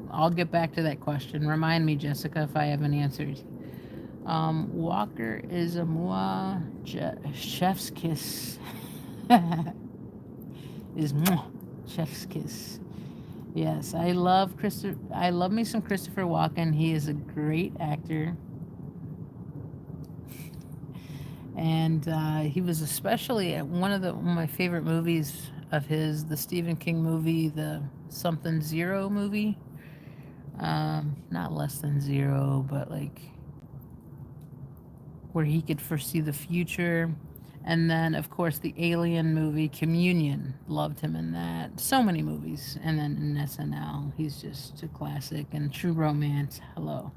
I'll get back to that question. Remind me, Jessica, if I have any answers. Walker is a moi chef's kiss. Is chef's kiss. Yes, I love me some Christopher Walken. He is a great actor. And he was especially at one of my favorite movies of his, the Stephen King movie, the Something Zero movie. Not Less Than Zero, but like where he could foresee the future. And then, of course, the Alien movie Communion. Loved him in that. So many movies. And then in SNL, he's just a classic. And True Romance. Hello.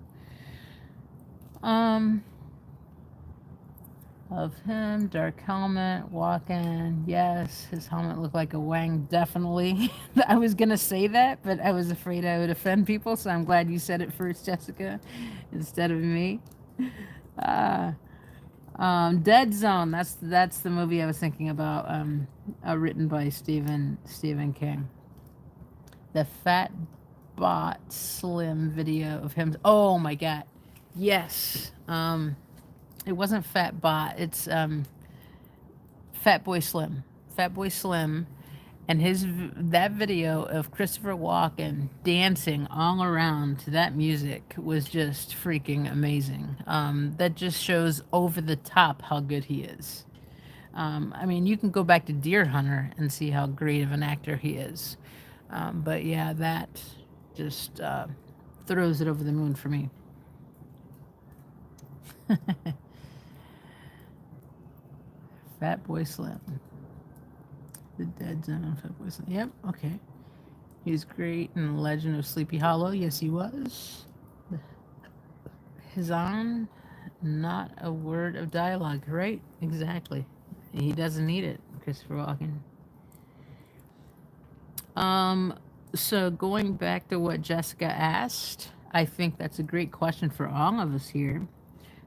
Um, of him, Dark Helmet, Walken. Yes, his helmet looked like a wang. Definitely. I was gonna say that, but I was afraid I would offend people. So I'm glad you said it first, Jessica, instead of me. Uh, Dead Zone. That's the movie I was thinking about. Written by Stephen King. The Fat Bot Slim video of him. Oh my God. Yes. It wasn't Fat Bot. It's Fat Boy Slim. Fat Boy Slim. And that video of Christopher Walken dancing all around to that music was just freaking amazing. That just shows over the top how good he is. I mean, you can go back to Deer Hunter and see how great of an actor he is. But yeah, that just throws it over the moon for me. Fat Boy Slim. The Dead Zone. Fat Boy Slim. Yep, okay. He was great in Legend of Sleepy Hollow. Yes, he was. His on, not a word of dialogue. Right? Exactly. He doesn't need it, Christopher Walken. So going back to what Jessica asked, I think that's a great question for all of us here.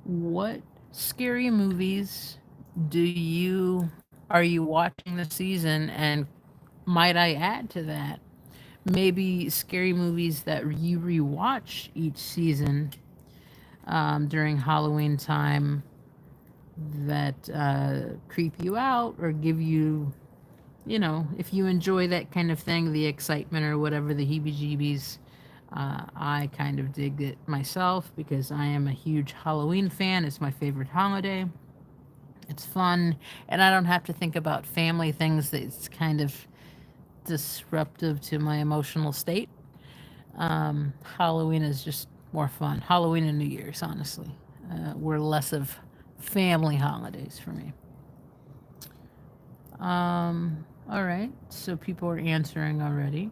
What scary movies are you watching this season, and might I add to that, maybe scary movies that you rewatch each season during Halloween time that creep you out or give you, if you enjoy that kind of thing, the excitement or whatever, the heebie jeebies. I kind of dig it myself because I am a huge Halloween fan. It's my favorite holiday. It's fun, and I don't have to think about family things that's kind of disruptive to my emotional state. Halloween is just more fun. Halloween and New Year's, honestly, were less of family holidays for me. All right, so people are answering already.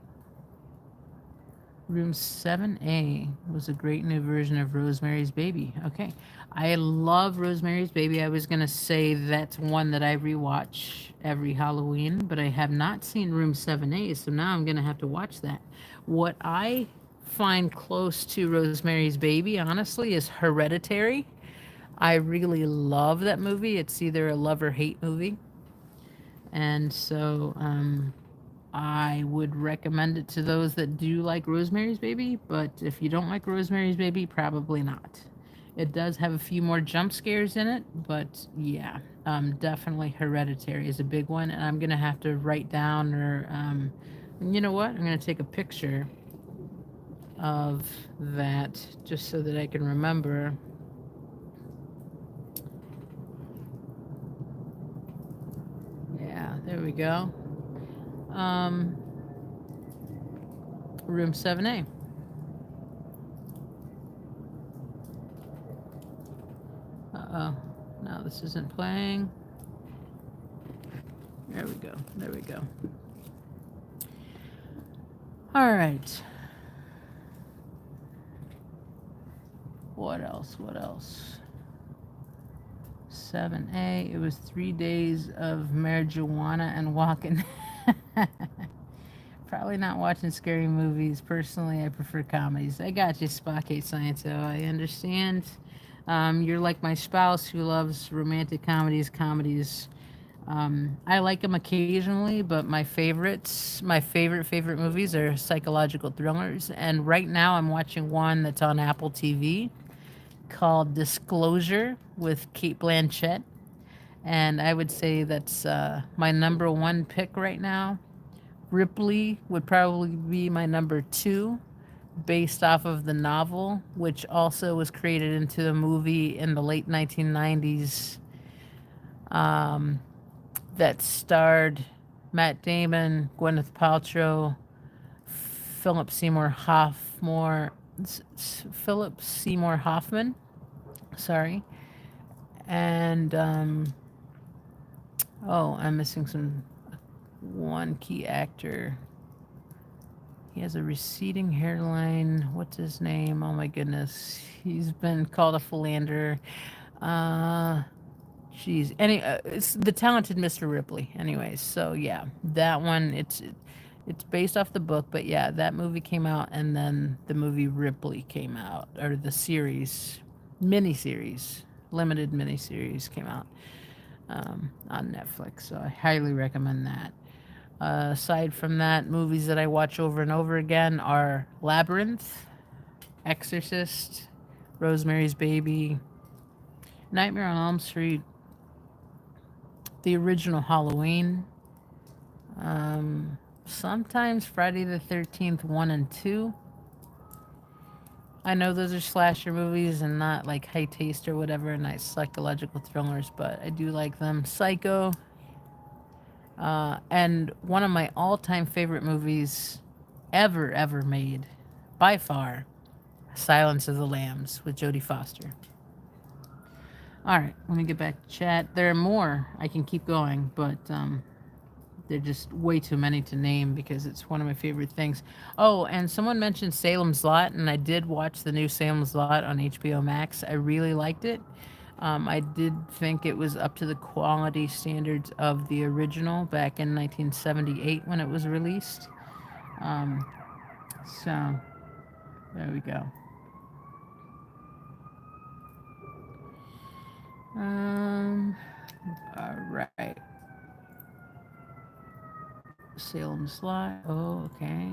Room 7A was a great new version of Rosemary's Baby. Okay. I love Rosemary's Baby. I was going to say that's one that I rewatch every Halloween, but I have not seen Room 7A, so now I'm going to have to watch that. What I find close to Rosemary's Baby, honestly, is Hereditary. I really love that movie. It's either a love or hate movie. And so, I would recommend it to those that do like Rosemary's Baby, but if you don't like Rosemary's Baby, probably not. It does have a few more jump scares in it, but yeah, definitely Hereditary is a big one, and I'm gonna have to write down or, you know what? I'm gonna take a picture of that just so that I can remember. Yeah, there we go. Room 7A. Uh-oh. No, this isn't playing. There we go. There we go. All right. What else? What else? 7A. It was 3 days of marijuana and walking. Probably not watching scary movies. Personally, I prefer comedies. I got you, Spock Science, though. I understand. You're like my spouse who loves romantic comedies. I like them occasionally, but my favorite movies are psychological thrillers. And right now I'm watching one that's on Apple TV called Disclosure with Cate Blanchett. And I would say that's my number one pick right now. Ripley would probably be my number two, based off of the novel, which also was created into the movie in the late 1990s, that starred Matt Damon, Gwyneth Paltrow, Philip Seymour Hoffman, sorry, and Oh, I'm missing one key actor. He has a receding hairline. What's his name? Oh my goodness. He's been called a philanderer. Uh, it's the talented Mr. Ripley. Anyways, so yeah, that one. It's based off the book, but yeah, that movie came out, and then the movie Ripley came out, or the series, miniseries, limited miniseries came out on Netflix. So I highly recommend that. Aside from that, movies that I watch over and over again are Labyrinth, Exorcist, Rosemary's Baby, Nightmare on Elm Street, the original Halloween, sometimes Friday the 13th 1 and 2. I know those are slasher movies and not like high taste or whatever, nice psychological thrillers, but I do like them. Psycho, and one of my all-time favorite movies ever made, by far, Silence of the Lambs with Jodie Foster. All right, let me get back to chat. There are more. I can keep going, but they're just way too many to name because it's one of my favorite things. Oh, and someone mentioned Salem's Lot, and I did watch the new Salem's Lot on HBO Max. I really liked it. I did think it was up to the quality standards of the original back in 1978 when it was released. Um, so, there we go. All right. Salem's Lot. Oh, okay.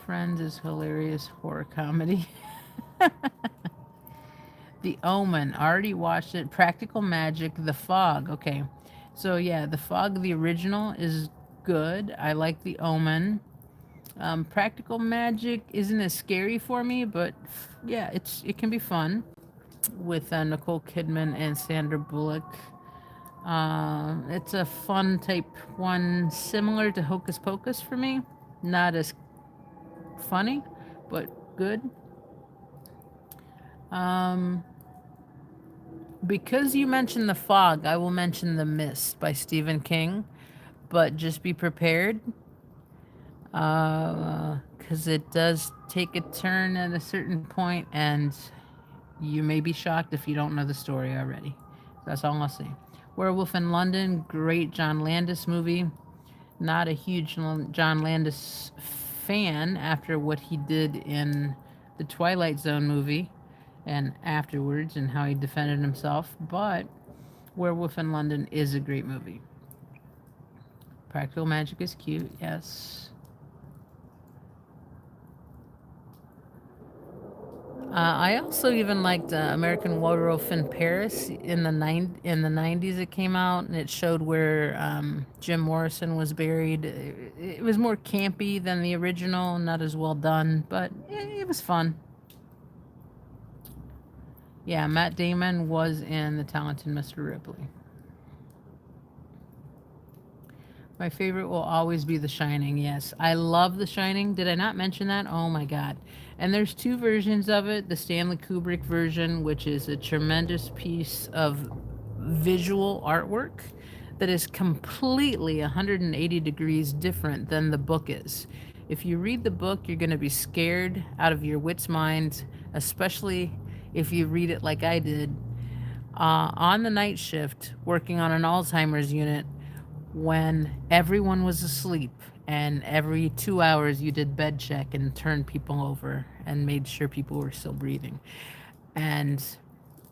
Friends is hilarious horror comedy. The Omen. Already watched it. Practical Magic. The Fog. Okay. So yeah, The Fog, the original, is good. I like The Omen. Practical Magic isn't as scary for me, but yeah, it can be fun with Nicole Kidman and Sandra Bullock. It's a fun type one, similar to Hocus Pocus for me. Not as funny, but good. Um, because you mentioned The Fog, I will mention The Mist by Stephen King, but just be prepared. Because it does take a turn at a certain point, and you may be shocked if you don't know the story already. That's all I'll say. Werewolf in London, great John Landis movie. Not a huge John Landis fan after what he did in the Twilight Zone movie and afterwards and how he defended himself, but Werewolf in London is a great movie. Practical Magic is cute, yes. I also even liked American Werewolf in Paris in the 90s. It came out and it showed where Jim Morrison was buried. It was more campy than the original, not as well done, but it was fun. Yeah, Matt Damon was in The Talented Mr. Ripley. My favorite will always be The Shining, yes. I love The Shining. Did I not mention that? Oh my god. And there's two versions of it. The Stanley Kubrick version, which is a tremendous piece of visual artwork that is completely 180 degrees different than the book is. If you read the book, you're going to be scared out of your wits' mind, especially if you read it like I did on the night shift working on an Alzheimer's unit when everyone was asleep, and every 2 hours you did bed check and turned people over and made sure people were still breathing. And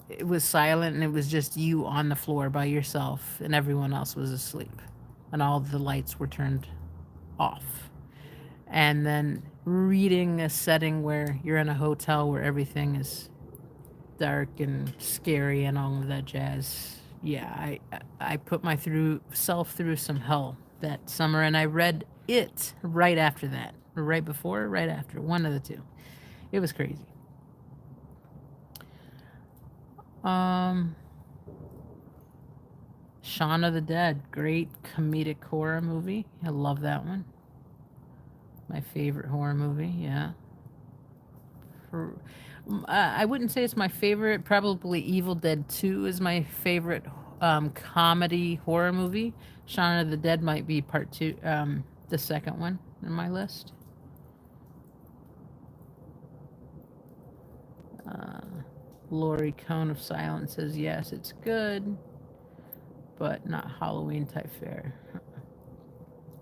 it was silent, and it was just you on the floor by yourself, and everyone else was asleep, and all the lights were turned off. And then reading a setting where you're in a hotel where everything is dark and scary and all of that jazz. Yeah, I put myself through some hell that summer, and I read it right after that, or right before, or right after, one of the two. It was crazy. Shaun of the Dead, great comedic horror movie. I love that one. My favorite horror movie, yeah. I wouldn't say it's my favorite. Probably Evil Dead 2 is my favorite comedy horror movie. Shaun of the Dead might be part two, the second one in my list. Uh, Lori Cone of Silence says yes, it's good, but not Halloween type fare.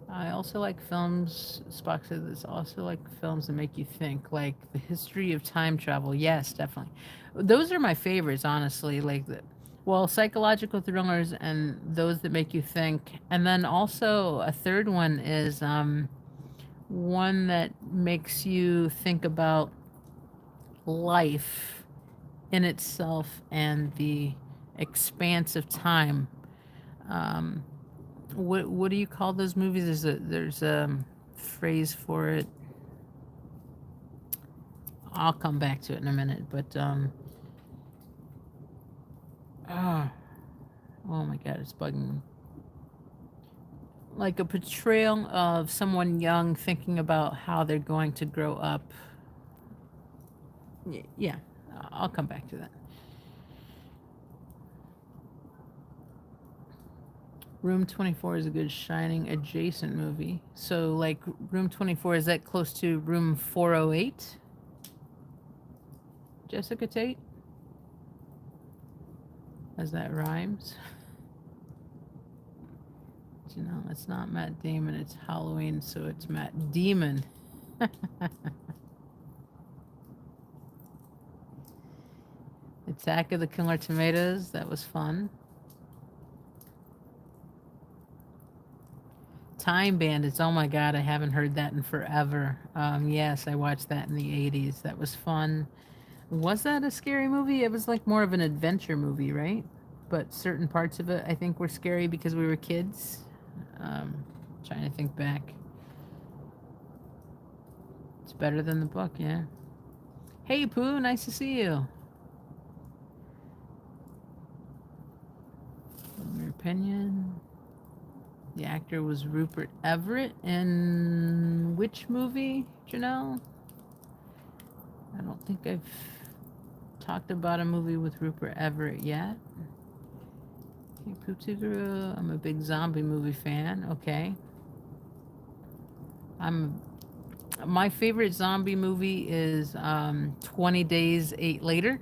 I also like films. Spock says it's also like films that make you think, like the history of time travel. Yes, definitely. Those are my favorites, honestly. Like well, psychological thrillers and those that make you think. And then also a third one is one that makes you think about life in itself and the expanse of time. Um, what do you call those movies? There's a phrase for it. I'll come back to it in a minute. But oh, oh my God, it's bugging me. Like a portrayal of someone young thinking about how they're going to grow up. Yeah, I'll come back to that. Room 24 is a good Shining adjacent movie. So, like, Room 24, is that close to Room 408? Jessica Tate? As that rhymes. You know, it's not Matt Damon, it's Halloween, so it's Matt Demon. Attack of the Killer Tomatoes, that was fun. Time Bandits, oh my God, I haven't heard that in forever. Yes, I watched that in the 80s. That was fun. Was that a scary movie? It was like more of an adventure movie, right? But certain parts of it, I think, were scary because we were kids. Trying to think back. It's better than the book, yeah. Hey, Pooh, nice to see you. Your opinion? The actor was Rupert Everett in which movie, Janelle? I don't think I've talked about a movie with Rupert Everett yet. Hey, Pootuguru, I'm a big zombie movie fan. Okay. My favorite zombie movie is 20 Days 8 Later.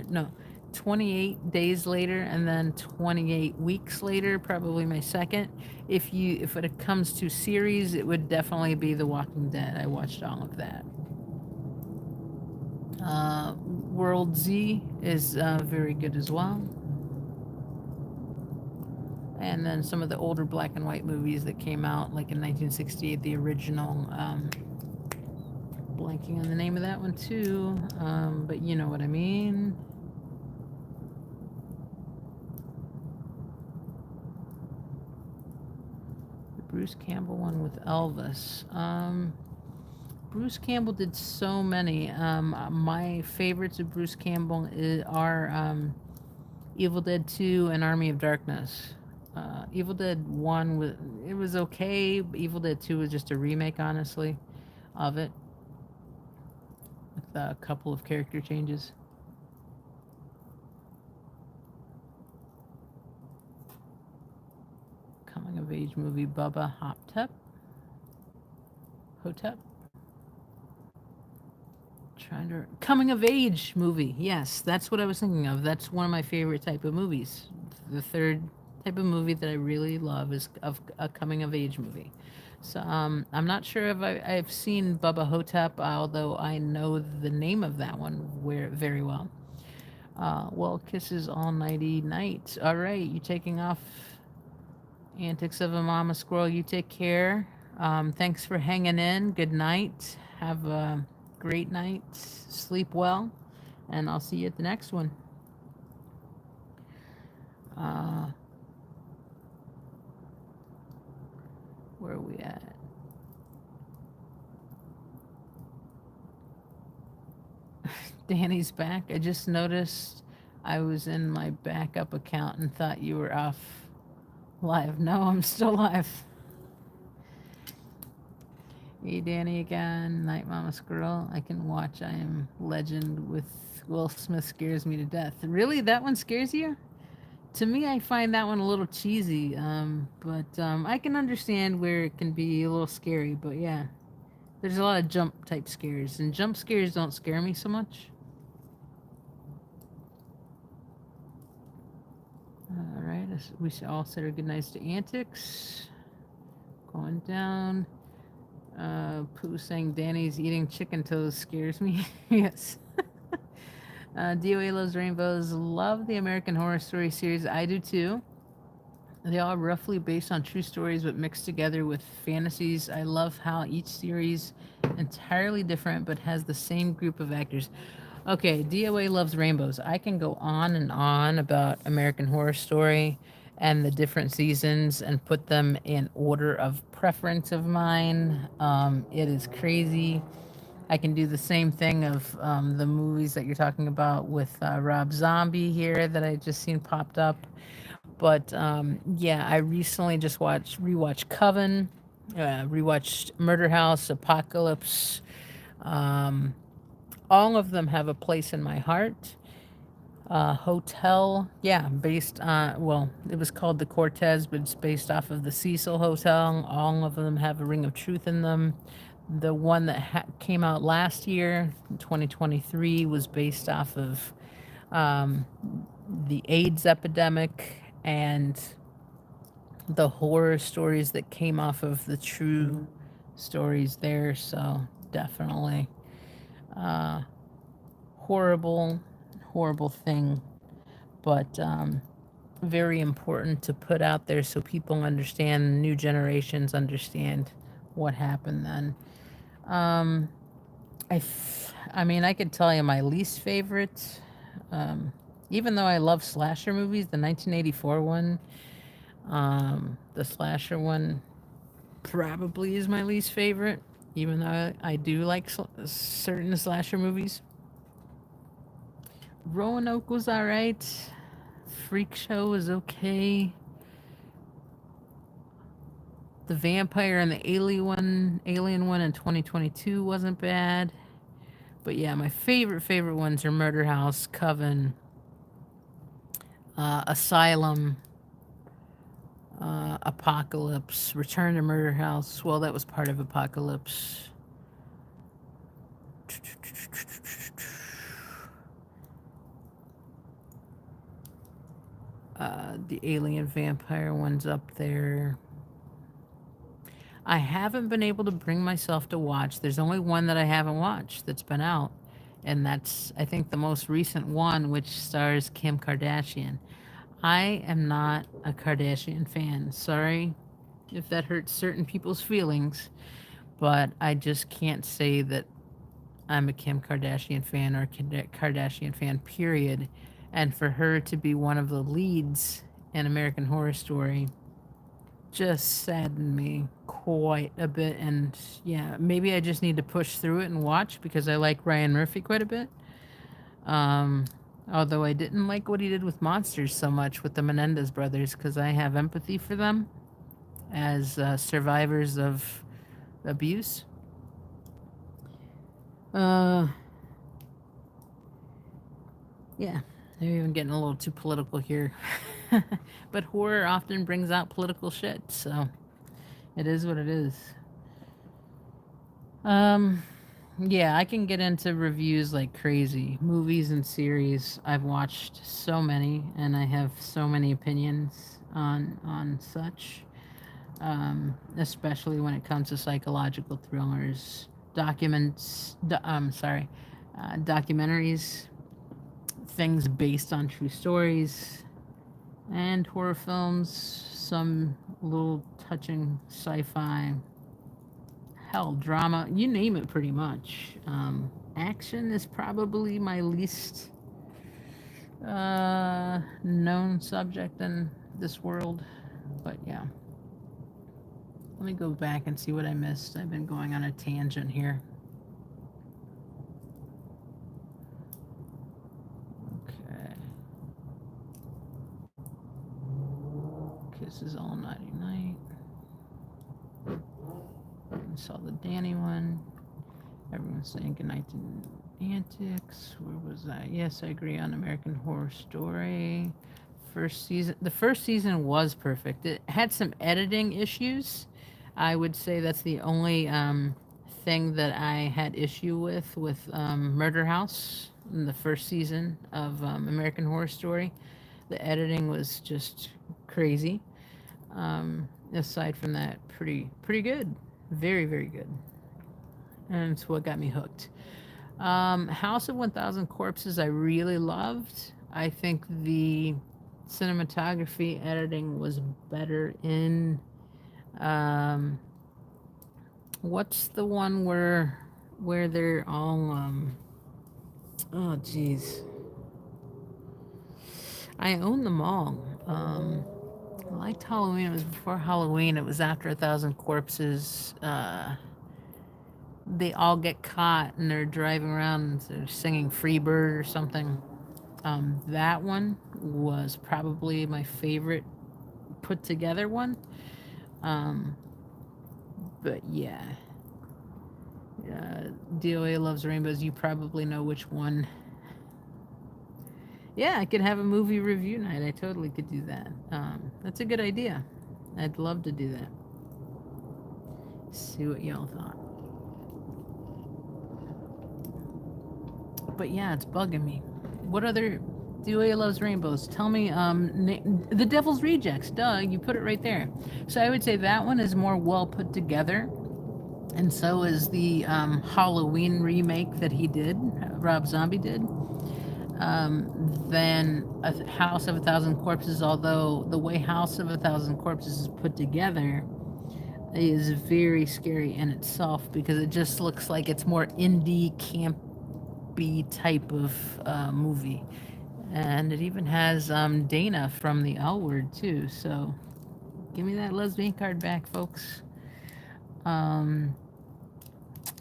No, 28 Days Later, and then 28 Weeks Later, probably my second. If it comes to series, it would definitely be The Walking Dead. I watched all of that. World Z is very good as well. And then some of the older black and white movies that came out, like in 1968, the original. Blanking on the name of that one too, but you know what I mean. The Bruce Campbell one with Elvis. Bruce Campbell did so many. My favorites of Bruce Campbell are Evil Dead 2 and Army of Darkness. Evil Dead 1 it was okay. Evil Dead 2 was just a remake, honestly, of it, with a couple of character changes. Coming of age movie, Bubba Hotep. Coming of age movie. Yes, that's what I was thinking of. That's one of my favorite type of movies. The third type of movie that I really love is a coming of age movie. So I'm not sure if I've seen Bubba Hotep, although I know the name of that one very well. Well, kisses all nighty night. All right, you taking off? Antics of a Mama Squirrel. You take care. Thanks for hanging in. Good night. Have a great night. Sleep well. And I'll see you at the next one. Where are we at? Danny's back. I just noticed I was in my backup account and thought you were off live. No, I'm still live. Hey, Danny again. Night Mama Squirrel. I can watch I Am Legend with Will Smith scares me to death. Really? That one scares you? To me, I find that one a little cheesy, but I can understand where it can be a little scary. But yeah, there's a lot of jump type scares, and jump scares don't scare me so much. All right, we should all say our goodnights to Antics. Going down. Pooh saying Danny's eating chicken toes scares me. Yes. DOA loves rainbows. Love the American Horror Story series. I do too. They are roughly based on true stories but mixed together with fantasies. I love how each series entirely different but has the same group of actors. Okay, DOA loves rainbows. I can go on and on about American Horror Story and the different seasons and put them in order of preference of mine. It is crazy. I can do the same thing of the movies that you're talking about with Rob Zombie here that I just seen popped up. But yeah, I recently just rewatched Coven, rewatched Murder House, Apocalypse. Um, all of them have a place in my heart. Hotel, yeah, based on, well, it was called the Cortez, but it's based off of the Cecil Hotel. All of them have a ring of truth in them. The one that came out last year, 2023, was based off of um, the AIDS epidemic and the horror stories that came off of the true stories there. So definitely uh, horrible, horrible thing, but very important to put out there so people understand, new generations understand what happened then. Um, I mean, I could tell you my least favorite, um, even though I love slasher movies, the 1984 one, the slasher one probably is my least favorite, even though I do like certain slasher movies. Roanoke was alright. Freak Show was okay. The vampire and the alien one in 2022 wasn't bad. But yeah, my favorite ones are Murder House, Coven, Asylum, Apocalypse, Return to Murder House. Well, that was part of Apocalypse. The alien vampire one's up there. I haven't been able to bring myself to watch. There's only one that I haven't watched that's been out. And that's, I think, the most recent one, which stars Kim Kardashian. I am not a Kardashian fan. Sorry if that hurts certain people's feelings, but I just can't say that I'm a Kim Kardashian fan or Kardashian fan, period. And for her to be one of the leads in American Horror Story just saddened me quite a bit. And yeah, maybe I just need to push through it and watch because I like Ryan Murphy quite a bit. Although I didn't like what he did with Monsters so much with the Menendez brothers because I have empathy for them as survivors of abuse. Yeah, they're even getting a little too political here. But horror often brings out political shit, so it is what it is. Yeah, I can get into reviews like crazy. Movies and series. I've watched so many, and I have so many opinions on such. Especially when it comes to psychological thrillers, documentaries, things based on true stories, and horror films. Some little touching sci-fi. Hell, drama, you name it pretty much. Action is probably my least known subject in this world. But yeah. Let me go back and see what I missed. I've been going on a tangent here. Okay. Kisses all nighty night. saw the Danny one. Everyone's saying goodnight to Antics. Where was I? Yes, I agree on American Horror Story. First season. The first season was perfect. It had some editing issues. I would say that's the only thing that I had issue with Murder House in the first season of American Horror Story. The editing was just crazy. Aside from that, pretty good. Very, very good. And it's what got me hooked. House of 1000 Corpses, I really loved. I think the cinematography editing was better in. What's the one where they're all oh geez, I own them all. I liked Halloween. It was before Halloween. It was after 1000 Corpses. They all get caught and they're driving around and they're singing Freebird or something. That one was probably my favorite put together one. But yeah. DOA Loves Rainbows. You probably know which one. Yeah, I could have a movie review night. I totally could do that. That's a good idea. I'd love to do that. See what y'all thought. But yeah, it's bugging me. What other DOA Loves Rainbows? Tell me, The Devil's Rejects. Duh, you put it right there. So I would say that one is more well put together. And so is the Halloween remake that he did, Rob Zombie did. Than House of 1000 Corpses, although the way House of 1000 Corpses is put together is very scary in itself because it just looks like it's more indie, campy type of movie. And it even has Dana from the L Word too, so give me that lesbian card back, folks.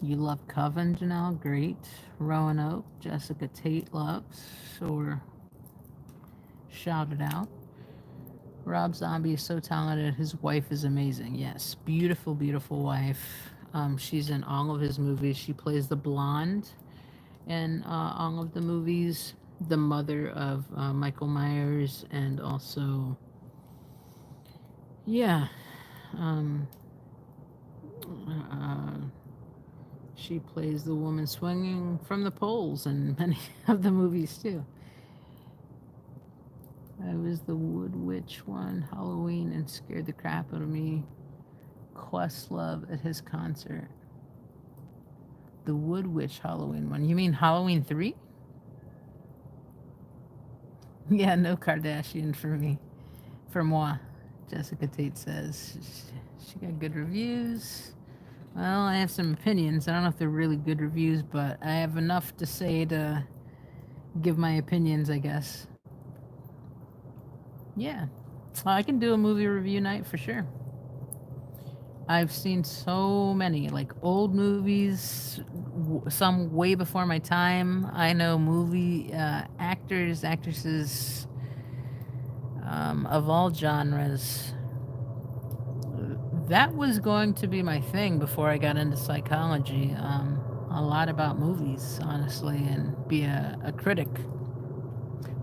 You love Coven, Janelle. Great. Roanoke. Jessica Tate loves. Or shout it out. Rob Zombie is so talented. His wife is amazing. Yes. Beautiful, beautiful wife. She's in all of his movies. She plays the blonde in all of the movies. The mother of Michael Myers. And also, yeah. She plays the woman swinging from the poles in many of the movies, too. I was the Wood Witch one, Halloween, and scared the crap out of me. Questlove at his concert. The Wood Witch Halloween one. You mean Halloween 3? Yeah, no Kardashian for me. For moi, Jessica Tate says. She got good reviews. Well, I have some opinions. I don't know if they're really good reviews, but I have enough to say to give my opinions, I guess. Yeah. I can do a movie review night for sure. I've seen so many, like old movies, some way before my time. I know movie actors, actresses of all genres. That was going to be my thing before I got into psychology. A lot about movies, honestly, and be a critic.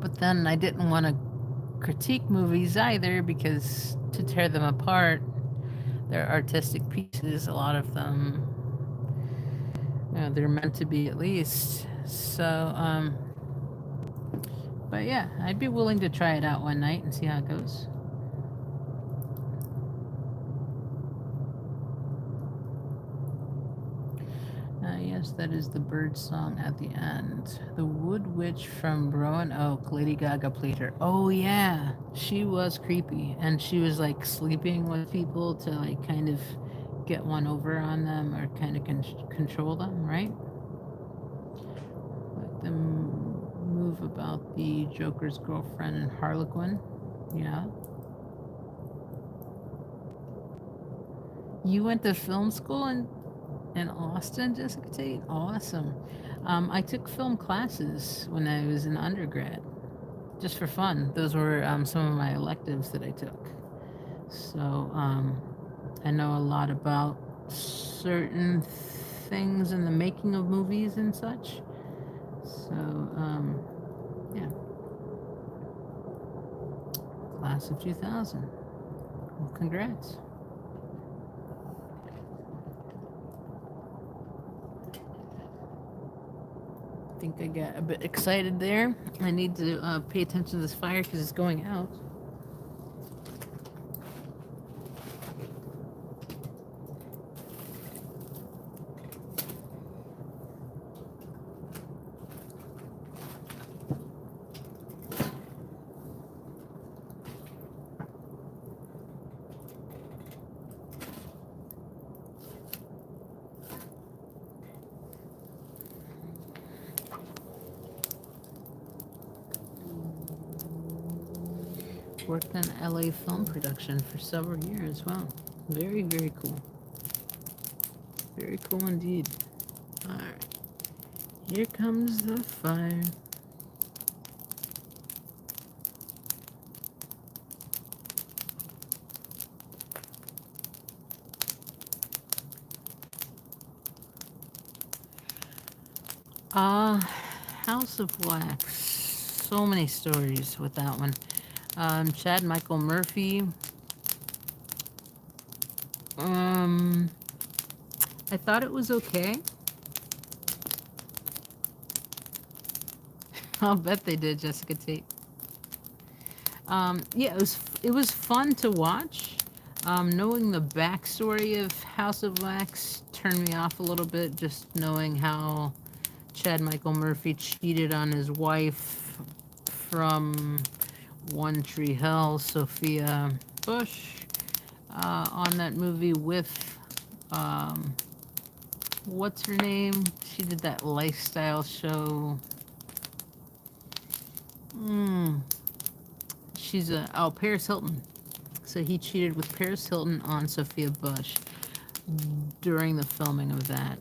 But then I didn't want to critique movies either because to tear them apart, they're artistic pieces. A lot of them, they're meant to be at least. So, but yeah, I'd be willing to try it out one night and see how it goes. Yes, that is the bird song at the end. The Wood Witch from Roanoke. Lady Gaga played her. Oh yeah, she was creepy, and she was like sleeping with people to like kind of get one over on them or kind of control them, right? Let them move about the Joker's girlfriend and Harlequin. Yeah. You went to film school in Austin, Jessica Tate? Awesome. I took film classes when I was in undergrad, just for fun. Those were some of my electives that I took. So I know a lot about certain things in the making of movies and such. So, yeah. Class of 2000. Well, congrats. I think I got a bit excited there. I need to pay attention to this fire because it's going out. Worked on LA film production for several years. Wow. Very, very cool. Very cool indeed. Alright. Here comes the fire. House of Wax. So many stories with that one. Chad Michael Murphy. I thought it was okay. I'll bet they did, Jessica Tate. Yeah, it was fun to watch. Knowing the backstory of House of Wax turned me off a little bit. Just knowing how Chad Michael Murphy cheated on his wife from One Tree Hill, Sophia Bush, on that movie with, what's her name? She did that lifestyle show. She's Paris Hilton. So he cheated with Paris Hilton on Sophia Bush during the filming of that.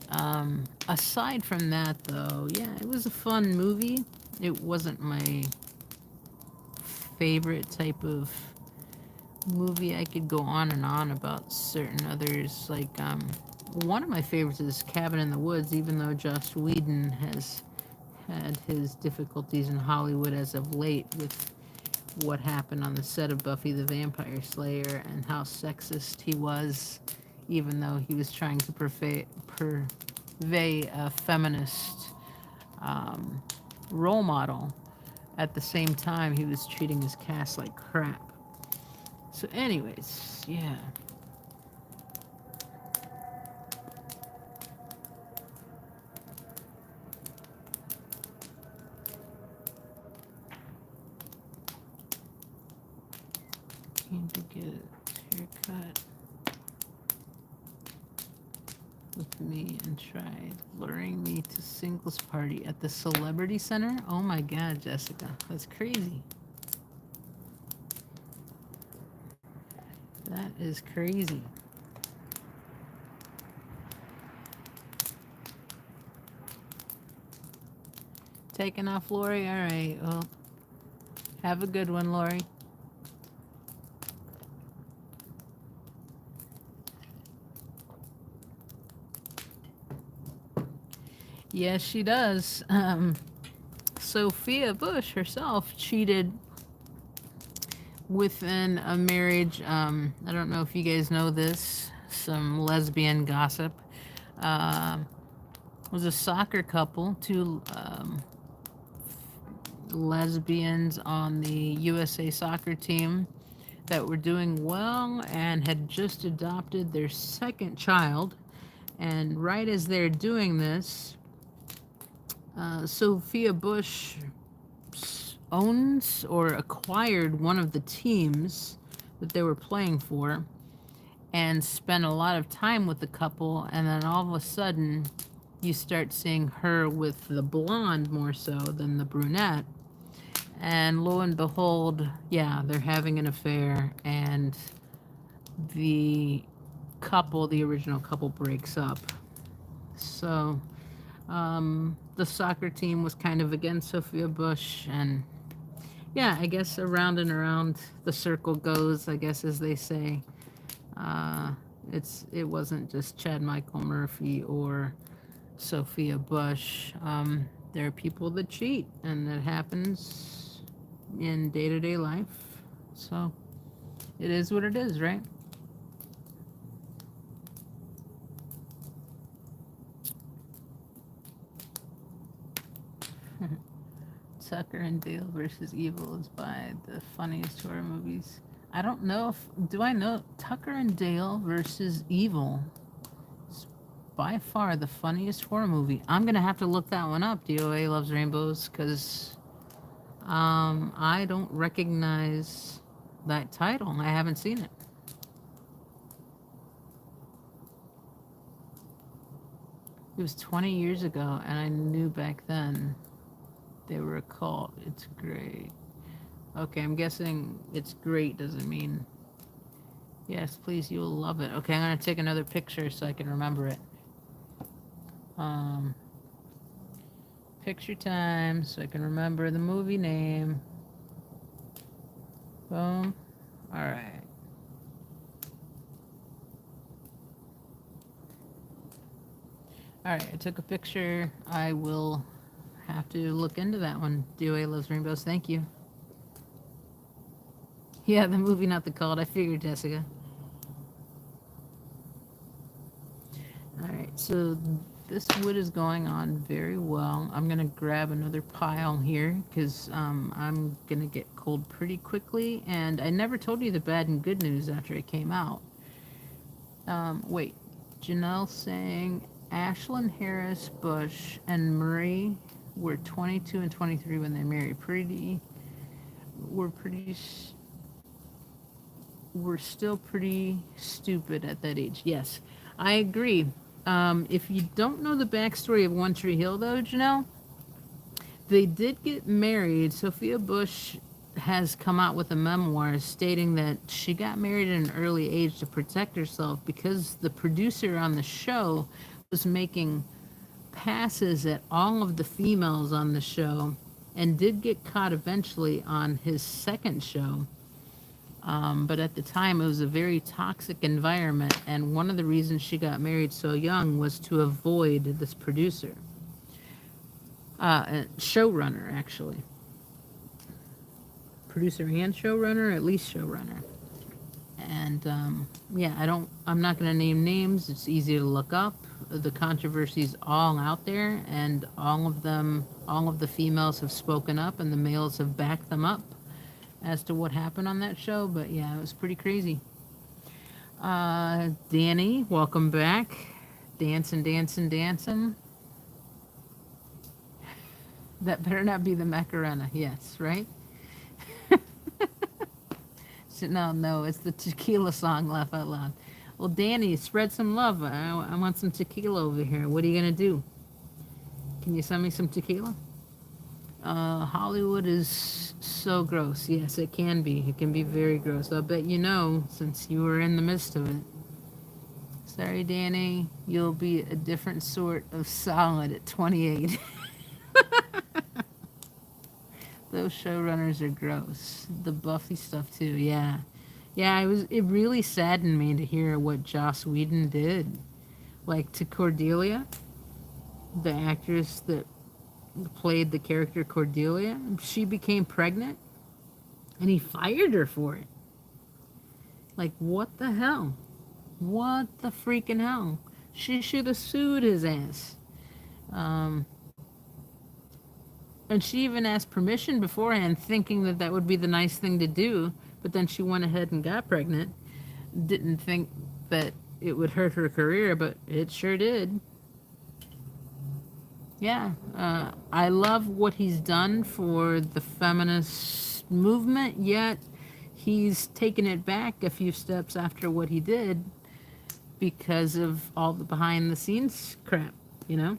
Aside from that, though, yeah, it was a fun movie. It wasn't my favorite type of movie. I could go on and on about certain others. Like, one of my favorites is Cabin in the Woods, even though Joss Whedon has had his difficulties in Hollywood as of late with what happened on the set of Buffy the Vampire Slayer and how sexist he was, even though he was trying to purvey a feminist role model. At the same time, he was treating his cast like crap. So anyways, yeah. Came to get a haircut with me and tried luring me to singles party at the Celebrity Center. Oh my God, Jessica, that's crazy. That is crazy. Taking off, Lori? All right, well, have a good one, Lori. Yes, she does. Sophia Bush herself cheated within a marriage. I don't know if you guys know this, some lesbian gossip. Was a soccer couple, two lesbians on the USA soccer team that were doing well and had just adopted their second child. And right as they're doing this, Sophia Bush owns or acquired one of the teams that they were playing for and spent a lot of time with the couple, and then all of a sudden you start seeing her with the blonde more so than the brunette, and lo and behold, yeah, they're having an affair, and the original couple breaks up. So the soccer team was kind of against Sophia Bush, and yeah, I guess around and around the circle goes, I guess, as they say. It wasn't just Chad Michael Murphy or Sophia Bush. There are people that cheat, and that happens in day-to-day life. So it is what it is, right? Tucker and Dale versus Evil is by the funniest horror movies. I don't know if do I know Tucker and Dale versus Evil. It's by far the funniest horror movie. I'm gonna have to look that one up. DOA loves rainbows, because I don't recognize that title. I haven't seen it. It was 20 years ago, and I knew back then they were a cult. It's great. Okay, I'm guessing it's great doesn't mean yes, please, you'll love it. Okay, I'm gonna take another picture so I can remember it. Um, Picture time so I can remember the movie name. Boom. All right. All right, I took a picture. I will have to look into that one. DOA loves rainbows. Thank you. Yeah, the movie, not the cult. I figured, Jessica. All right, so this wood is going on very well. I'm gonna grab another pile here because I'm gonna get cold pretty quickly. And I never told you the bad and good news after it came out. Wait, Janelle saying Ashlyn Harris Bush and Marie were 22 and 23 when they married. We're still pretty stupid at that age. Yes, I agree. If you don't know the backstory of One Tree Hill, though, Janelle, they did get married. Sophia Bush has come out with a memoir stating that she got married at an early age to protect herself because the producer on the show was making passes at all of the females on the show and did get caught eventually on his second show. But at the time, it was a very toxic environment, and one of the reasons she got married so young was to avoid this producer, showrunner, actually. Producer and showrunner, at least showrunner. And yeah, I'm not going to name names. It's easy to look up. The controversy's all out there, and all of the females have spoken up, and the males have backed them up as to what happened on that show. But yeah, it was pretty crazy. Danny, welcome back. Dancing, dancing, dancing. That better not be the Macarena. Yes, right? No, it's the tequila song, laugh out loud. Well, Danny, spread some love. I want some tequila over here. What are you going to do? Can you send me some tequila? Hollywood is so gross. Yes, it can be. It can be very gross. I'll bet you know, since you were in the midst of it. Sorry, Danny. You'll be a different sort of solid at 28. Those showrunners are gross. The Buffy stuff too, yeah. Yeah, it really saddened me to hear what Joss Whedon did. Like to Cordelia, the actress that played the character Cordelia, she became pregnant and he fired her for it. Like, what the hell? What the freaking hell? She should have sued his ass. And she even asked permission beforehand, thinking that that would be the nice thing to do. But then she went ahead and got pregnant. Didn't think that it would hurt her career, but it sure did. Yeah, I love what he's done for the feminist movement, yet he's taken it back a few steps after what he did because of all the behind the scenes crap, you know?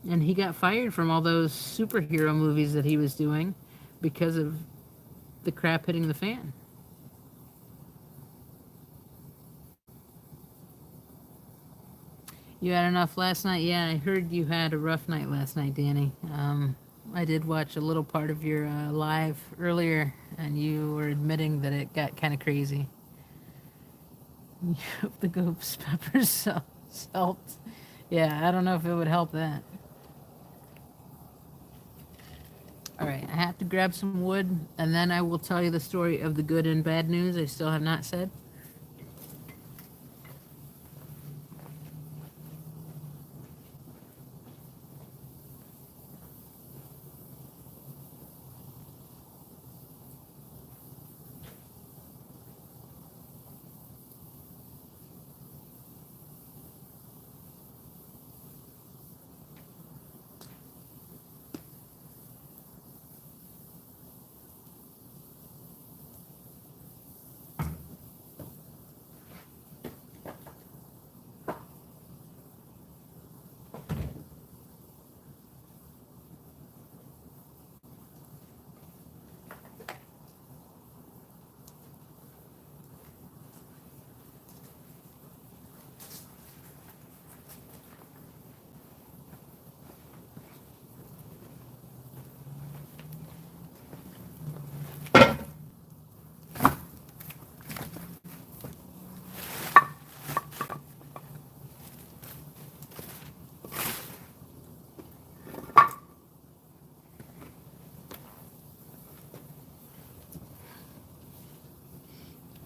And he got fired from all those superhero movies that he was doing because of the crap hitting the fan. You had enough last night? Yeah, I heard you had a rough night last night, Danny. I did watch a little part of your live earlier, and you were admitting that it got kind of crazy. You hope the ghost peppers helped. Yeah, I don't know if it would help that. All right, I have to grab some wood, and then I will tell you the story of the good and bad news I still have not said.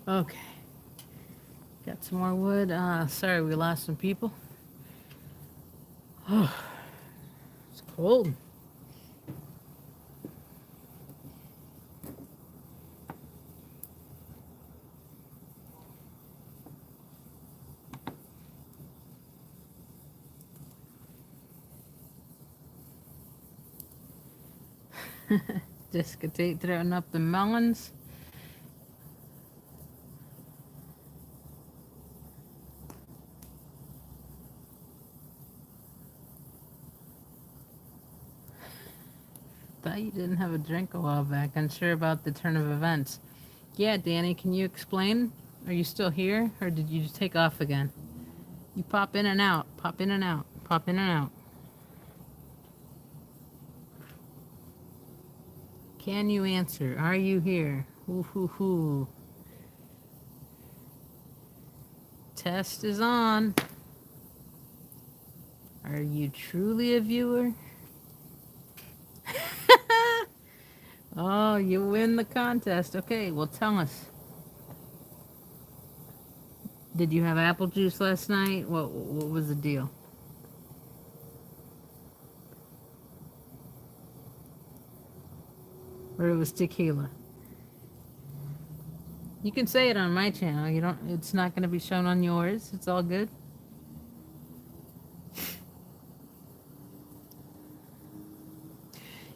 Okay, got some more wood. Sorry, we lost some people. Oh, it's cold. Just throwing up the melons. Thought you didn't have a drink a while back. Unsure about the turn of events. Yeah, Danny, can you explain? Are you still here, or did you just take off again? You pop in and out, pop in and out, pop in and out. Can you answer? Are you here? Ooh, hoo, hoo. Test is on. Are you truly a viewer? Oh, you win the contest. Okay, well, tell us. Did you have apple juice last night? What was the deal? Or it was tequila? You can say it on my channel. You don't. It's not going to be shown on yours. It's all good.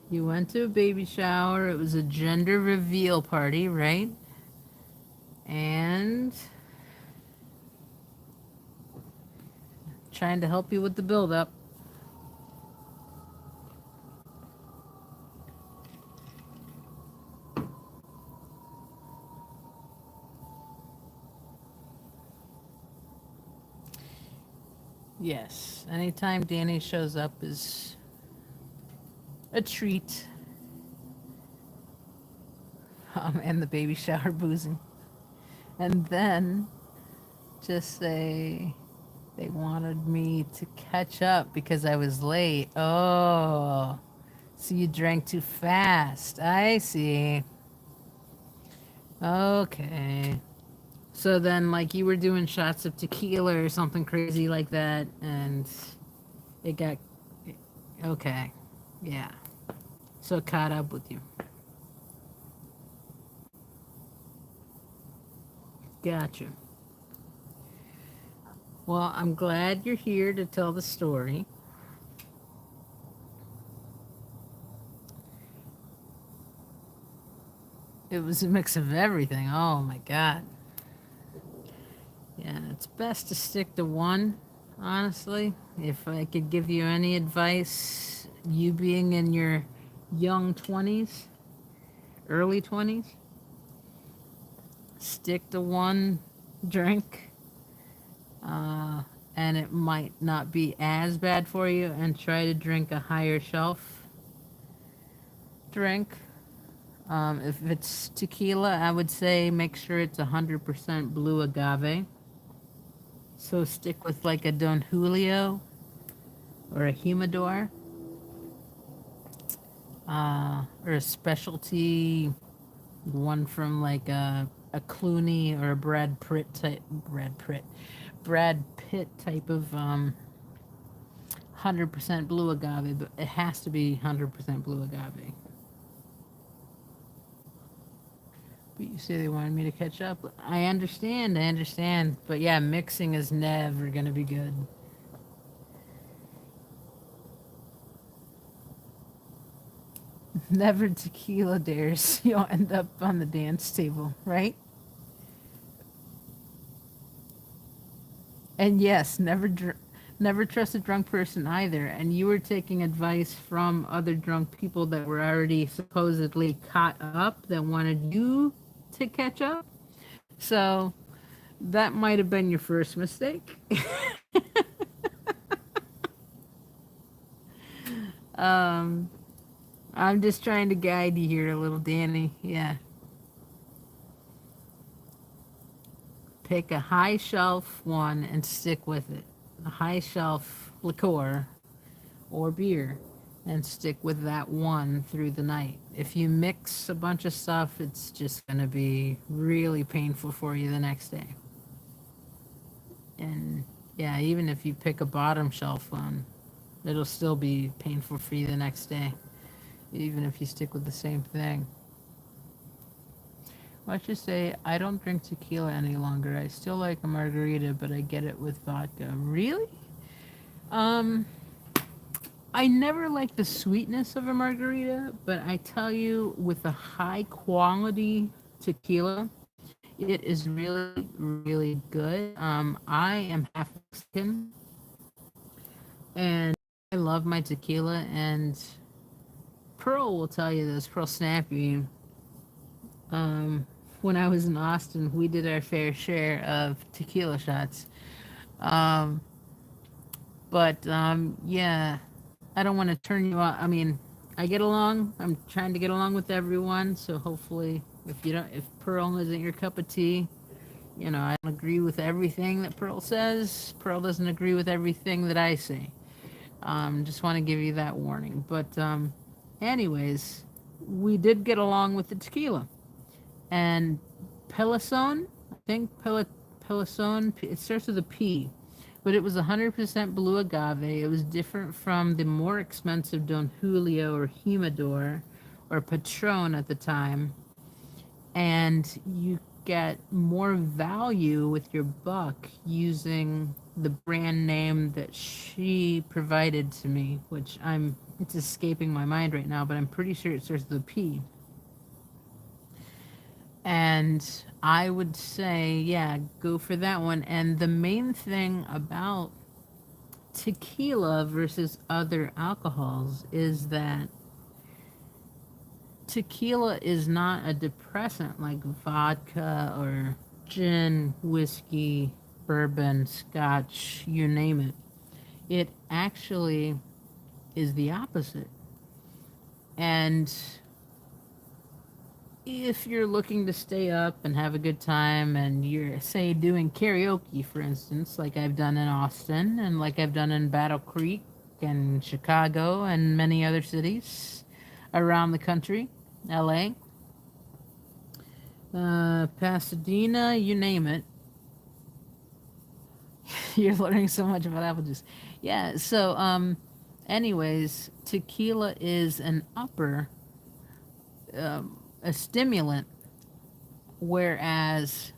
You went to a baby shower. It was a gender reveal party, right? And trying to help you with the build-up. Yes, anytime Danny shows up is a treat. And the baby shower boozing. And then just say they wanted me to catch up because I was late. Oh, so you drank too fast. I see. Okay. So then, like, you were doing shots of tequila or something crazy like that, and it got... Okay. Yeah. So it caught up with you. Gotcha. Well, I'm glad you're here to tell the story. It was a mix of everything. Oh my God. Yeah, it's best to stick to one, honestly. If I could give you any advice, you being in your young 20s, early 20s, stick to one drink, and it might not be as bad for you, and try to drink a higher shelf drink. If it's tequila, I would say make sure it's 100% blue agave. So stick with like a Don Julio or a Humidor, or a specialty one from like a Clooney or a Brad Pitt type of 100% blue agave, but it has to be 100% blue agave. But you say they wanted me to catch up. I understand. But yeah, mixing is never going to be good. Never tequila dares. You'll end up on the dance table, right? And yes, never trust a drunk person either. And you were taking advice from other drunk people that were already supposedly caught up that wanted you to catch up. So that might have been your first mistake. um, I'm just trying to guide you here a little, Danny. Yeah. Pick a high shelf one and stick with it. A high shelf liqueur or beer and stick with that one through the night. If you mix a bunch of stuff, it's just going to be really painful for you the next day. And yeah, even if you pick a bottom shelf one, it'll still be painful for you the next day, even if you stick with the same thing. Let's just say I don't drink tequila any longer. I still like a margarita, but I get it with vodka. Really? Um, I never like the sweetness of a margarita, but I tell you, with a high quality tequila, it is really, really good. I am half Mexican, and I love my tequila. And Pearl will tell you this. Pearl Snappy. When I was in Austin, we did our fair share of tequila shots. Um, but yeah, I don't want to turn you off. I mean, I get along. I'm trying to get along with everyone. So hopefully, if Pearl isn't your cup of tea, I don't agree with everything that Pearl says. Pearl doesn't agree with everything that I say. Just want to give you that warning. But anyways, we did get along with the tequila. And Pelison, I think Pelison, it starts with a P, but it was 100% blue agave. It was different from the more expensive Don Julio or Humidor or Patron at the time. And you get more value with your buck using the brand name that she provided to me, which it's escaping my mind right now, but I'm pretty sure it starts with a P. And I would say, yeah, go for that one. And the main thing about tequila versus other alcohols is that tequila is not a depressant like vodka or gin, whiskey, bourbon, scotch, you name it. It actually is the opposite. And if you're looking to stay up and have a good time and you're, say, doing karaoke, for instance, like I've done in Austin and like I've done in Battle Creek and Chicago and many other cities around the country, LA, Pasadena, you name it. You're learning so much about apple juice. Yeah, so anyways, tequila is an upper, a stimulant, whereas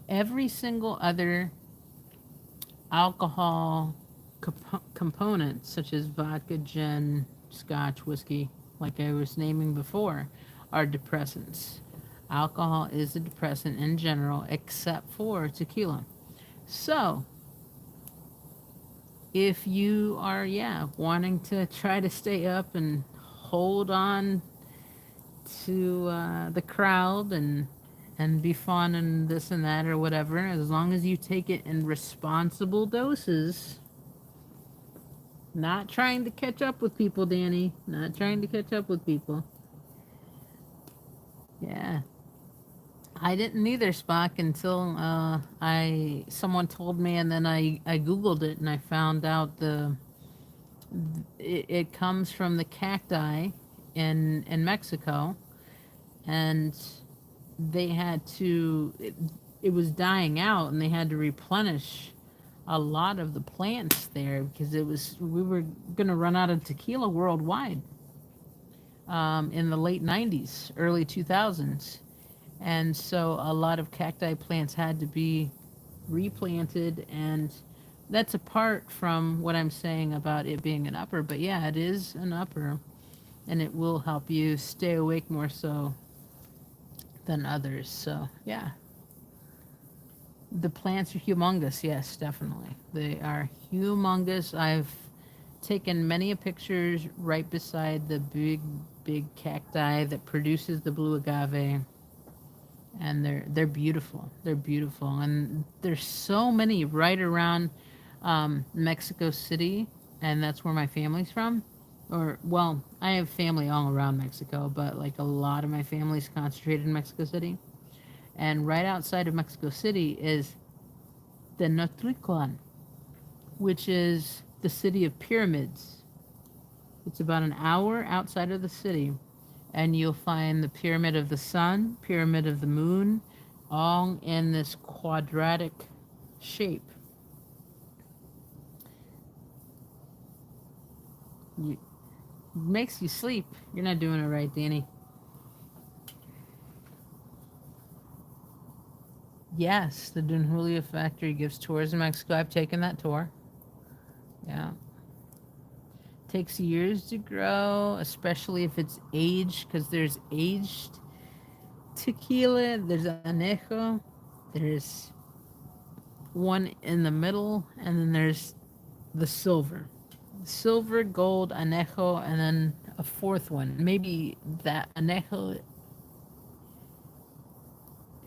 every single other alcohol component, such as vodka, gin, scotch, whiskey, like I was naming before, are depressants. Alcohol is a depressant in general, except for tequila. So if you are, wanting to try to stay up and hold on to the crowd and be fun and this and that or whatever, as long as you take it in responsible doses. Not trying to catch up with people, Danny. Not trying to catch up with people. Yeah. I didn't either, Spock, until I someone told me, and then I googled it and I found out it comes from the cacti in Mexico, and they had to it was dying out, and they had to replenish a lot of the plants there because we were gonna run out of tequila worldwide in the late 90s, early 2000s. And so a lot of cacti plants had to be replanted, and that's apart from what I'm saying about it being an upper. But yeah, it is an upper, and it will help you stay awake more so than others. So yeah, the plants are humongous. Yes, definitely. They are humongous. I've taken many a pictures right beside the big cacti that produces the blue agave, and they're beautiful. They're beautiful, and there's so many right around Mexico City, and that's where my family's from. Or well, I have family all around Mexico, but like a lot of my family's concentrated in Mexico City. And right outside of Mexico City is Tenochtitlan, which is the city of pyramids. It's about an hour outside of the city, and you'll find the pyramid of the sun, pyramid of the moon, all in this quadratic shape. You, makes you sleep. You're not doing it right, Danny. Yes, the Dunhulia factory gives tours in Mexico. I've taken that tour. Yeah. Takes years to grow, especially if it's aged, because there's aged tequila, there's anejo, there's one in the middle, and then there's the silver, gold, anejo, and then a fourth one. Maybe that anejo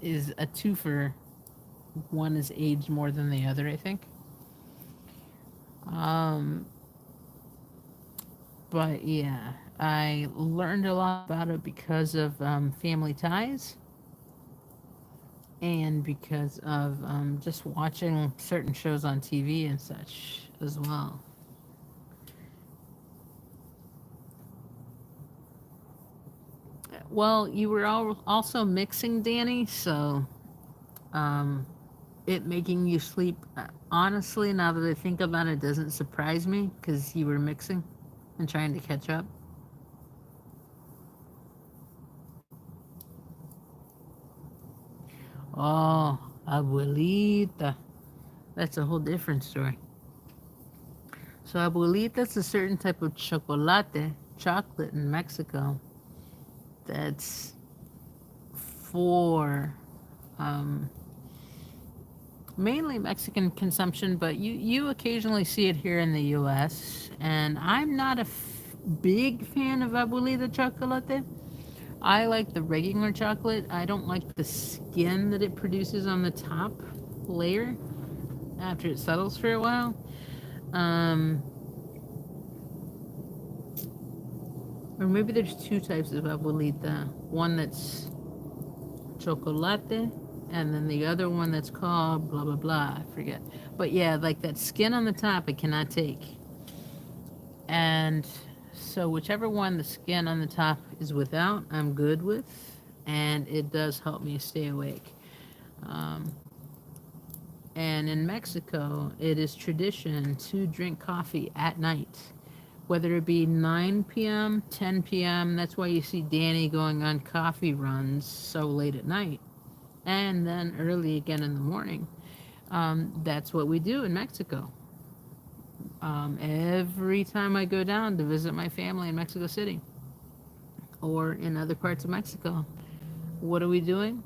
is a twofer. One is aged more than the other, I think. Um, but yeah, I learned a lot about it because of family ties, and because of just watching certain shows on TV and such as well. Well, you were also mixing, Danny, so um, it making you sleep. Honestly, now that I think about it, doesn't surprise me because you were mixing and trying to catch up. Oh, abuelita. That's a whole different story. So, abuelita's a certain type of chocolate in Mexico that's for um, mainly Mexican consumption, but you occasionally see it here in the U.S. And I'm not a big fan of abuelita chocolate. I like the regular chocolate. I don't like the skin that it produces on the top layer after it settles for a while. Um, or maybe there's two types of abuelita. One that's chocolate, and then the other one that's called blah blah blah. I forget. But yeah, like that skin on the top, I cannot take. And so whichever one the skin on the top is without, I'm good with, and it does help me stay awake. Um, and in Mexico, it is tradition to drink coffee at night, whether it be 9 p.m., 10 p.m. That's why you see Danny going on coffee runs so late at night, and then early again in the morning. That's what we do in Mexico. Every time I go down to visit my family in Mexico City or in other parts of Mexico, what are we doing?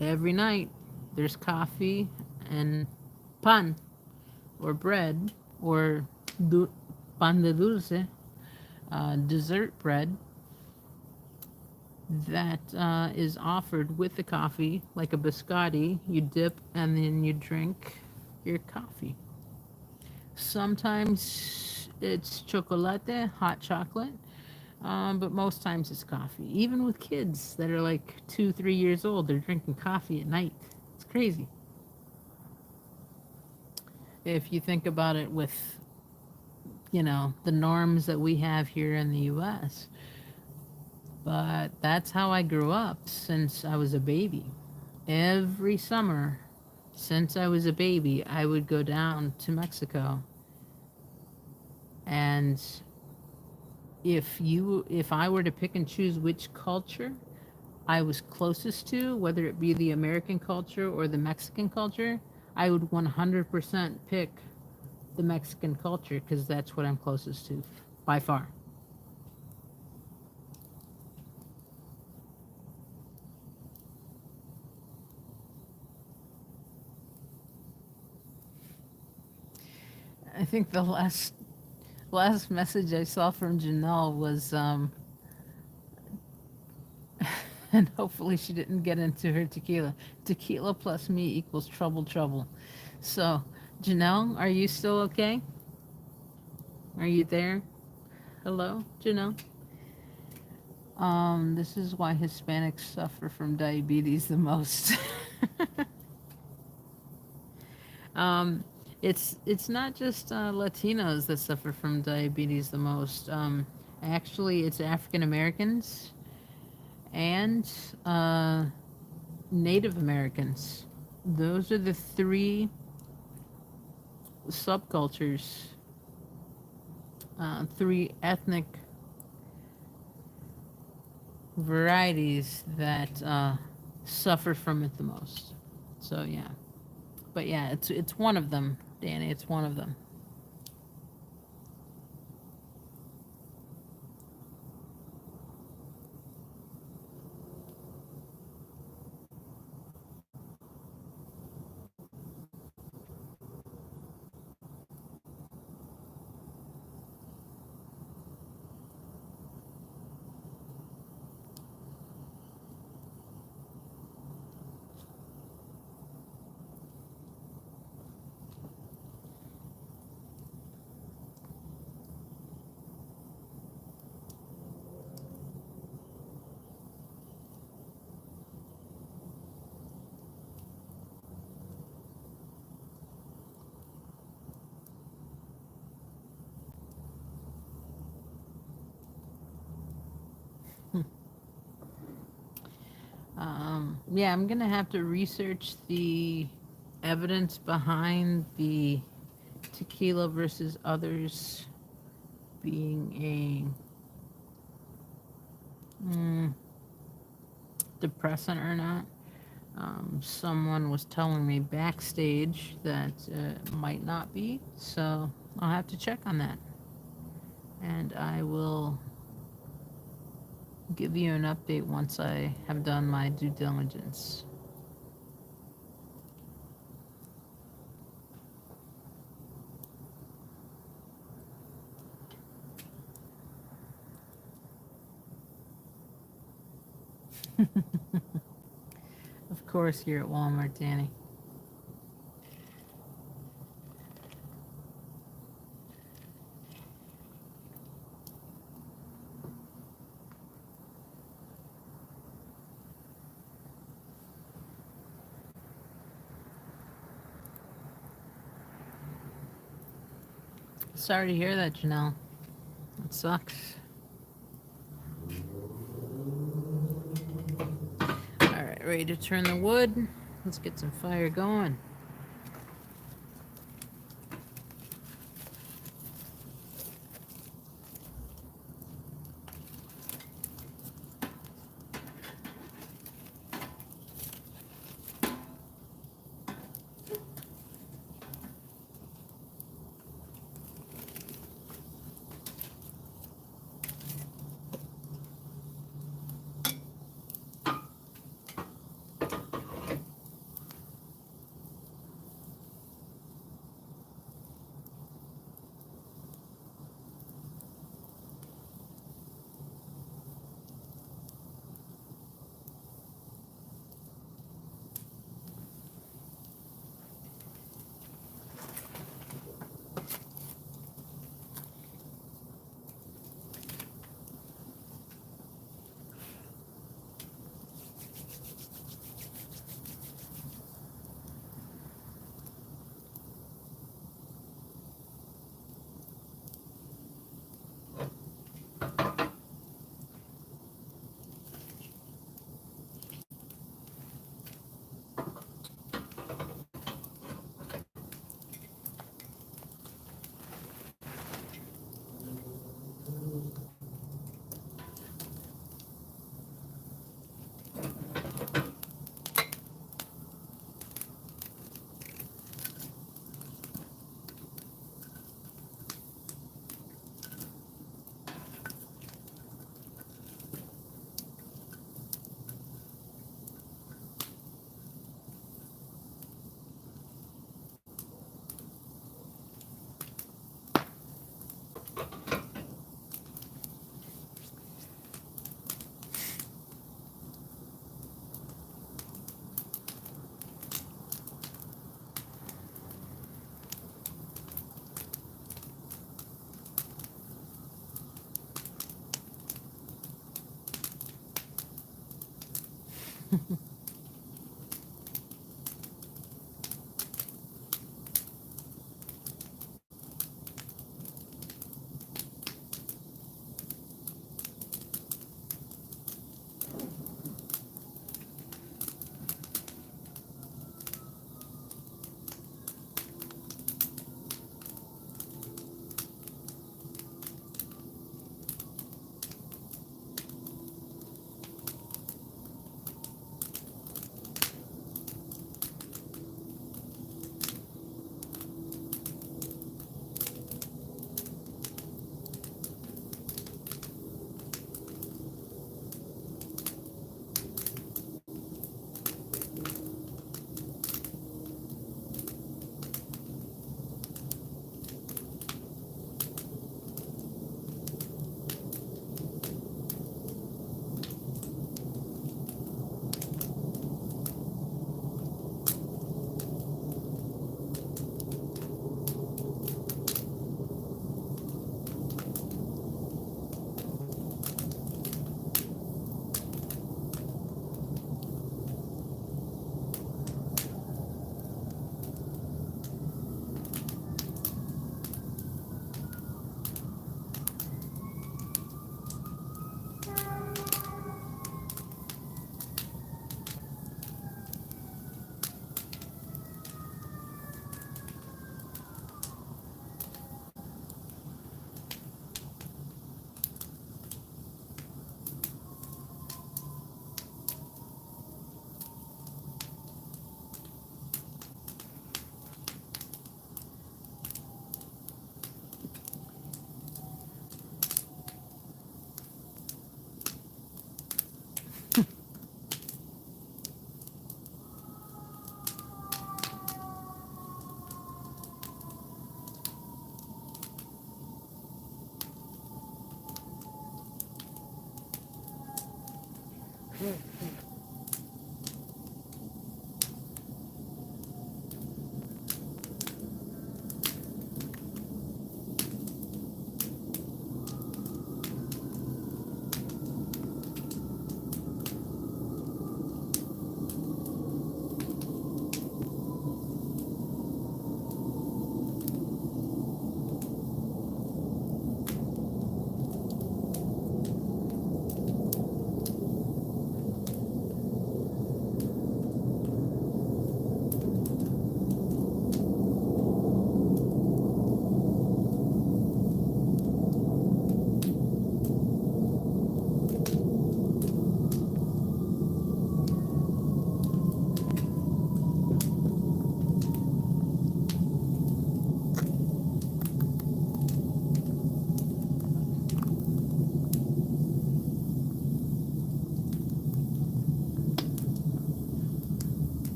Every night there's coffee and pan or bread or pan de dulce, dessert bread that is offered with the coffee, like a biscotti. You dip and then you drink your coffee. Sometimes it's chocolate, hot chocolate. But most times it's coffee. Even with kids that are like 2, 3 years old, they're drinking coffee at night. It's crazy. If you think about it with, the norms that we have here in the US. But that's how I grew up since I was a baby. Every summer since I was a baby, I would go down to Mexico. And if I were to pick and choose which culture I was closest to, whether it be the American culture or the Mexican culture, I would 100% pick the Mexican culture because that's what I'm closest to by far. I think the last message I saw from Janelle was and hopefully she didn't get into her tequila. Tequila plus me equals trouble, trouble. So, Janelle, are you still okay? Are you there? Hello, Janelle? This is why Hispanics suffer from diabetes the most. um, it's not just Latinos that suffer from diabetes the most. Actually, it's African Americans and Native Americans. Those are the three subcultures, three ethnic varieties that suffer from it the most. So yeah, but yeah, it's one of them, Danny. It's one of them. Yeah, I'm gonna have to research the evidence behind the tequila versus others being a depressant or not. Someone was telling me backstage that it might not be, so I'll have to check on that. And I will give you an update once I have done my due diligence. Of course, here at Walmart, Danny. Sorry to hear that, Janelle. It sucks. Alright, ready to turn the wood? Let's get some fire going.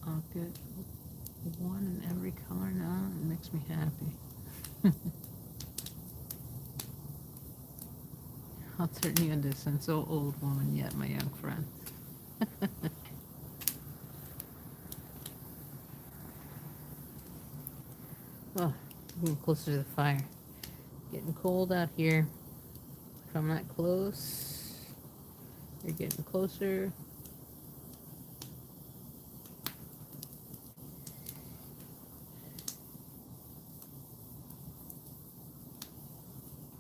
I'll get one in every color now. It makes me happy. I'll turn you into some so old woman yet, my young friend. Oh, getting closer to the fire. Getting cold out here. If I'm not close, you're getting closer.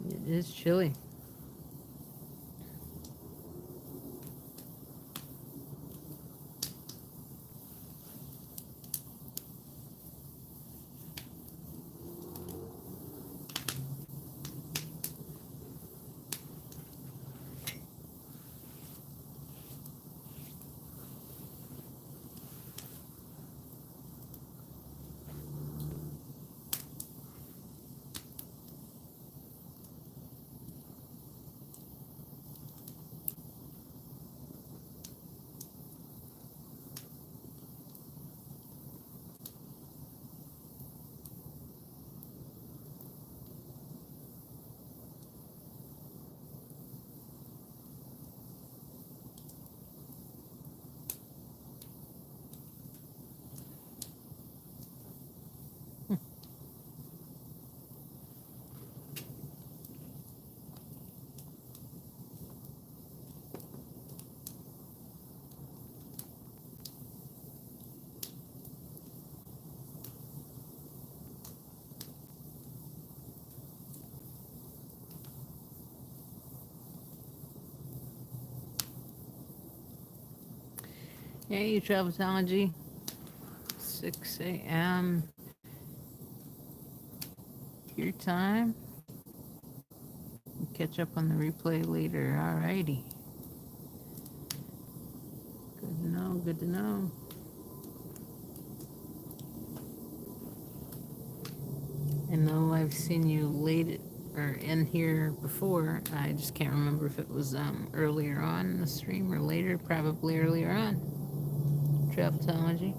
It is chilly. Hey, Travelology. 6 a.m. your time. Catch up on the replay later. Alrighty. Good to know. Good to know. I know I've seen you late or in here before. I just can't remember if it was earlier on in the stream or later. Probably earlier on. Travelology.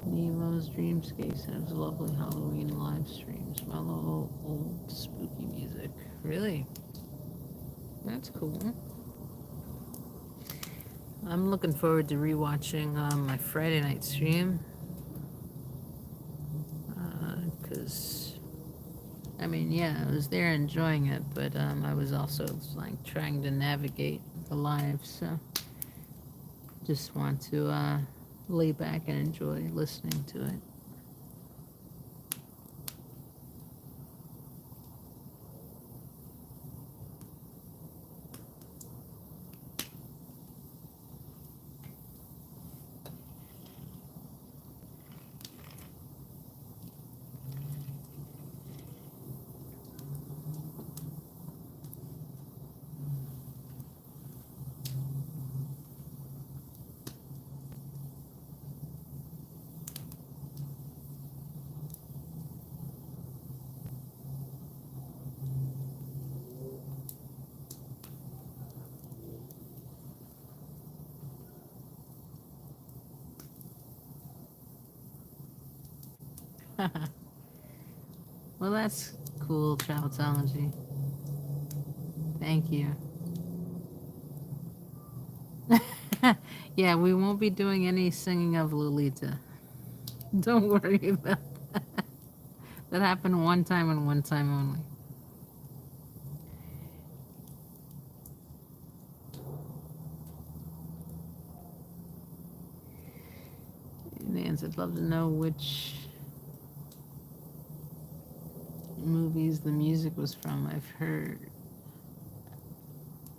Nemo's Dreamscapes has lovely Halloween live streams. Mellow, old, spooky music. Really? That's cool. I'm looking forward to rewatching my Friday night stream. Because, I mean, yeah, I was there enjoying it, but I was also like trying to navigate the live, so just want to lay back and enjoy listening to it. Well, that's cool, Travelology. Thank you. Yeah, we won't be doing any singing of Lolita. Don't worry about that. That happened one time and one time only. Nance, I'd love to know which movies the music was from. I've heard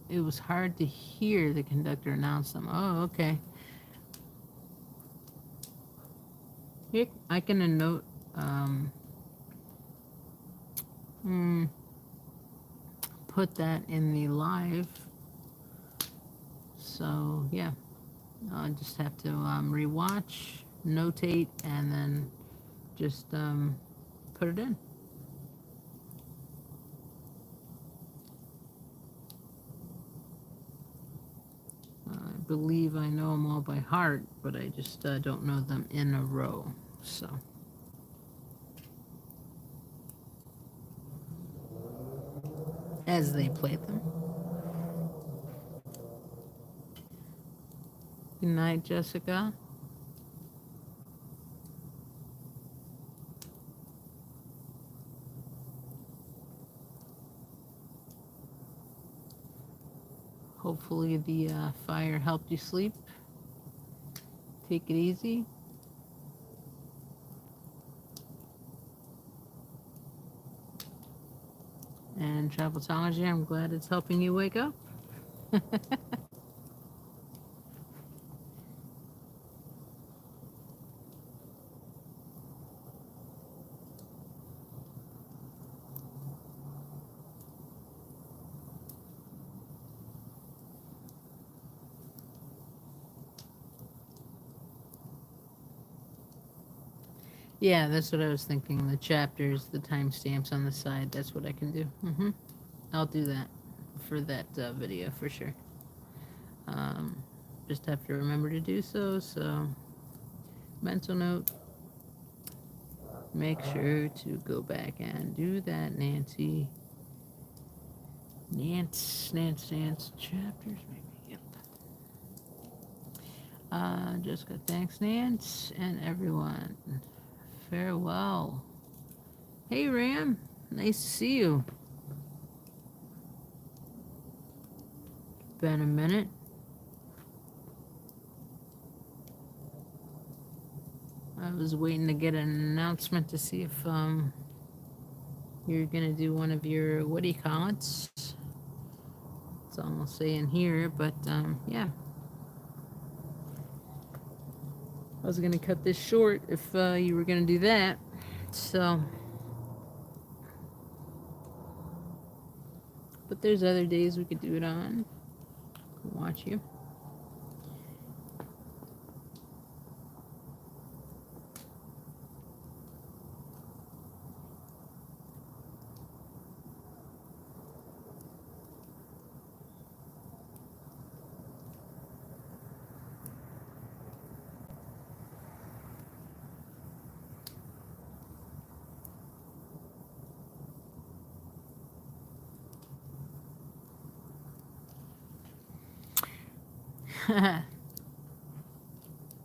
it was hard to hear the conductor announce them. Oh, okay. Here, I can note. Put that in the live. So yeah, I'll just have to rewatch, notate, and then just put it in. I believe I know them all by heart, but I just don't know them in a row. So. As they play them. Good night, Jessica. Hopefully the fire helped you sleep. Take it easy. And Travelology, I'm glad it's helping you wake up. Yeah, that's what I was thinking. The chapters, the timestamps on the side, that's what I can do. I'll do that for that video for sure. Just have to remember to do so. So, mental note. Make sure to go back and do that, Nancy. Nance, chapters, maybe. Yep. Jessica, thanks, Nance, and everyone. Farewell. Hey, Ram. Nice to see you. Been a minute. I was waiting to get an announcement to see if you're gonna do one of your, what do you call it? It's almost saying here, but yeah. I was gonna cut this short if you were gonna do that. So, but there's other days we could do it on. Watch you.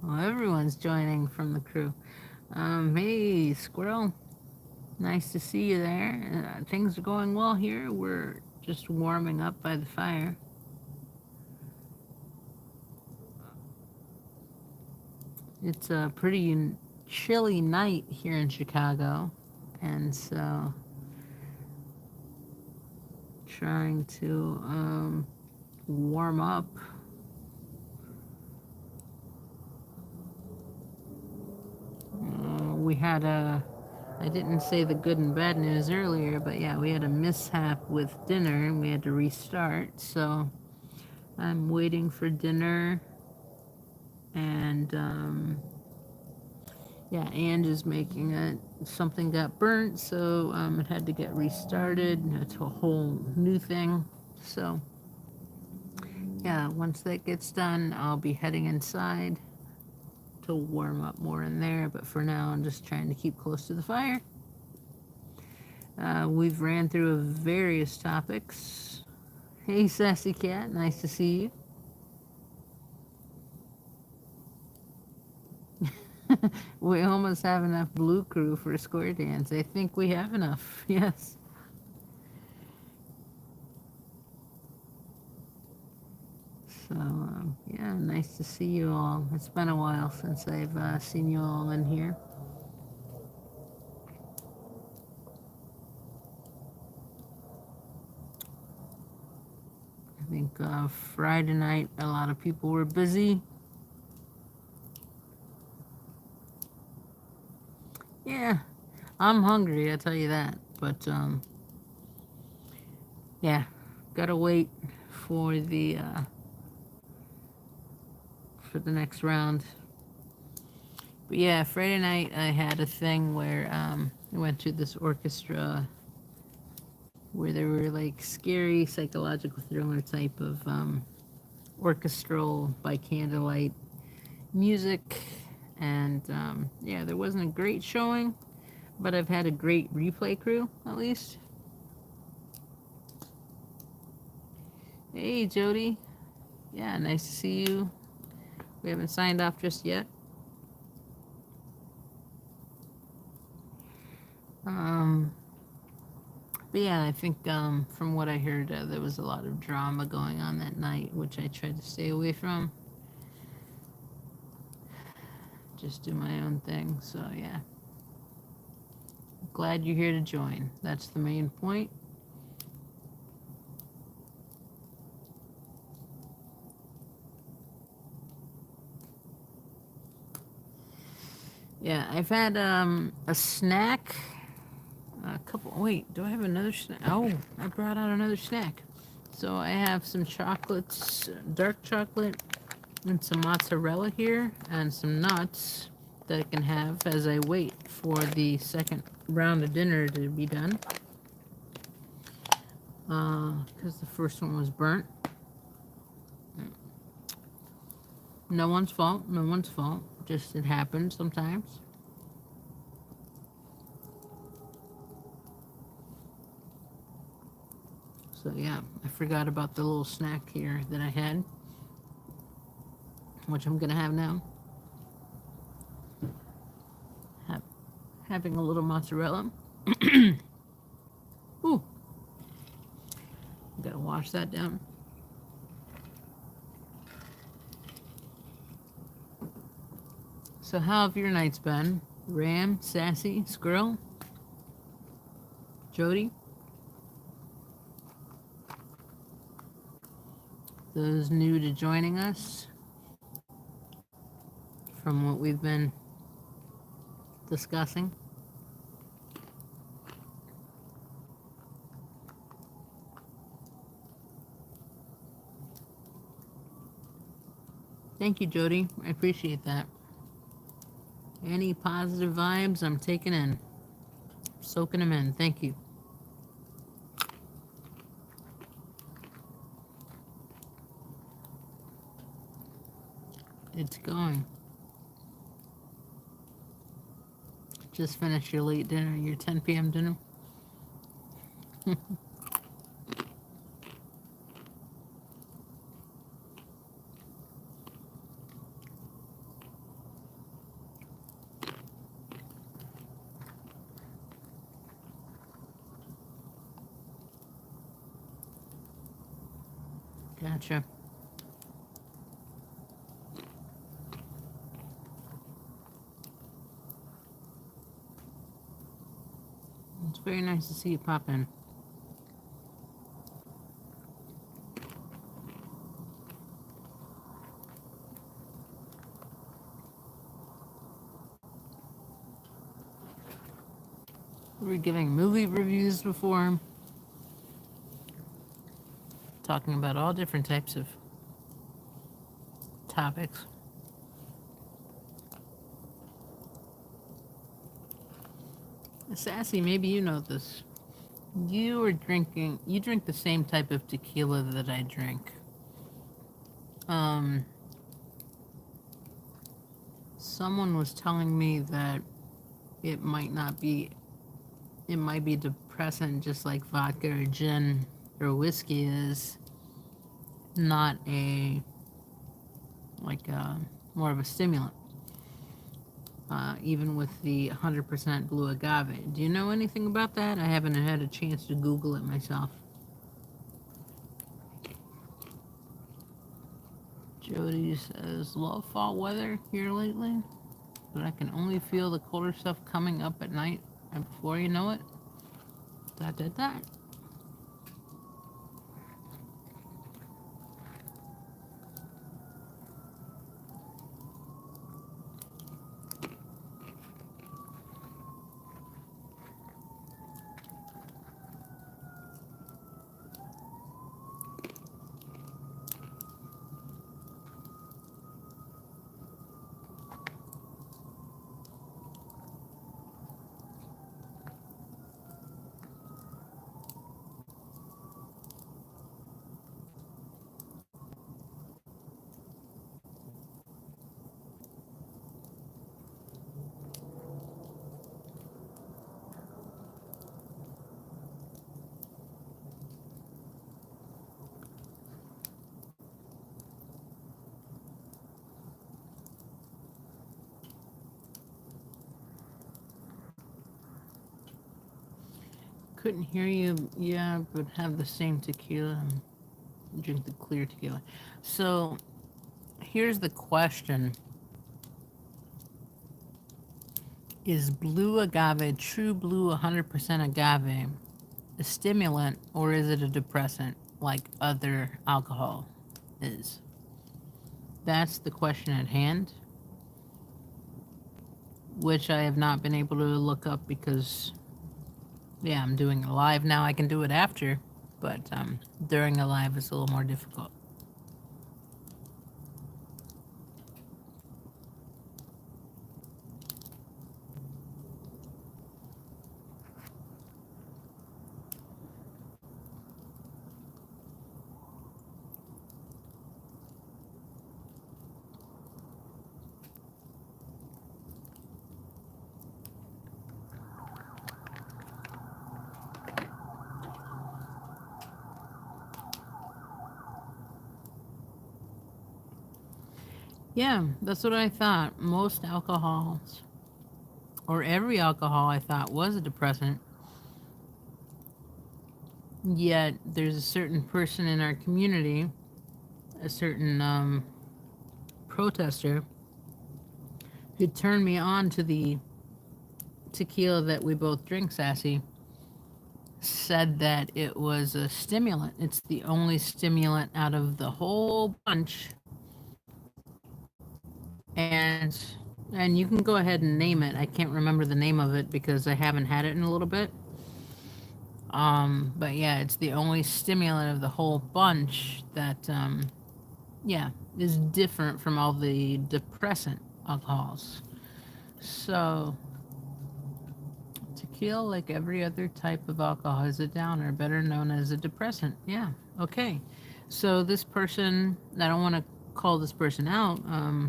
Well, everyone's joining from the crew. Hey, Squirrel. Nice to see you there. Things are going well here. We're just warming up by the fire. It's a pretty chilly night here in Chicago, and so trying to warm up. We had I didn't say the good and bad news earlier, but yeah, we had a mishap with dinner and we had to restart. So I'm waiting for dinner, and yeah, Ange is making it. Something got burnt, so it had to get restarted. It's a whole new thing. So yeah, once that gets done, I'll be heading inside to warm up more in there, but for now I'm just trying to keep close to the fire. We've ran through various topics. Hey, Sassy Cat, nice to see you. We almost have enough Blue Crew for a square dance. I think we have enough, yes. So, yeah, nice to see you all. It's been a while since I've seen you all in here. I think Friday night a lot of people were busy. Yeah, I'm hungry, I tell you that. But yeah, gotta wait for the next round. But yeah, Friday night I had a thing where I went to this orchestra where there were like scary psychological thriller type of orchestral by candlelight music, and yeah, there wasn't a great showing, but I've had a great replay crew at least. Hey Jody, yeah, nice to see you. We haven't signed off just yet. But yeah, I think from what I heard, there was a lot of drama going on that night, which I tried to stay away from. Just do my own thing, so yeah. Glad you're here to join. That's the main point. Yeah, I've had a snack. A couple. Wait, do I have another snack? Oh, I brought out another snack. So I have some chocolates, dark chocolate, and some mozzarella here, and some nuts that I can have as I wait for the second round of dinner to be done. Because the first one was burnt. No one's fault. No one's fault. Just it happens sometimes. So yeah, I forgot about the little snack here that I had, which I'm gonna have now. Having a little mozzarella. Ooh, gotta wash that down. So how have your nights been? Ram, Sassy, Squirrel, Jody, those new to joining us, from what we've been discussing. Thank you, Jody. I appreciate that. Any positive vibes I'm taking in, soaking them in. Thank you. It's going. Just finished your late dinner, your 10 p.m. dinner. Gotcha. It's very nice to see you pop in. We were giving movie reviews before, talking about all different types of topics. Sassy, maybe you know this. You drink the same type of tequila that I drink. Someone was telling me that it might be depressant just like vodka or gin or whiskey is, not more of a stimulant. Even with the 100% blue agave. Do you know anything about that? I haven't had a chance to Google it myself. Jody says, love fall weather here lately, but I can only feel the colder stuff coming up at night, and before you know it, that. Couldn't hear you. Yeah, but have the same tequila and drink the clear tequila. So here's the question. Is blue agave, true blue 100% agave, a stimulant or is it a depressant like other alcohol is? That's the question at hand, which I have not been able to look up because, yeah, I'm doing it live now. I can do it after, but during a live it's a little more difficult. Yeah, that's what I thought. Most alcohols, or every alcohol I thought was a depressant. Yet there's a certain person in our community, a certain protester, who turned me on to the tequila that we both drink, Sassy. said that it was a stimulant. It's the only stimulant out of the whole bunch. And and you can go ahead and name it. I can't remember the name of it because I haven't had it in a little bit. But yeah, it's the only stimulant of the whole bunch that yeah, is different from all the depressant alcohols. So tequila, like every other type of alcohol, is a downer, better known as a depressant. Yeah. Okay. So this person, I don't want to call this person out. I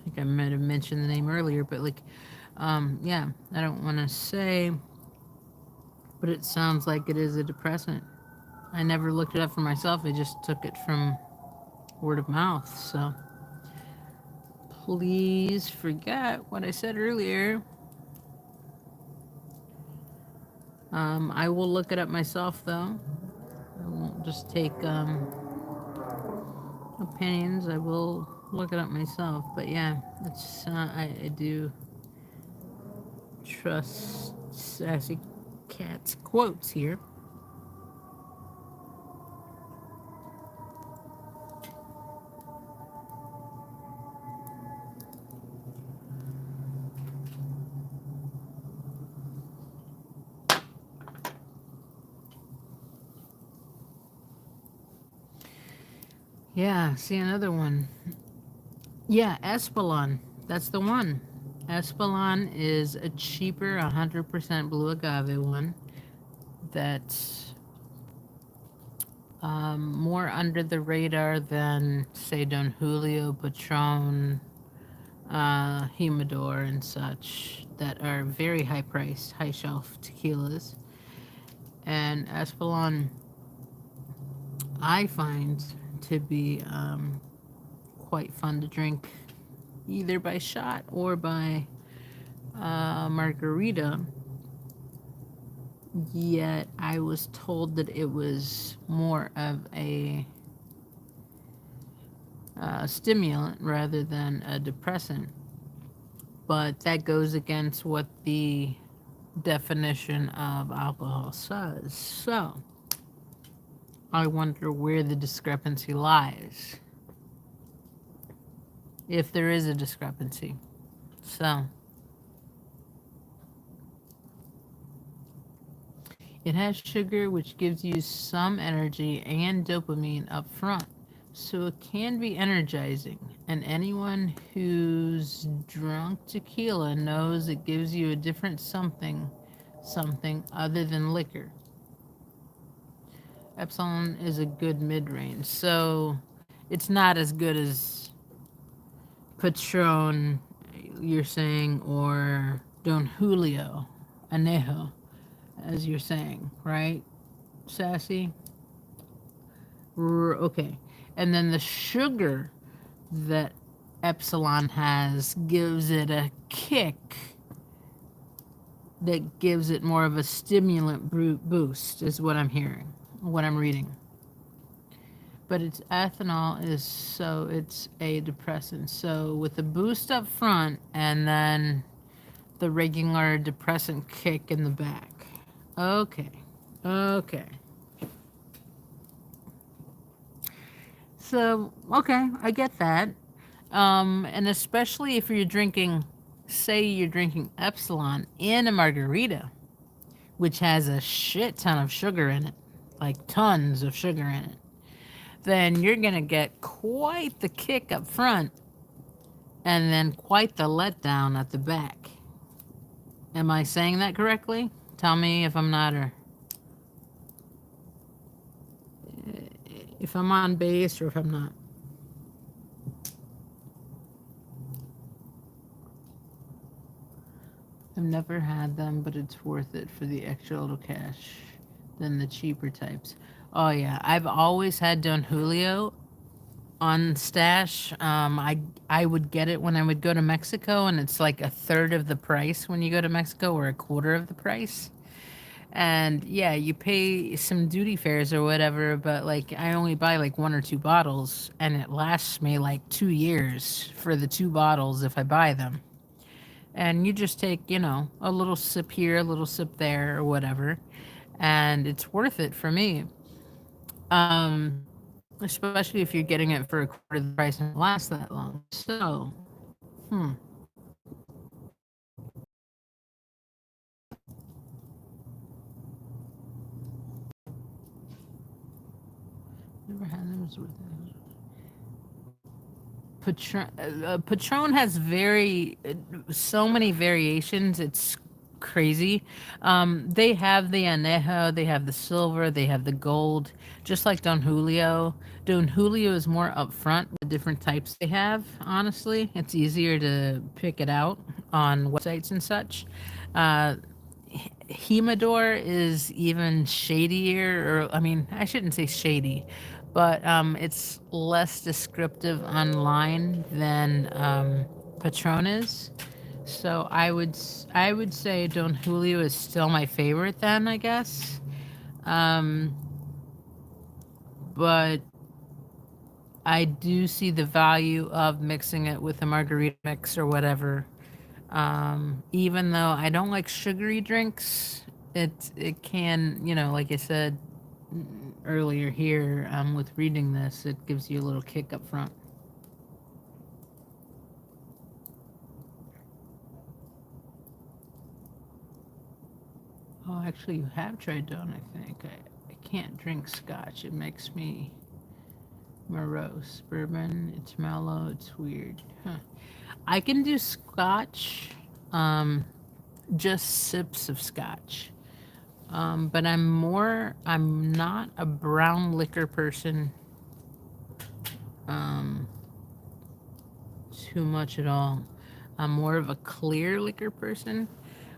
think I might have mentioned the name earlier, but like, yeah, I don't want to say, but it sounds like it is a depressant. I never looked it up for myself. I just took it from word of mouth. So please forget what I said earlier. I will look it up myself, though. I won't just take opinions. I will look it up myself. But yeah, it's I do trust Sassy Cat's quotes here. Yeah, see another one. Yeah, Espolon. That's the one. Espolon is a cheaper 100% blue agave one that's more under the radar than, say, Don Julio, Patron, Humidor, and such that are very high priced, high shelf tequilas. And Espolon, I find to be quite fun to drink either by shot or by margarita. Yet I was told that it was more of a stimulant rather than a depressant. But that goes against what the definition of alcohol says. So I wonder where the discrepancy lies, if there is a discrepancy. So it has sugar, which gives you some energy and dopamine up front. So it can be energizing. And anyone who's drunk tequila knows it gives you a different something other than liquor. Epsilon is a good mid-range. So it's not as good as Patron, you're saying, or Don Julio, Anejo, as you're saying, right, Sassy? Okay. And then the sugar that Epsilon has gives it a kick that gives it more of a stimulant boost, is what I'm hearing, what I'm reading. But its ethanol is, so it's a depressant. So with the boost up front and then the regular depressant kick in the back. Okay. Okay. So, okay, I get that. And especially if you're drinking, say you're drinking Epsilon in a margarita, which has a shit ton of sugar in it, like tons of sugar in it, then you're going to get quite the kick up front and then quite the letdown at the back. Am I saying that correctly? Tell me if I'm not, or if I'm on base or if I'm not. I've never had them, but it's worth it for the extra little cash than the cheaper types. Oh yeah, I've always had Don Julio on stash. I would get it when I would go to Mexico, and it's like a third of the price when you go to Mexico, or a quarter of the price. And yeah, you pay some duty fares or whatever, but like I only buy like 1 or 2 bottles, and it lasts me like 2 years for the 2 bottles if I buy them. And you just take, a little sip here, a little sip there, or whatever. and it's worth it for me. Especially if you're getting it for a quarter of the price and it lasts that long. So, never had them. It's worth it. Patron has so many variations. It's crazy. They have the anejo, they have the silver, they have the gold, just like Don Julio. Don Julio is more upfront with different types they have. Honestly, it's easier to pick it out on websites and such. Uh, Humidor is even shadier, or I mean, I shouldn't say shady, but it's less descriptive online than Patron is. So I would say Don Julio is still my favorite then, I guess. Um, but I do see the value of mixing it with a margarita mix or whatever. Even though I don't like sugary drinks, it can, like I said earlier here, with reading this, it gives you a little kick up front. Oh, actually, you have tried Dawn, I think. I can't drink scotch. It makes me morose. Bourbon, it's mellow, it's weird. Huh. I can do scotch, just sips of scotch. But I'm not a brown liquor person um, too much at all. I'm more of a clear liquor person,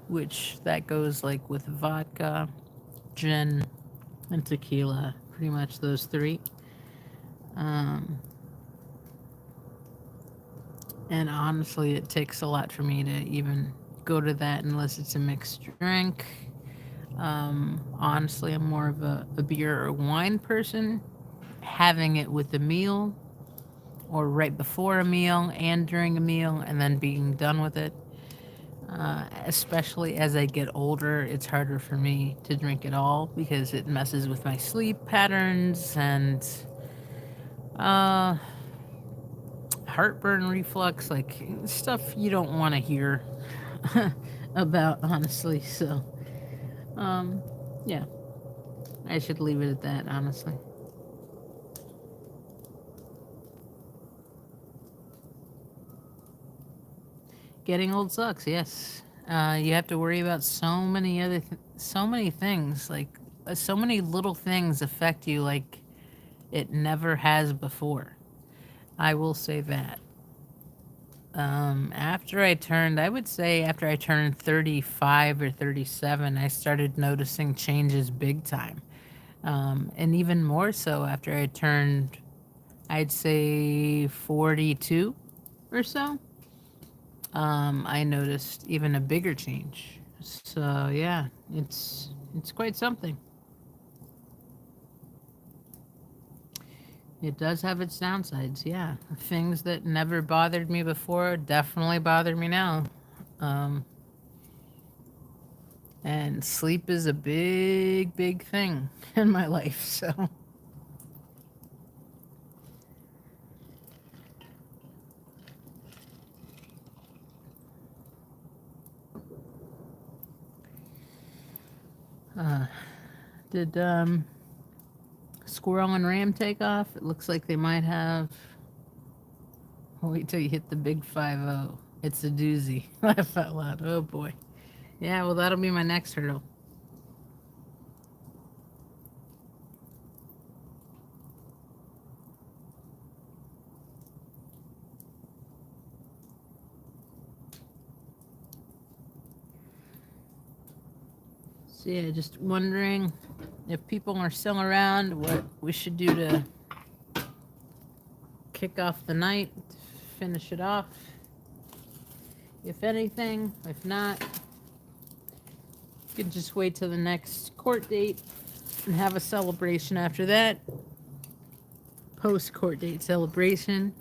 which that goes like with vodka, gin, and tequila. Pretty much those three. Um, and honestly, it takes a lot for me to even go to that unless it's a mixed drink. Honestly, I'm more of a beer or wine person. Having it with a meal or right before a meal and during a meal and then being done with it. Especially as I get older, it's harder for me to drink it all because it messes with my sleep patterns and uh, heartburn, reflux, like stuff you don't want to hear about, honestly. So, um, yeah, I should leave it at that, honestly. Getting old sucks, yes. You have to worry about so many things. Like so many little things affect you like it never has before. I will say that. I would say after I turned 35 or 37, I started noticing changes big time. And even more so after I turned, I'd say 42 or so. I noticed even a bigger change. So yeah, it's quite something. It does have its downsides, yeah. Things that never bothered me before definitely bother me now. Um, and sleep is a big, big thing in my life. So, uh, did Squirrel and Ram take off? It looks like they might have. Wait till you hit the big 5-0. It's a doozy. Laugh out loud. Oh boy. Yeah, well, that'll be my next hurdle. So yeah, just wondering if people are still around, what we should do to kick off the night, finish it off. If anything, if not, you can just wait till the next court date and have a celebration after that. Post court date celebration.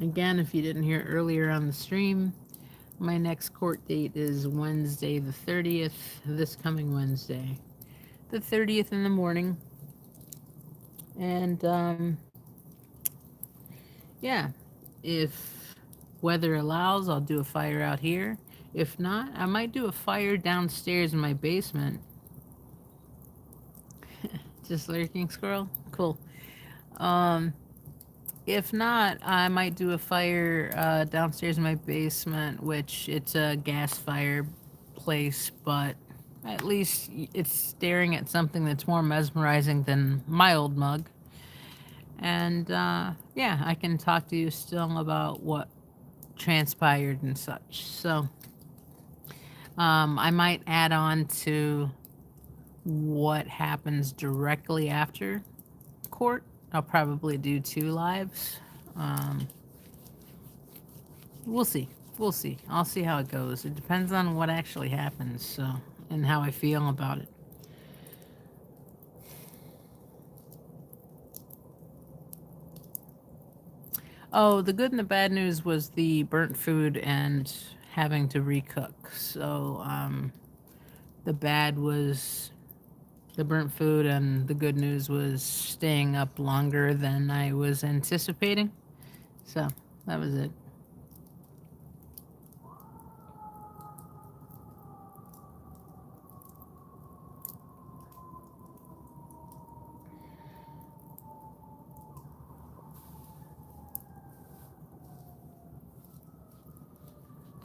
Again, if you didn't hear earlier on the stream, My next court date is Wednesday the 30th, this coming Wednesday. The 30th in the morning. And, yeah, if weather allows, I'll do a fire out here. If not, I might do a fire downstairs in my basement. Just lurking squirrel? Cool. Um, if not, I might do a fire downstairs in my basement, which it's a gas fire place, but at least it's staring at something that's more mesmerizing than my old mug. And yeah, I can talk to you still about what transpired and such. So I might add on to what happens directly after court. I'll probably do 2 lives. Um, we'll see. We'll see. I'll see how it goes. It depends on what actually happens, so, and how I feel about it. Oh, the good and the bad news was the burnt food and having to recook. So, the bad was the burnt food, and the good news was staying up longer than I was anticipating. So, that was it.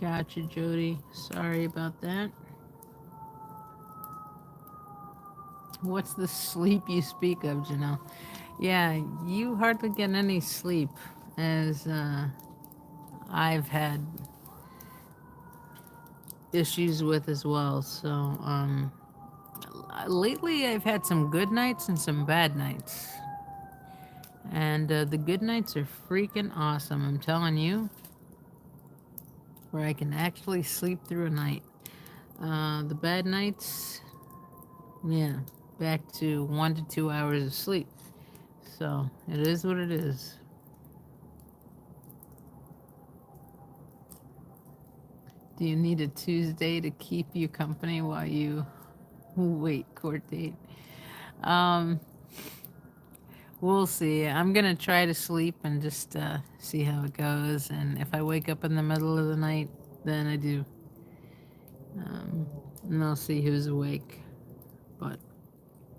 Gotcha, Jody. Sorry about that. What's the sleep you speak of, Janelle? Yeah, you hardly get any sleep, as I've had issues with as well. So, lately I've had some good nights and some bad nights. And the good nights are freaking awesome, I'm telling you, where I can actually sleep through a night. The bad nights, yeah, back to 1 to 2 hours of sleep. So, it is what it is. Do you need a Tuesday to keep you company while you wait court date? Um, we'll see. I'm gonna try to sleep and just see how it goes. And if I wake up in the middle of the night, then I do. And I'll see who's awake. But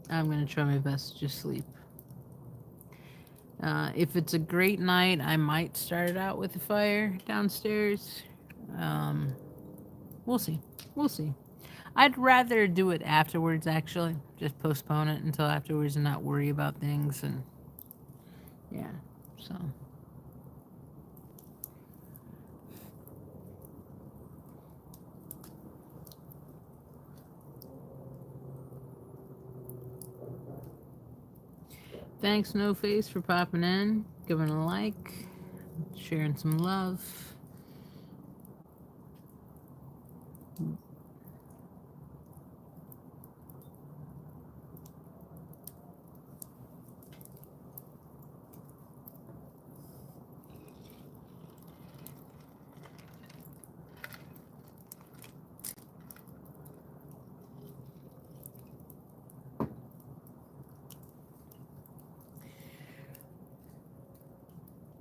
I'm gonna try my best to just sleep. If it's a great night, I might start it out with a fire downstairs. Um, we'll see. We'll see. I'd rather do it afterwards, actually. Just postpone it until afterwards and not worry about things. And yeah, so. Thanks, No Face, for popping in, giving a like, sharing some love.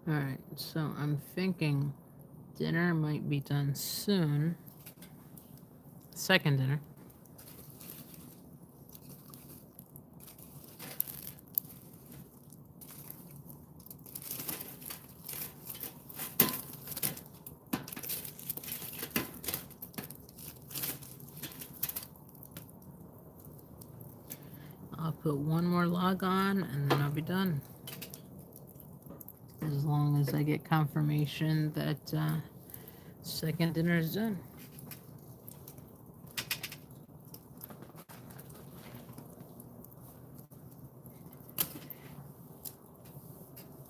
Alright, so I'm thinking dinner might be done soon. Second dinner. I'll put one more log on and then I'll be done. As long as I get confirmation that second dinner is done.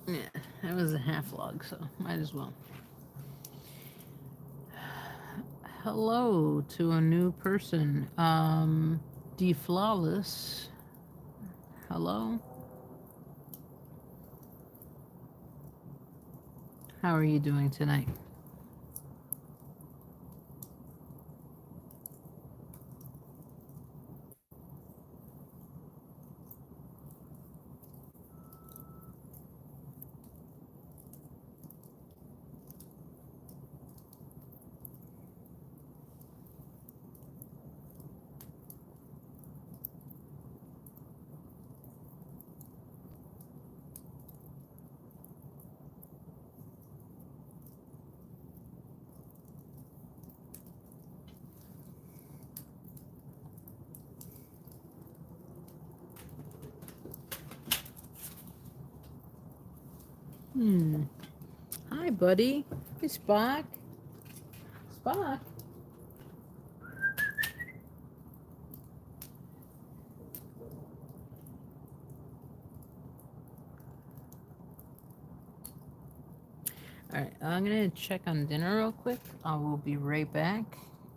Yeah, that was a half log, so might as well. Hello to a new person. Deflawless. Hello. How are you doing tonight? Hi, buddy. Hey, Spock. Spock. Alright, I'm gonna check on dinner real quick. I will be right back.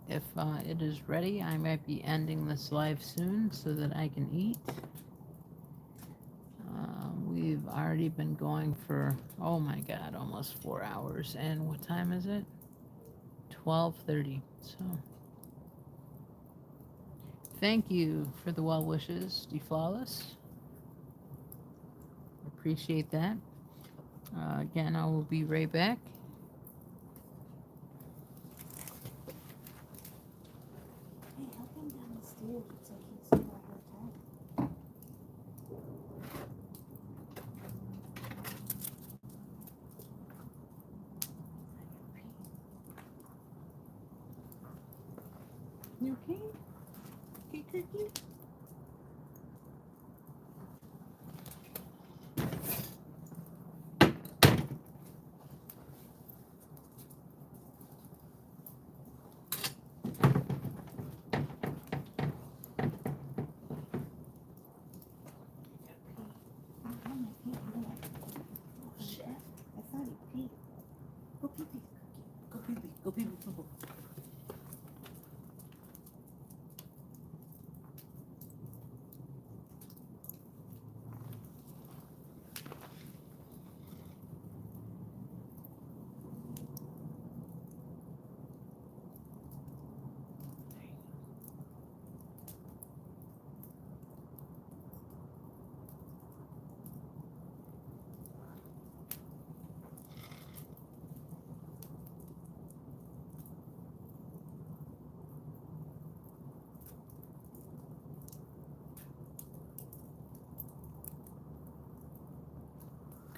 If it is ready, I might be ending this live soon so that I can eat. We've already been going for, oh my god, almost 4 hours. And what time is it? 12:30. So, thank you for the well wishes, Deflawless. Appreciate that. Again, I will be right back. Hey, help him down the stairs. It's like he's got a hard time. You okay? Okay, Cookie? Oh, my feet. Oh, shit. I thought he peed. Go pee pee, Cookie. Go pee pee. Go pee pee. Go pee.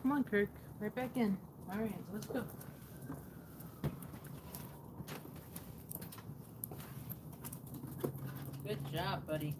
Come on, Kirk. Right back in. All right, let's go. Good job, buddy.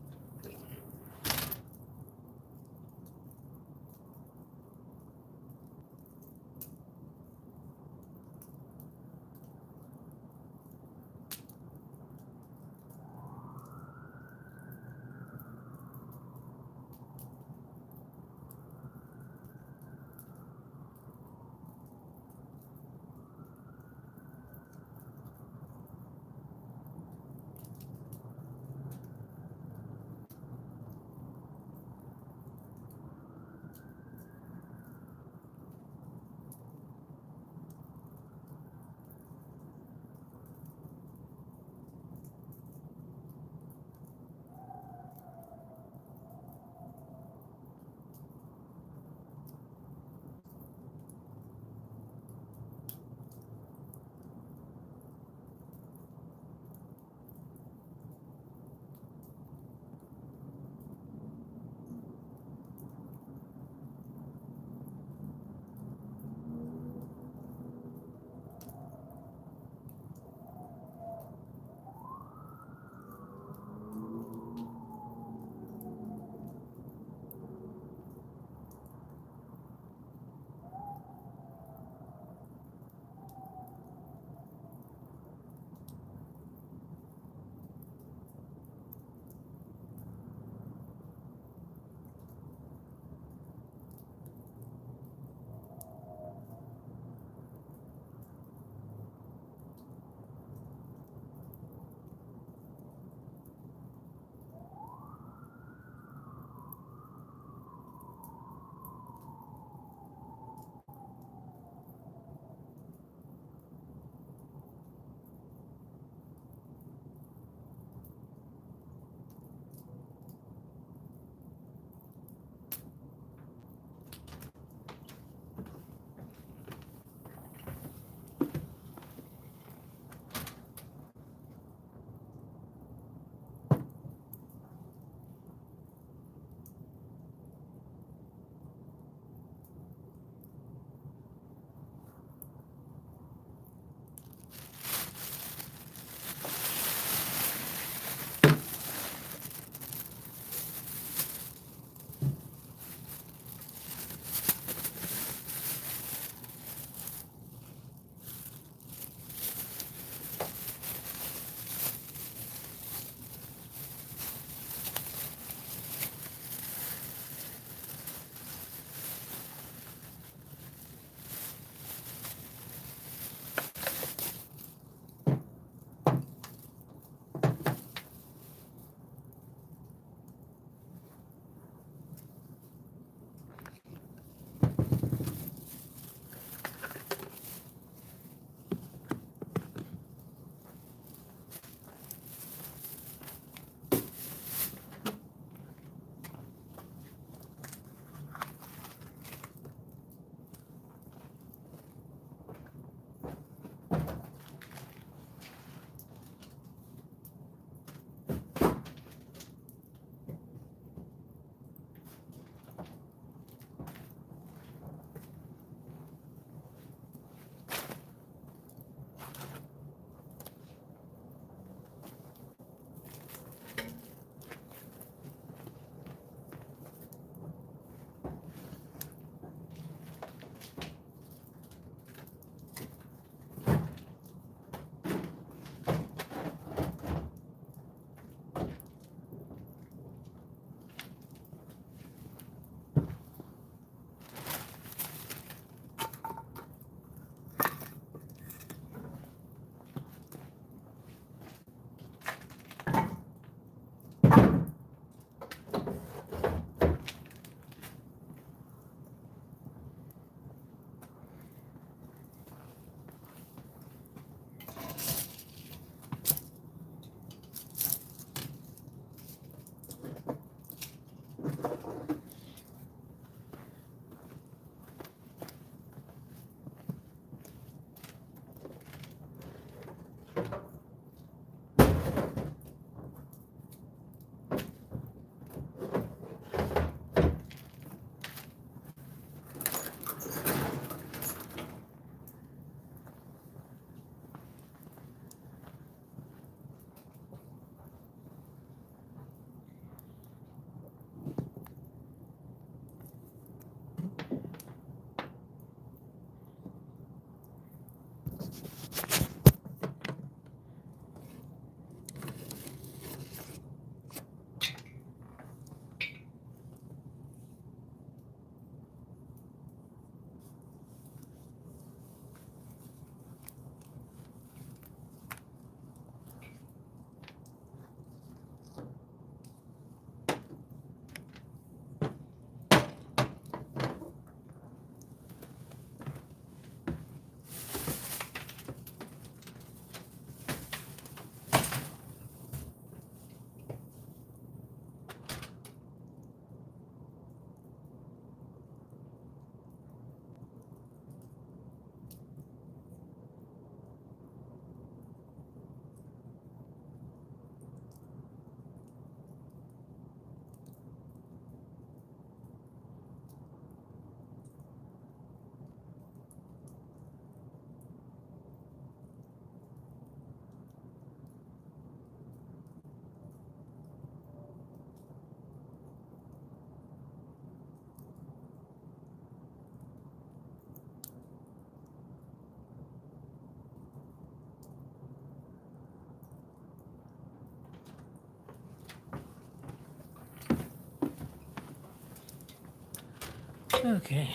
Okay.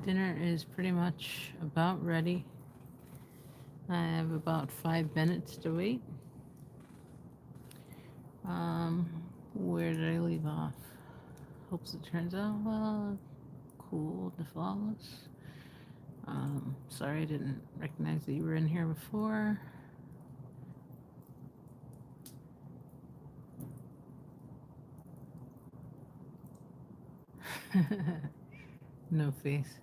Dinner is pretty much about ready. I have about 5 minutes to wait. Where did I leave off? Hopes it turns out well. Cool to flawless. Sorry I didn't recognize that you were in here before. No face.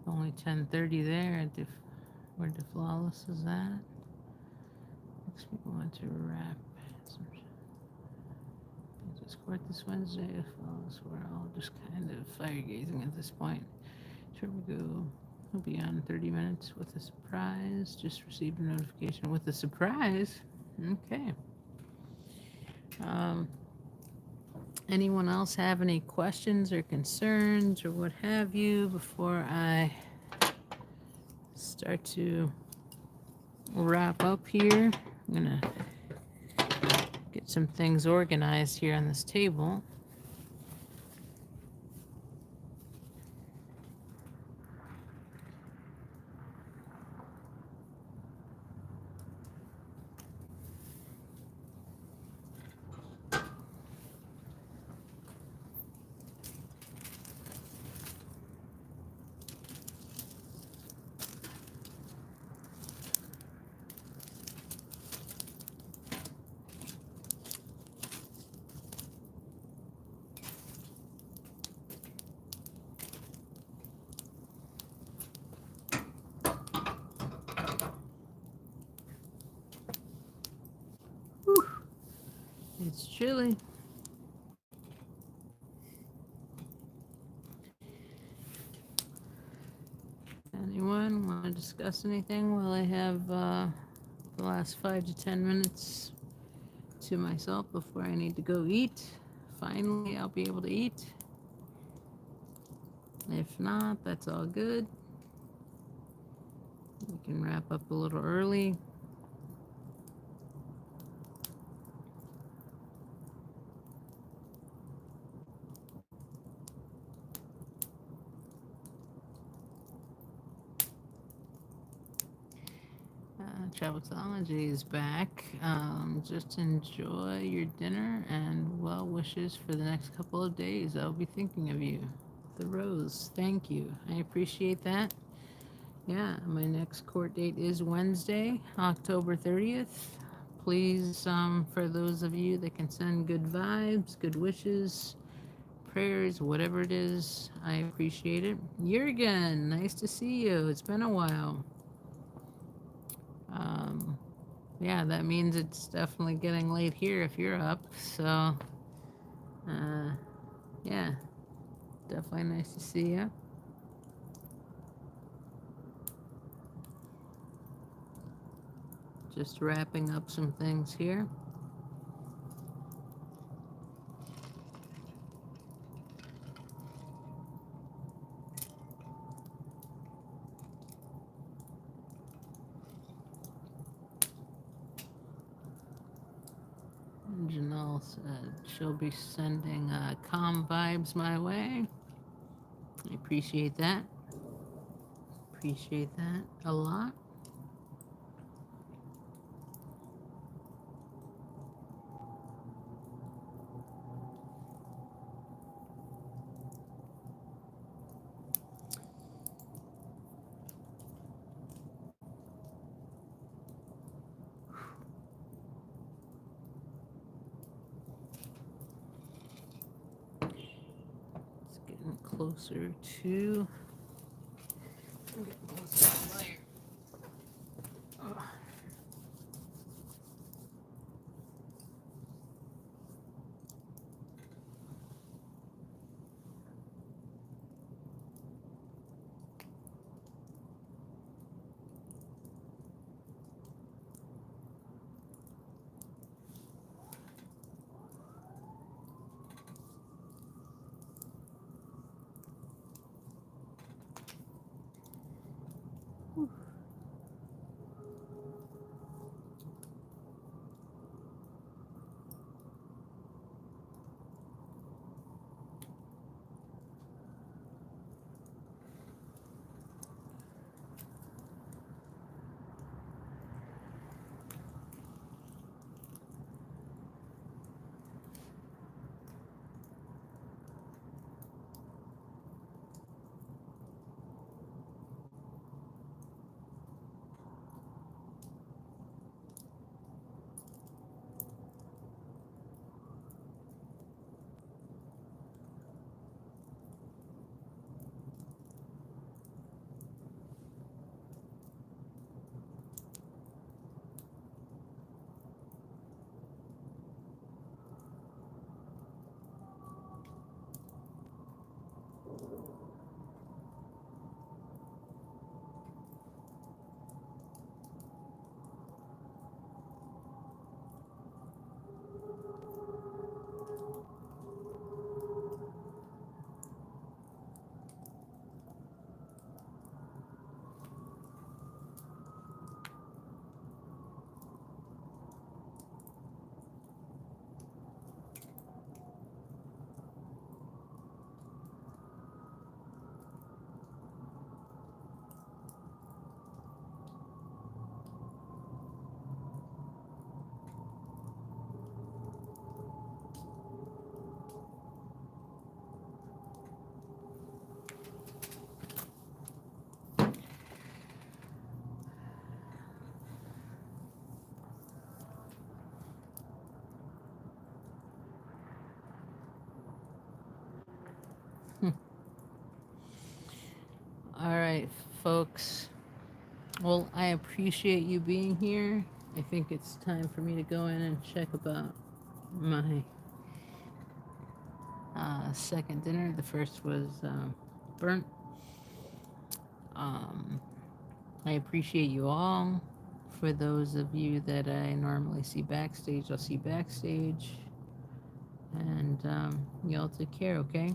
Only 10:30 there at where the flawless is at. Next we want to wrap some Discord this Wednesday. Flawless, we're all just kind of fire gazing at this point. Here we go. We'll be on 30 minutes with a surprise. Just received a notification with a surprise. Okay. Anyone else have any questions or concerns or what have you before I start to wrap up here? I'm gonna get some things organized here on this table. It's chilly. Anyone want to discuss anything while I have the last 5 to 10 minutes to myself before I need to go eat? Finally, I'll be able to eat. If not, that's all good. We can wrap up a little early. Church of Scientology is back. Just enjoy your dinner and well wishes for the next couple of days. I'll be thinking of you. The Rose, thank you. I appreciate that. Yeah, my next court date is Wednesday, October 30th. please, for those of you that can send good vibes, good wishes, prayers, whatever it is, I appreciate it. Jurgen, nice to see you. It's been a while. Yeah, that means it's definitely getting late here if you're up. So, yeah, definitely nice to see you. Just wrapping up some things here. Janelle said she'll be sending calm vibes my way. I appreciate that. Appreciate that a lot. It's getting closer to. All right, folks. Well, I appreciate you being here. I think it's time for me to go in and check about my second dinner. The first was burnt. I appreciate you all. For those of you that I normally see backstage, I'll see backstage. And y'all take care, okay?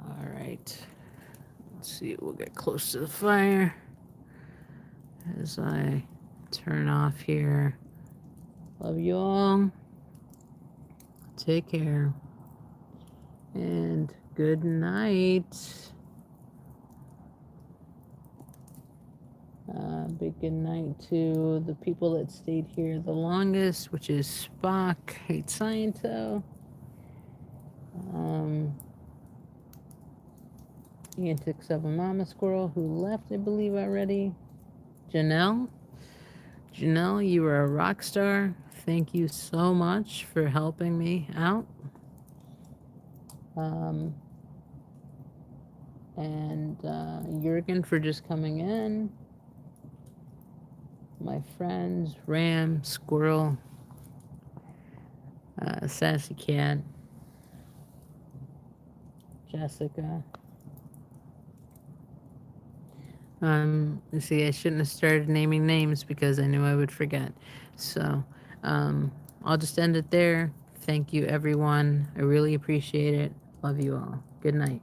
All right. Let's see, we'll get close to the fire as I turn off here. Love you all. Take care. And good night. Big good night to the people that stayed here the longest, which is Spock, Hate Sciento, Antics of a Mama Squirrel, who left, I believe, already, Janelle, Janelle, you are a rock star. Thank you so much for helping me out. And Jurgen for just coming in. My friends, Ram, Squirrel, Sassy Cat, Jessica. Let's see, I shouldn't have started naming names because I knew I would forget. So, I'll just end it there. Thank you, everyone. I really appreciate it. Love you all. Good night.